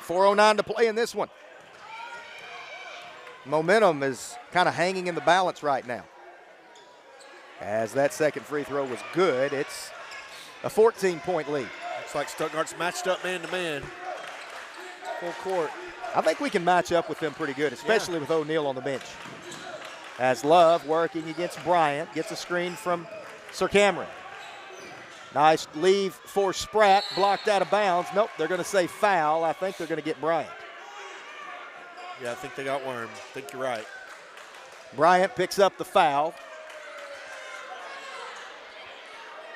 4:09 to play in this one. Momentum is kind of hanging in the balance right now. As that second free throw was good, it's a 14-point lead. Looks like Stuttgart's matched up man-to-man. Full court. I think we can match up with them pretty good, especially with O'Neal on the bench. As Love working against Bryant, gets a screen from Sir Cameron. Nice leave for Spratt, blocked out of bounds. Nope, they're going to say foul. I think they're going to get Bryant. Yeah, I think they got wormed. I think you're right. Bryant picks up the foul.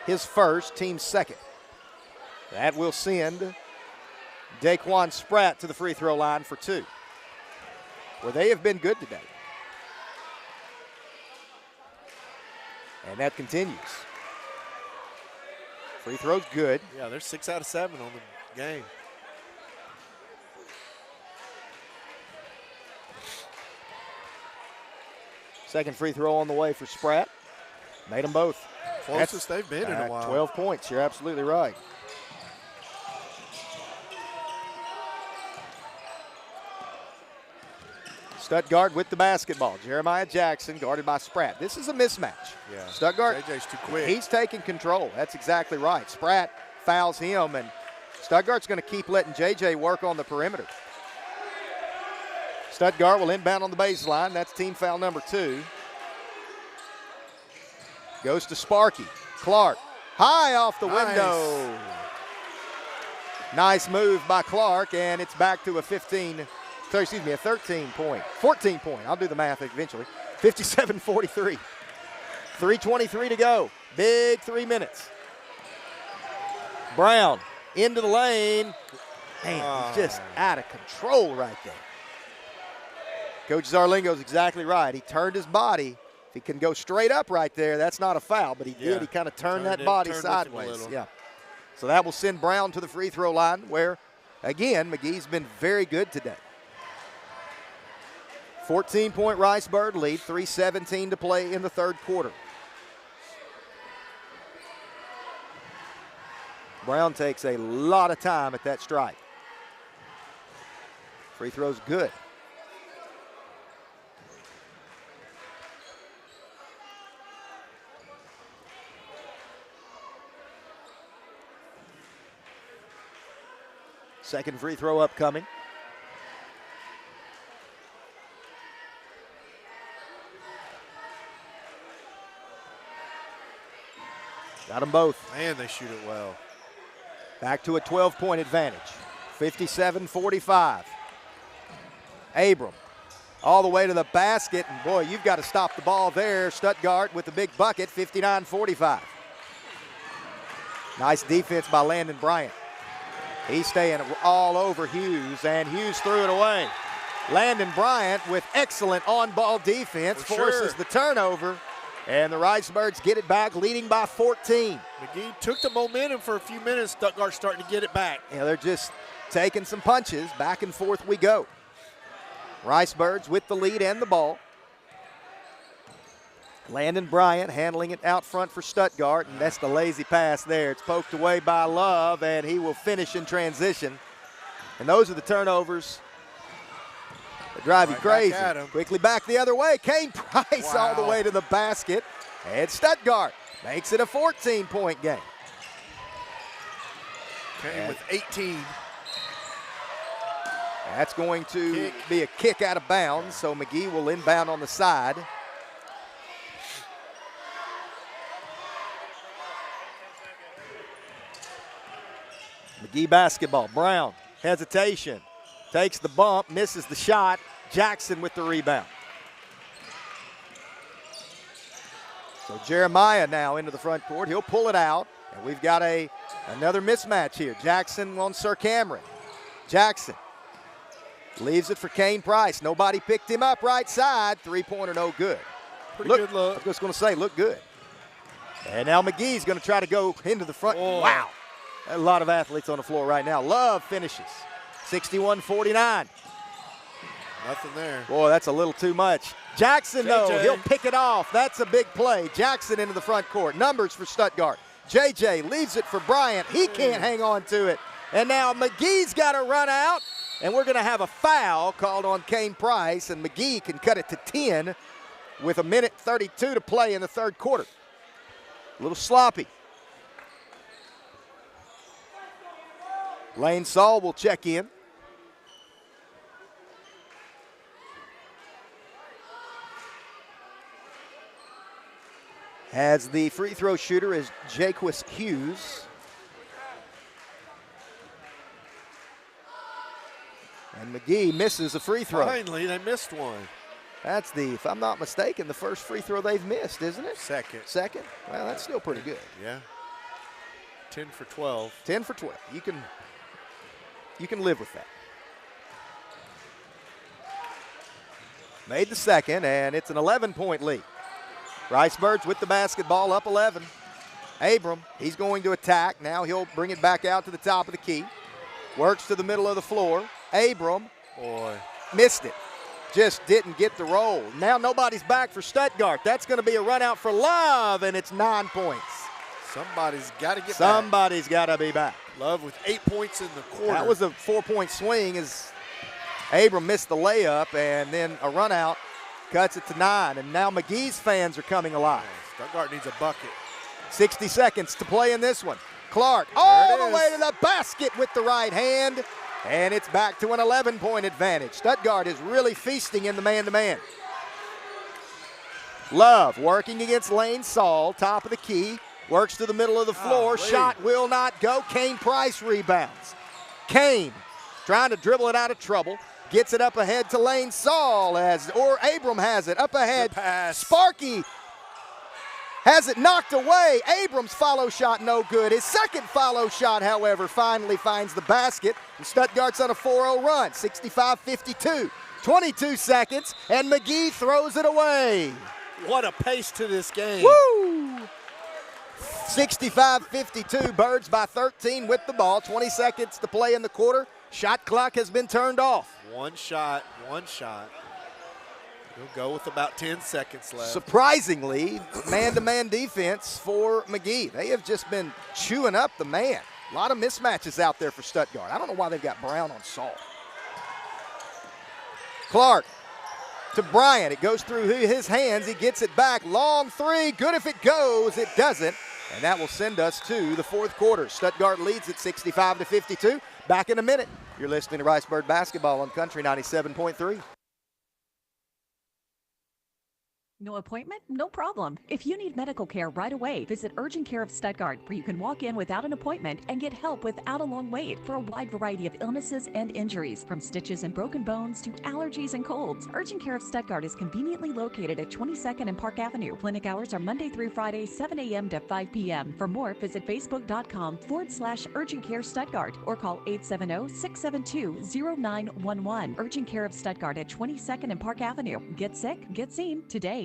His first, team second. That will send Daquan Spratt to the free throw line for 2. Well, they have been good today. And that continues. Free throw's good. Yeah, they're 6 out of 7 on the game. Second free throw on the way for Spratt. Made them both. Closest they've been in a while. 12 points. You're absolutely right. Stuttgart with the basketball. Jeremiah Jackson guarded by Spratt. This is a mismatch. Yeah. Stuttgart, JJ's too quick. He's taking control. That's exactly right. Spratt fouls him, and Stuttgart's going to keep letting JJ work on the perimeter. Stuttgart will inbound on the baseline. That's team foul number 2. Goes to Sparky. Clark, high off the window. Nice move by Clark, and it's back to a 13 point. 14 point. I'll do the math eventually. 57-43. 3:23 to go. Big 3 minutes. Brown into the lane. Man, he's just out of control right there. Coach Zarlingo's exactly right. He turned his body. If he can go straight up right there, that's not a foul, but he did. He kind of turned that body sideways. Yeah. So that will send Brown to the free throw line where, again, McGee's been very good today. 14-point Ricebird lead, 3:17 to play in the third quarter. Brown takes a lot of time at that strike. Free throw's good. Second free throw upcoming. Got them both. Man, they shoot it well. Back to a 12-point advantage. 57-45. Abram all the way to the basket. And, boy, you've got to stop the ball there. Stuttgart with the big bucket, 59-45. Nice defense by Landon Bryant. He's staying all over Hughes, and Hughes threw it away. Landon Bryant with excellent on-ball defense forces the turnover. And the Ricebirds get it back, leading by 14. McGee took the momentum for a few minutes. Stuttgart starting to get it back. Yeah, they're just taking some punches. Back and forth we go. Ricebirds with the lead and the ball. Landon Bryant handling it out front for Stuttgart, and that's the lazy pass there. It's poked away by Love, and he will finish in transition. And those are the turnovers that drive you crazy. Quickly back the other way. Kane Price all the way to the basket. And Stuttgart makes it a 14-point game. Kane with 18. That's going to be a kick out of bounds, so McGee will inbound on the side. McGee basketball. Brown, hesitation. Takes the bump, misses the shot. Jackson with the rebound. So Jeremiah now into the front court. He'll pull it out, and we've got another mismatch here. Jackson on Sir Cameron. Jackson leaves it for Kane Price. Nobody picked him up right side. Three-pointer no good. Pretty good look. I was just going to say, look good. And now McGee's going to try to go into the front. Oh. Wow. A lot of athletes on the floor right now. Love finishes 61-49. Nothing there. Boy, that's a little too much. Jackson, though, he'll pick it off. That's a big play. Jackson into the front court. Numbers for Stuttgart. JJ leaves it for Bryant. He can't hang on to it. And now McGee's got to run out, and we're going to have a foul called on Kane Price, and McGee can cut it to 10 with 1:32 to play in the third quarter. A little sloppy. Lane Saul will check in. As the free throw shooter is Jaquez Hughes. And McGee misses a free throw. Finally, they missed one. That's if I'm not mistaken, the first free throw they've missed, isn't it? Second. Second? Well, that's still pretty good. Yeah. 10 for 12. 10 for 12. You can live with that. Made the second, and it's an 11-point lead. Ricebirds with the basketball, up 11. Abram, he's going to attack. Now he'll bring it back out to the top of the key. Works to the middle of the floor. Abram missed it. Just didn't get the roll. Now nobody's back for Stuttgart. That's going to be a run out for Love, and it's 9 points. Somebody's got to get back. Somebody's got to be back. Love with 8 points in the quarter. That was a 4-point swing as Abram missed the layup, and then a run out cuts it to 9. And now McGee's fans are coming alive. Stuttgart needs a bucket. 60 seconds to play in this one. Clark all the way to the basket with the right hand, and it's back to an 11-point advantage. Stuttgart is really feasting in the man-to-man. Love working against Lane Saul, top of the key, works to the middle of the floor. Shot will not go. Kane Price rebounds. Kane trying to dribble it out of trouble. Gets it up ahead to Lane Saul or Abram has it up ahead. Sparky has it knocked away. Abrams' follow shot no good. His second follow shot, however, finally finds the basket. And Stuttgart's on a 4-0 run, 65-52. 22 seconds, and McGee throws it away. What a pace to this game. Woo! 65-52, Birds by 13 with the ball. 20 seconds to play in the quarter. Shot clock has been turned off. One shot. He'll go with about 10 seconds left. Surprisingly, man-to-man defense for McGee. They have just been chewing up the man. A lot of mismatches out there for Stuttgart. I don't know why they've got Brown on Saul. Clark to Bryant. It goes through his hands. He gets it back. Long three. Good if it goes. It doesn't. And that will send us to the fourth quarter. Stuttgart leads at 65-52. Back in a minute. You're listening to Ricebird Basketball on Country 97.3. No appointment? No problem. If you need medical care right away, visit Urgent Care of Stuttgart, where you can walk in without an appointment and get help without a long wait for a wide variety of illnesses and injuries, from stitches and broken bones to allergies and colds. Urgent Care of Stuttgart is conveniently located at 22nd and Park Avenue. Clinic hours are Monday through Friday, 7 a.m. to 5 p.m. For more, visit facebook.com/Urgent Care Stuttgart or call 870-672-0911. Urgent Care of Stuttgart at 22nd and Park Avenue. Get sick, get seen today.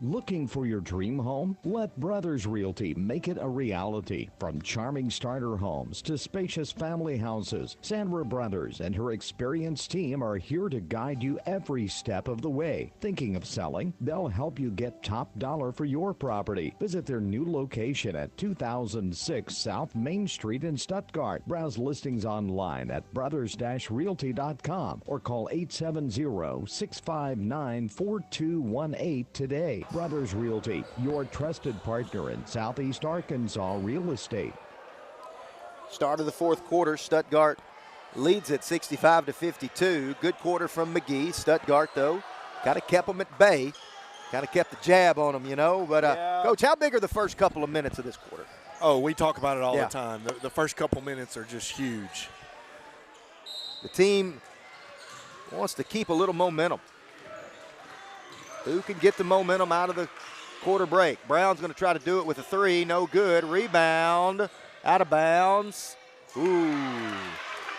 Looking for your dream home? Let Brothers Realty make it a reality. From charming starter homes to spacious family houses, Sandra Brothers and her experienced team are here to guide you every step of the way. Thinking of selling? They'll help you get top dollar for your property. Visit their new location at 2006 South Main Street in Stuttgart. Browse listings online at brothers-realty.com or call 870-659-4218 today. Brothers Realty, your trusted partner in Southeast Arkansas real estate. Start of the fourth quarter, Stuttgart leads at 65-52. Good quarter from McGee. Stuttgart, though, kind of kept them at bay. Kind of kept the jab on them, But, Coach, how big are the first couple of minutes of this quarter? Oh, we talk about it all the time. The first couple minutes are just huge. The team wants to keep a little momentum. Who can get the momentum out of the quarter break? Brown's going to try to do it with a three. No good. Rebound. Out of bounds. Ooh.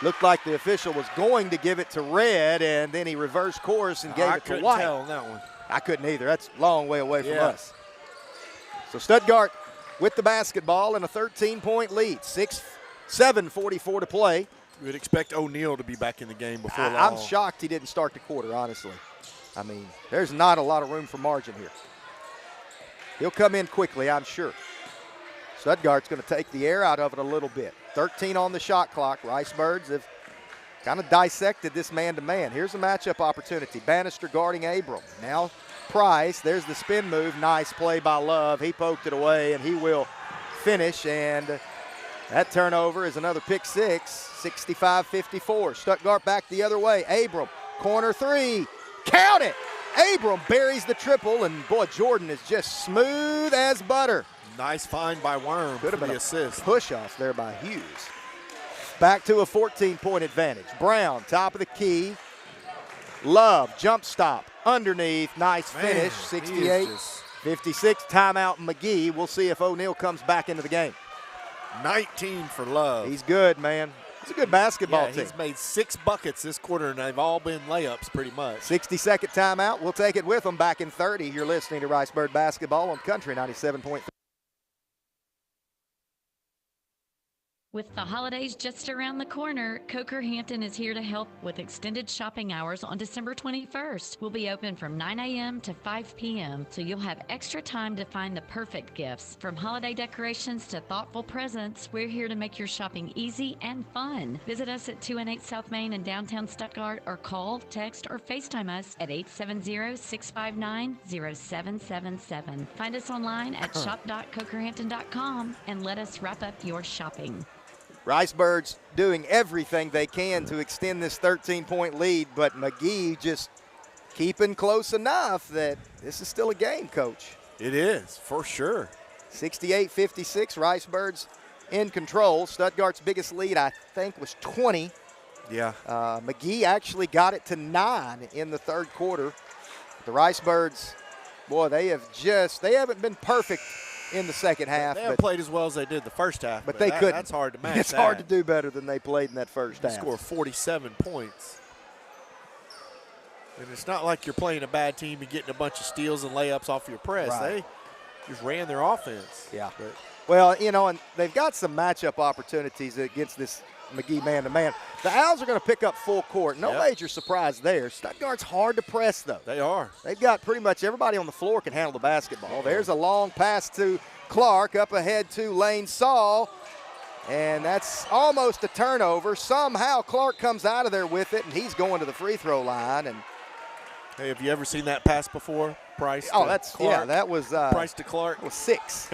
Looked like the official was going to give it to Red, and then he reversed course and gave it to White. I couldn't tell on that one. I couldn't either. That's a long way away from us. So Stuttgart with the basketball and a 13-point lead. 7:44 to play. You would expect O'Neal to be back in the game before long. I'm shocked he didn't start the quarter, honestly. I mean, there's not a lot of room for margin here. He'll come in quickly, I'm sure. Stuttgart's going to take the air out of it a little bit. 13 on the shot clock. Ricebirds have kind of dissected this man-to-man. Here's a matchup opportunity. Bannister guarding Abram. Now Price. There's the spin move. Nice play by Love. He poked it away, and he will finish. And that turnover is another pick six. 65-54. Stuttgart back the other way. Abram, corner three. Count it! Abram buries the triple, and boy, Jordan is just smooth as butter. Nice find by Worm for the assist. Push-off there by Hughes. Back to a 14-point advantage. Brown, top of the key. Love, jump stop, underneath. Nice finish, 68-56. Timeout, McGee. We'll see if O'Neal comes back into the game. 19 for Love. He's good, man. He's a good basketball team. He's made 6 buckets this quarter, and they've all been layups pretty much. 60-second timeout. We'll take it with them back in 30. You're listening to Ricebird Basketball on Country 97.3. With the holidays just around the corner, Coker Hampton is here to help with extended shopping hours on December 21st. We'll be open from 9 a.m. to 5 p.m., so you'll have extra time to find the perfect gifts. From holiday decorations to thoughtful presents, we're here to make your shopping easy and fun. Visit us at 218 South Main in downtown Stuttgart, or call, text, or FaceTime us at 870-659-0777. Find us online at shop.cokerhampton.com and let us wrap up your shopping. Ricebirds doing everything they can to extend this 13-point lead, but McGee just keeping close enough that this is still a game, Coach. It is, for sure. 68-56, Ricebirds in control. Stuttgart's biggest lead, I think, was 20. Yeah. McGee actually got it to 9 in the third quarter. The Ricebirds, boy, they haven't been perfect in the second half. They haven't played as well as they did the first half. But they couldn't. That's hard to match. It's hard to do better than they played in that first half. Score 47 points. And it's not like you're playing a bad team and getting a bunch of steals and layups off your press. Right. They just ran their offense. Yeah. Well, and they've got some matchup opportunities against this McGee man-to-man. The Owls are going to pick up full court. No major surprise there. Stuttgart's hard to press, though. They are. They've got pretty much everybody on the floor can handle the basketball. There's a long pass to Clark, up ahead to Lane Saul, and that's almost a turnover. Somehow Clark comes out of there with it, and he's going to the free throw line. And hey, have you ever seen that pass before, Price? That was Price to Clark. That was 6.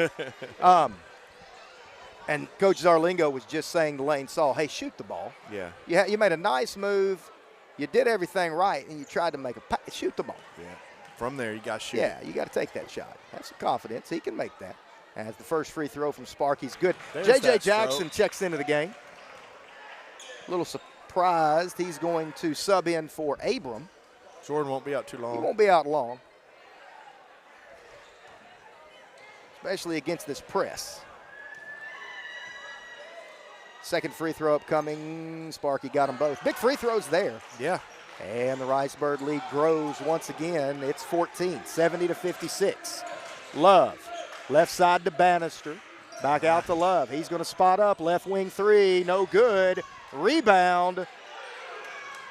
And Coach Zarlingo was just saying to Lane Saul, hey, shoot the ball. Yeah. You made a nice move. You did everything right, and you tried to make a pass. Shoot the ball. Yeah. From there, you got to shoot. Yeah, you got to take that shot. Have some confidence. He can make that. As the first free throw from Sparky's good. J.J. Jackson checks into the game. A little surprised. He's going to sub in for Abram. Jordan won't be out too long. He won't be out long. Especially against this press. Second free throw upcoming. Sparky got them both. Big free throws there. Yeah. And the Ricebird lead grows once again. It's 14, 70-56. Love, left side to Bannister. Back out to Love. He's going to spot up. Left wing three, no good. Rebound.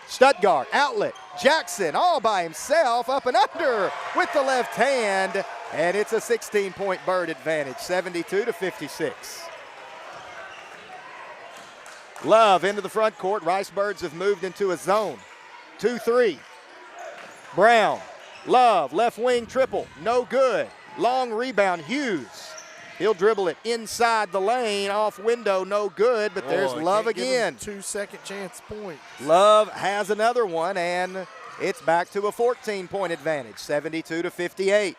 Stuttgart, outlet. Jackson all by himself, up and under with the left hand. And it's a 16-point Bird advantage, 72-56. Love into the front court. Ricebirds have moved into a zone. 2-3. Brown, Love, left wing triple, no good. Long rebound, Hughes. He'll dribble it inside the lane, off window, no good, but there's Love again. 2 second chance points. Love has another one, and it's back to a 14-point advantage, 72-58.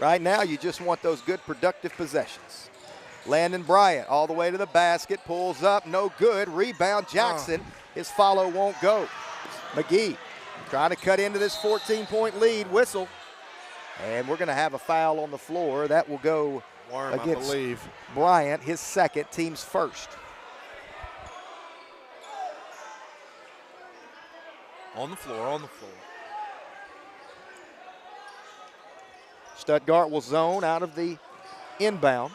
Right now, you just want those good, productive possessions. Landon Bryant all the way to the basket, pulls up, no good. Rebound, Jackson. His follow won't go. McGee trying to cut into this 14-point lead. Whistle. And we're going to have a foul on the floor. That will go Worm, against I believe. Bryant, his second, team's first. On the floor. Stuttgart will zone out of the inbound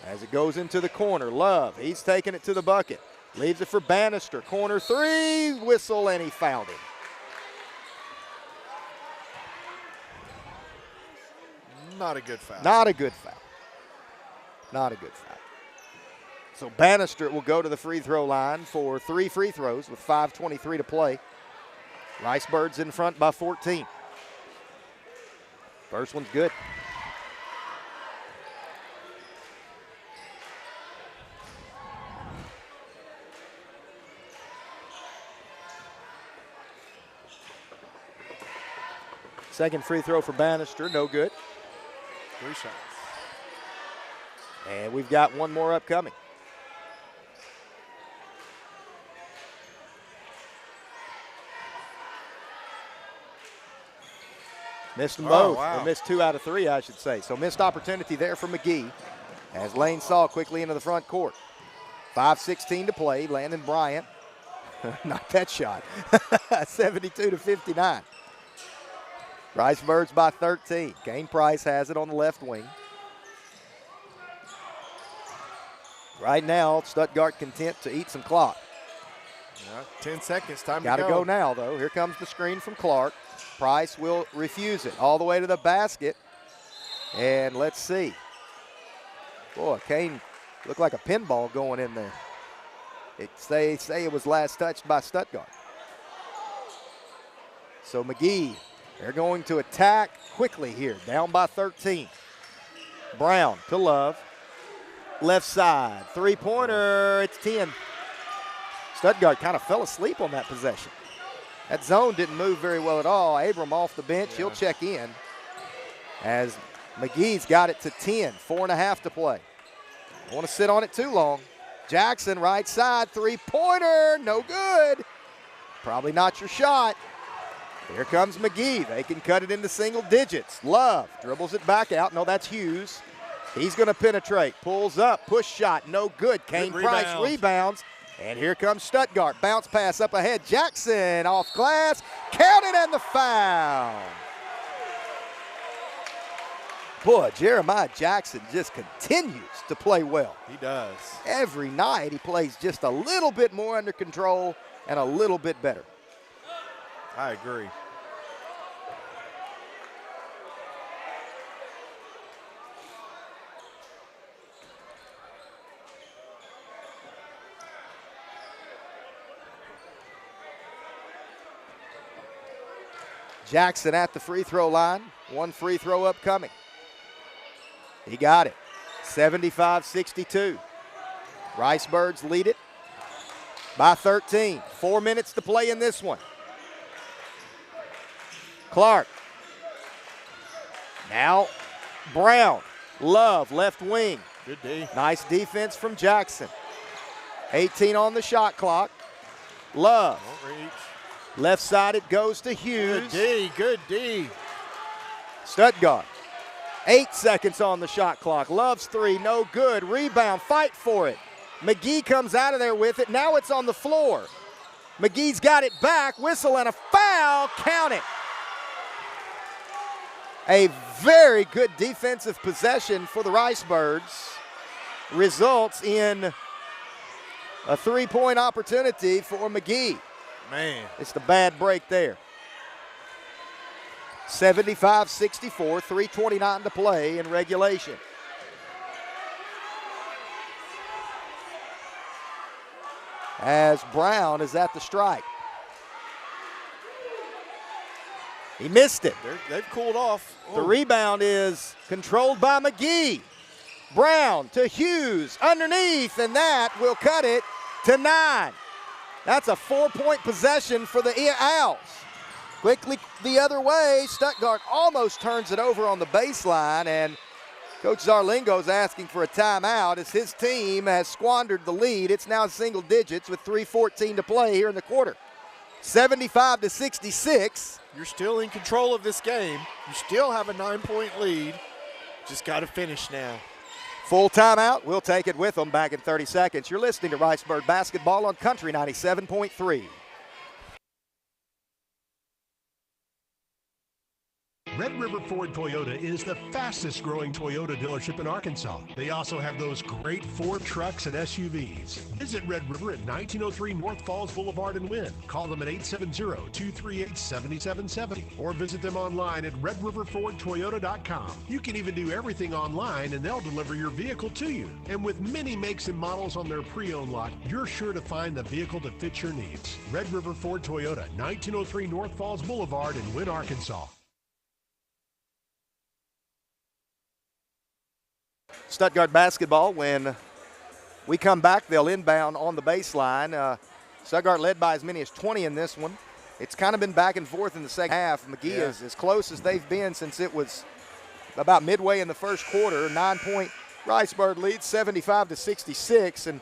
as it goes into the corner. Love, he's taking it to the bucket. Leaves it for Bannister. Corner three, whistle, and he fouled him. Not a good foul. Not a good foul. Not a good foul. So Bannister will go to the free throw line for 3 free throws with 5:23 to play. Ricebirds in front by 14. First one's good. Second free throw for Bannister, no good. 3 shots. And we've got one more upcoming. Missed them both, or missed 2 out of 3, I should say. So missed opportunity there for McGee as Lane Saw quickly into the front court. 5:16 to play. Landon Bryant, not that shot, 72-59. Ricebirds by 13. Kane Price has it on the left wing. Right now, Stuttgart content to eat some clock. Yeah, 10 seconds, time Gotta to go. go now, though. Here comes the screen from Clark. Price will refuse it all the way to the basket. And let's see. Boy, Kane looked like a pinball going in there. They say it was last touched by Stuttgart. So McGee, they're going to attack quickly here, down by 13. Brown to Love. Left side, three-pointer, it's 10. Stuttgart kind of fell asleep on that possession. That zone didn't move very well at all. Abram off the bench, he'll check in as McGee's got it to 10, 4.5 to play. Don't want to sit on it too long. Jackson, right side, three-pointer, no good. Probably not your shot. Here comes McGee. They can cut it into single digits. Love dribbles it back out. No, that's Hughes. He's going to penetrate. Pulls up. Push shot. No good. Kane Price rebounds. And here comes Stuttgart. Bounce pass up ahead. Jackson off glass. Counted and the foul. Boy, Jeremiah Jackson just continues to play well. He does. Every night he plays just a little bit more under control and a little bit better. I agree. Jackson at the free throw line. One free throw upcoming. He got it. 75-62. Ricebirds lead it by 13. 4 minutes to play in this one. Clark. Now Brown. Love, left wing. Good D. Nice defense from Jackson. 18 on the shot clock. Love. Won't reach. Left side it goes to Hughes. Good D, good D. Stuttgart. 8 seconds on the shot clock. Love's three, no good. Rebound, fight for it. McGee comes out of there with it. Now it's on the floor. McGee's got it back. Whistle and a foul. Count it. A very good defensive possession for the Ricebirds. Results in a three-point opportunity for McGee. Man. It's the bad break there. 75-64, 3:29 to play in regulation. As Brown is at the strike. He missed it. They've cooled off. The rebound is controlled by McGee. Brown to Hughes underneath, and that will cut it to 9. That's a 4-point possession for the Owls. Quickly the other way, Stuttgart almost turns it over on the baseline, and Coach Zarlingo's asking for a timeout as his team has squandered the lead. It's now single digits with 3:14 to play here in the quarter. 75-66. You're still in control of this game. You still have a 9-point lead. Just got to finish now. Full timeout. We'll take it with them back in 30 seconds. You're listening to Ricebird Basketball on Country 97.3. Red River Ford Toyota is the fastest growing Toyota dealership in Arkansas. They also have those great Ford trucks and SUVs. Visit Red River at 1903 North Falls Boulevard in Wynn. Call them at 870-238-7770 or visit them online at redriverfordtoyota.com. You can even do everything online and they'll deliver your vehicle to you. And with many makes and models on their pre-owned lot, you're sure to find the vehicle that fits your needs. Red River Ford Toyota, 1903 North Falls Boulevard in Wynn, Arkansas. Stuttgart basketball. When we come back, they'll inbound on the baseline. Stuttgart led by as many as 20 in this one. It's kind of been back and forth in the second half. McGee is as close as they've been since it was about midway in the first quarter. 9-point Riceburg lead, 75-66. And,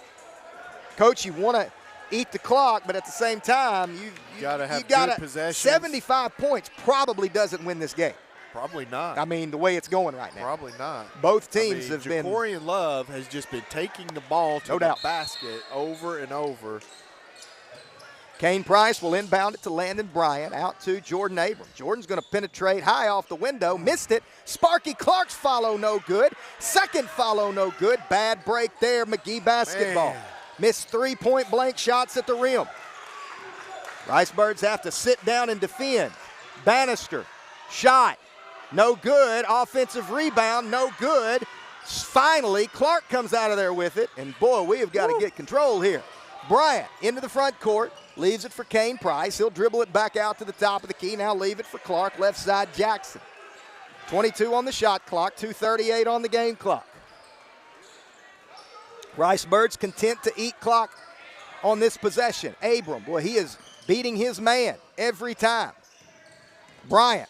Coach, you want to eat the clock, but at the same time, you got to have good good possessions. 75 points probably doesn't win this game. Probably not. I mean, the way it's going right now. Probably not. Both teams have been. Jacorian Love has just been taking the ball to the basket over and over. Kane Price will inbound it to Landon Bryant, out to Jordan Abram. Jordan's going to penetrate high off the window, missed it. Sparky Clark's follow no good. Second follow no good. Bad break there, McGee basketball. Man. Missed 3 point blank shots at the rim. Ricebirds have to sit down and defend. Bannister, shot. No good. Offensive rebound, no good. Finally, Clark comes out of there with it. And, boy, we have got to get control here. Bryant into the front court, leaves it for Kane Price. He'll dribble it back out to the top of the key. Now leave it for Clark, left side Jackson. 22 on the shot clock, 2:38 on the game clock. Ricebirds content to eat clock on this possession. Abram, boy, he is beating his man every time. Bryant.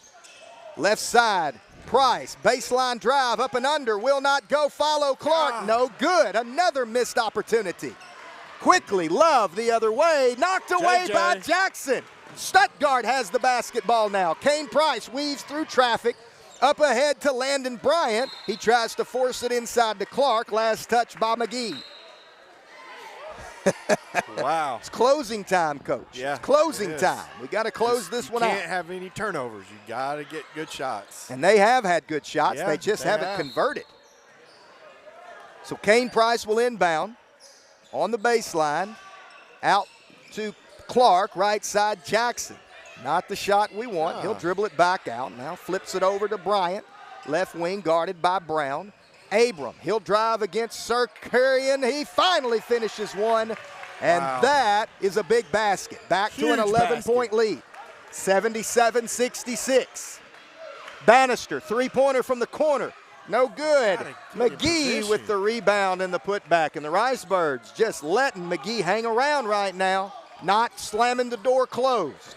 Left side, Price, baseline drive, up and under, will not go, follow Clark, no good. Another missed opportunity. Quickly, Love the other way, knocked away by Jackson. Stuttgart has the basketball now. Kane Price weaves through traffic, up ahead to Landon Bryant. He tries to force it inside to Clark, last touch by McGee. Wow. It's closing time, Coach. Yeah, it's closing time. We got to close this one out. You can't have any turnovers. You got to get good shots. And they have had good shots. Yeah, they just haven't converted. So Kane Price will inbound on the baseline. Out to Clark, right side Jackson. Not the shot we want. He'll dribble it back out. Now flips it over to Bryant. Left wing guarded by Brown. Abram, he'll drive against Circarian. He finally finishes one, and that is a big basket. Back to an 11-point lead, 77-66. Bannister, three-pointer from the corner, no good. McGee with the rebound and the putback, and the Ricebirds just letting McGee hang around right now, not slamming the door closed.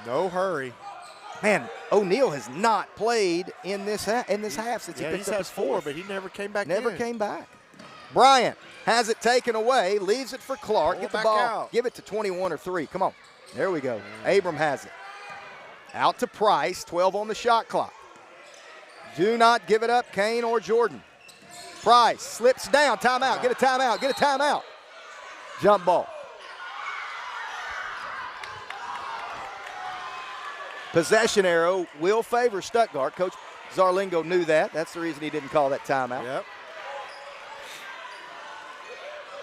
No hurry. Man, O'Neal has not played in this half since he picked up his fourth. But he never came back. Never came back. Bryant has it taken away, leaves it for Clark. Get the ball, out. Give it to 21 or 3. Come on. There we go. Abram has it. Out to Price, 12 on the shot clock. Do not give it up, Kane or Jordan. Price slips down. Timeout. Get a timeout. Get a timeout. Jump ball. Possession arrow will favor Stuttgart. Coach Zarlingo knew that. That's the reason he didn't call that timeout. Yep.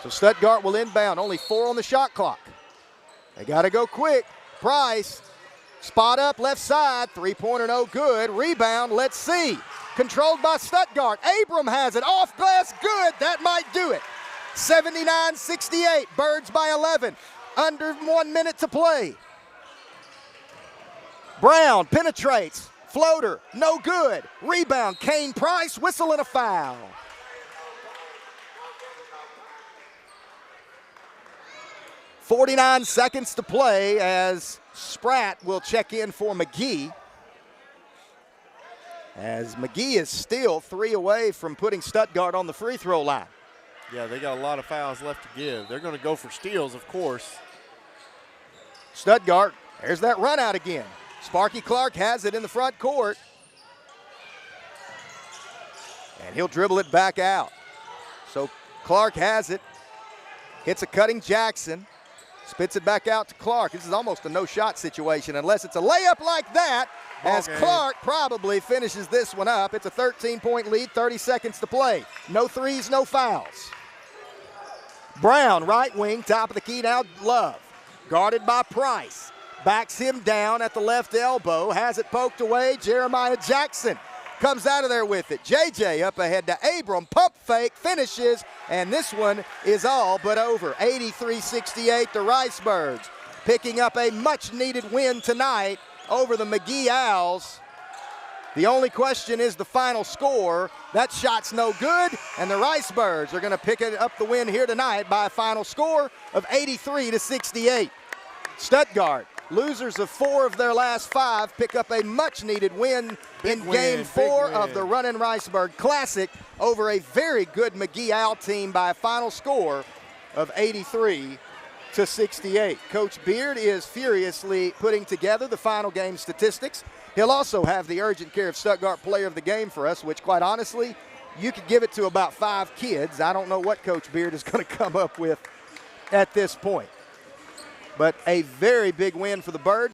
So Stuttgart will inbound. Only 4 on the shot clock. They got to go quick. Price, spot up left side. Three-pointer no good. Rebound, let's see. Controlled by Stuttgart. Abram has it. Off glass, good. That might do it. 79-68. Birds by 11. Under 1 minute to play. Brown penetrates, floater, no good. Rebound, Kane Price, whistle and a foul. .49 seconds to play as Spratt will check in for McGee. As McGee is still 3 away from putting Stuttgart on the free throw line. Yeah, they got a lot of fouls left to give. They're going to go for steals, of course. Stuttgart, there's that run out again. Sparky Clark has it in the front court. And he'll dribble it back out. So Clark has it. Hits a cutting Jackson. Spits it back out to Clark. This is almost a no-shot situation unless it's a layup like that. as game. Clark probably finishes this one up. It's a 13-point lead, 30 seconds to play. No threes, no fouls. Brown, right wing, top of the key now, Love. Guarded by Price. Backs him down at the left elbow, has it poked away. Jeremiah Jackson comes out of there with it. JJ up ahead to Abram, pump fake, finishes, and this one is all but over. 83-68, the Riceburgs picking up a much-needed win tonight over the McGee Owls. The only question is the final score. That shot's no good, and the Riceburgs are going to pick up the win here tonight by a final score of 83-68. Stuttgart, losers of 4 of their last 5, pick up a much-needed win in Game 4 of the Runnin' Riceburg Classic over a very good McGee Owl team by a final score of 83-68. Coach Beard is furiously putting together the final game statistics. He'll also have the urgent care of Stuttgart player of the game for us, which quite honestly, you could give it to about 5 kids. I don't know what Coach Beard is going to come up with at this point. But a very big win for the Birds.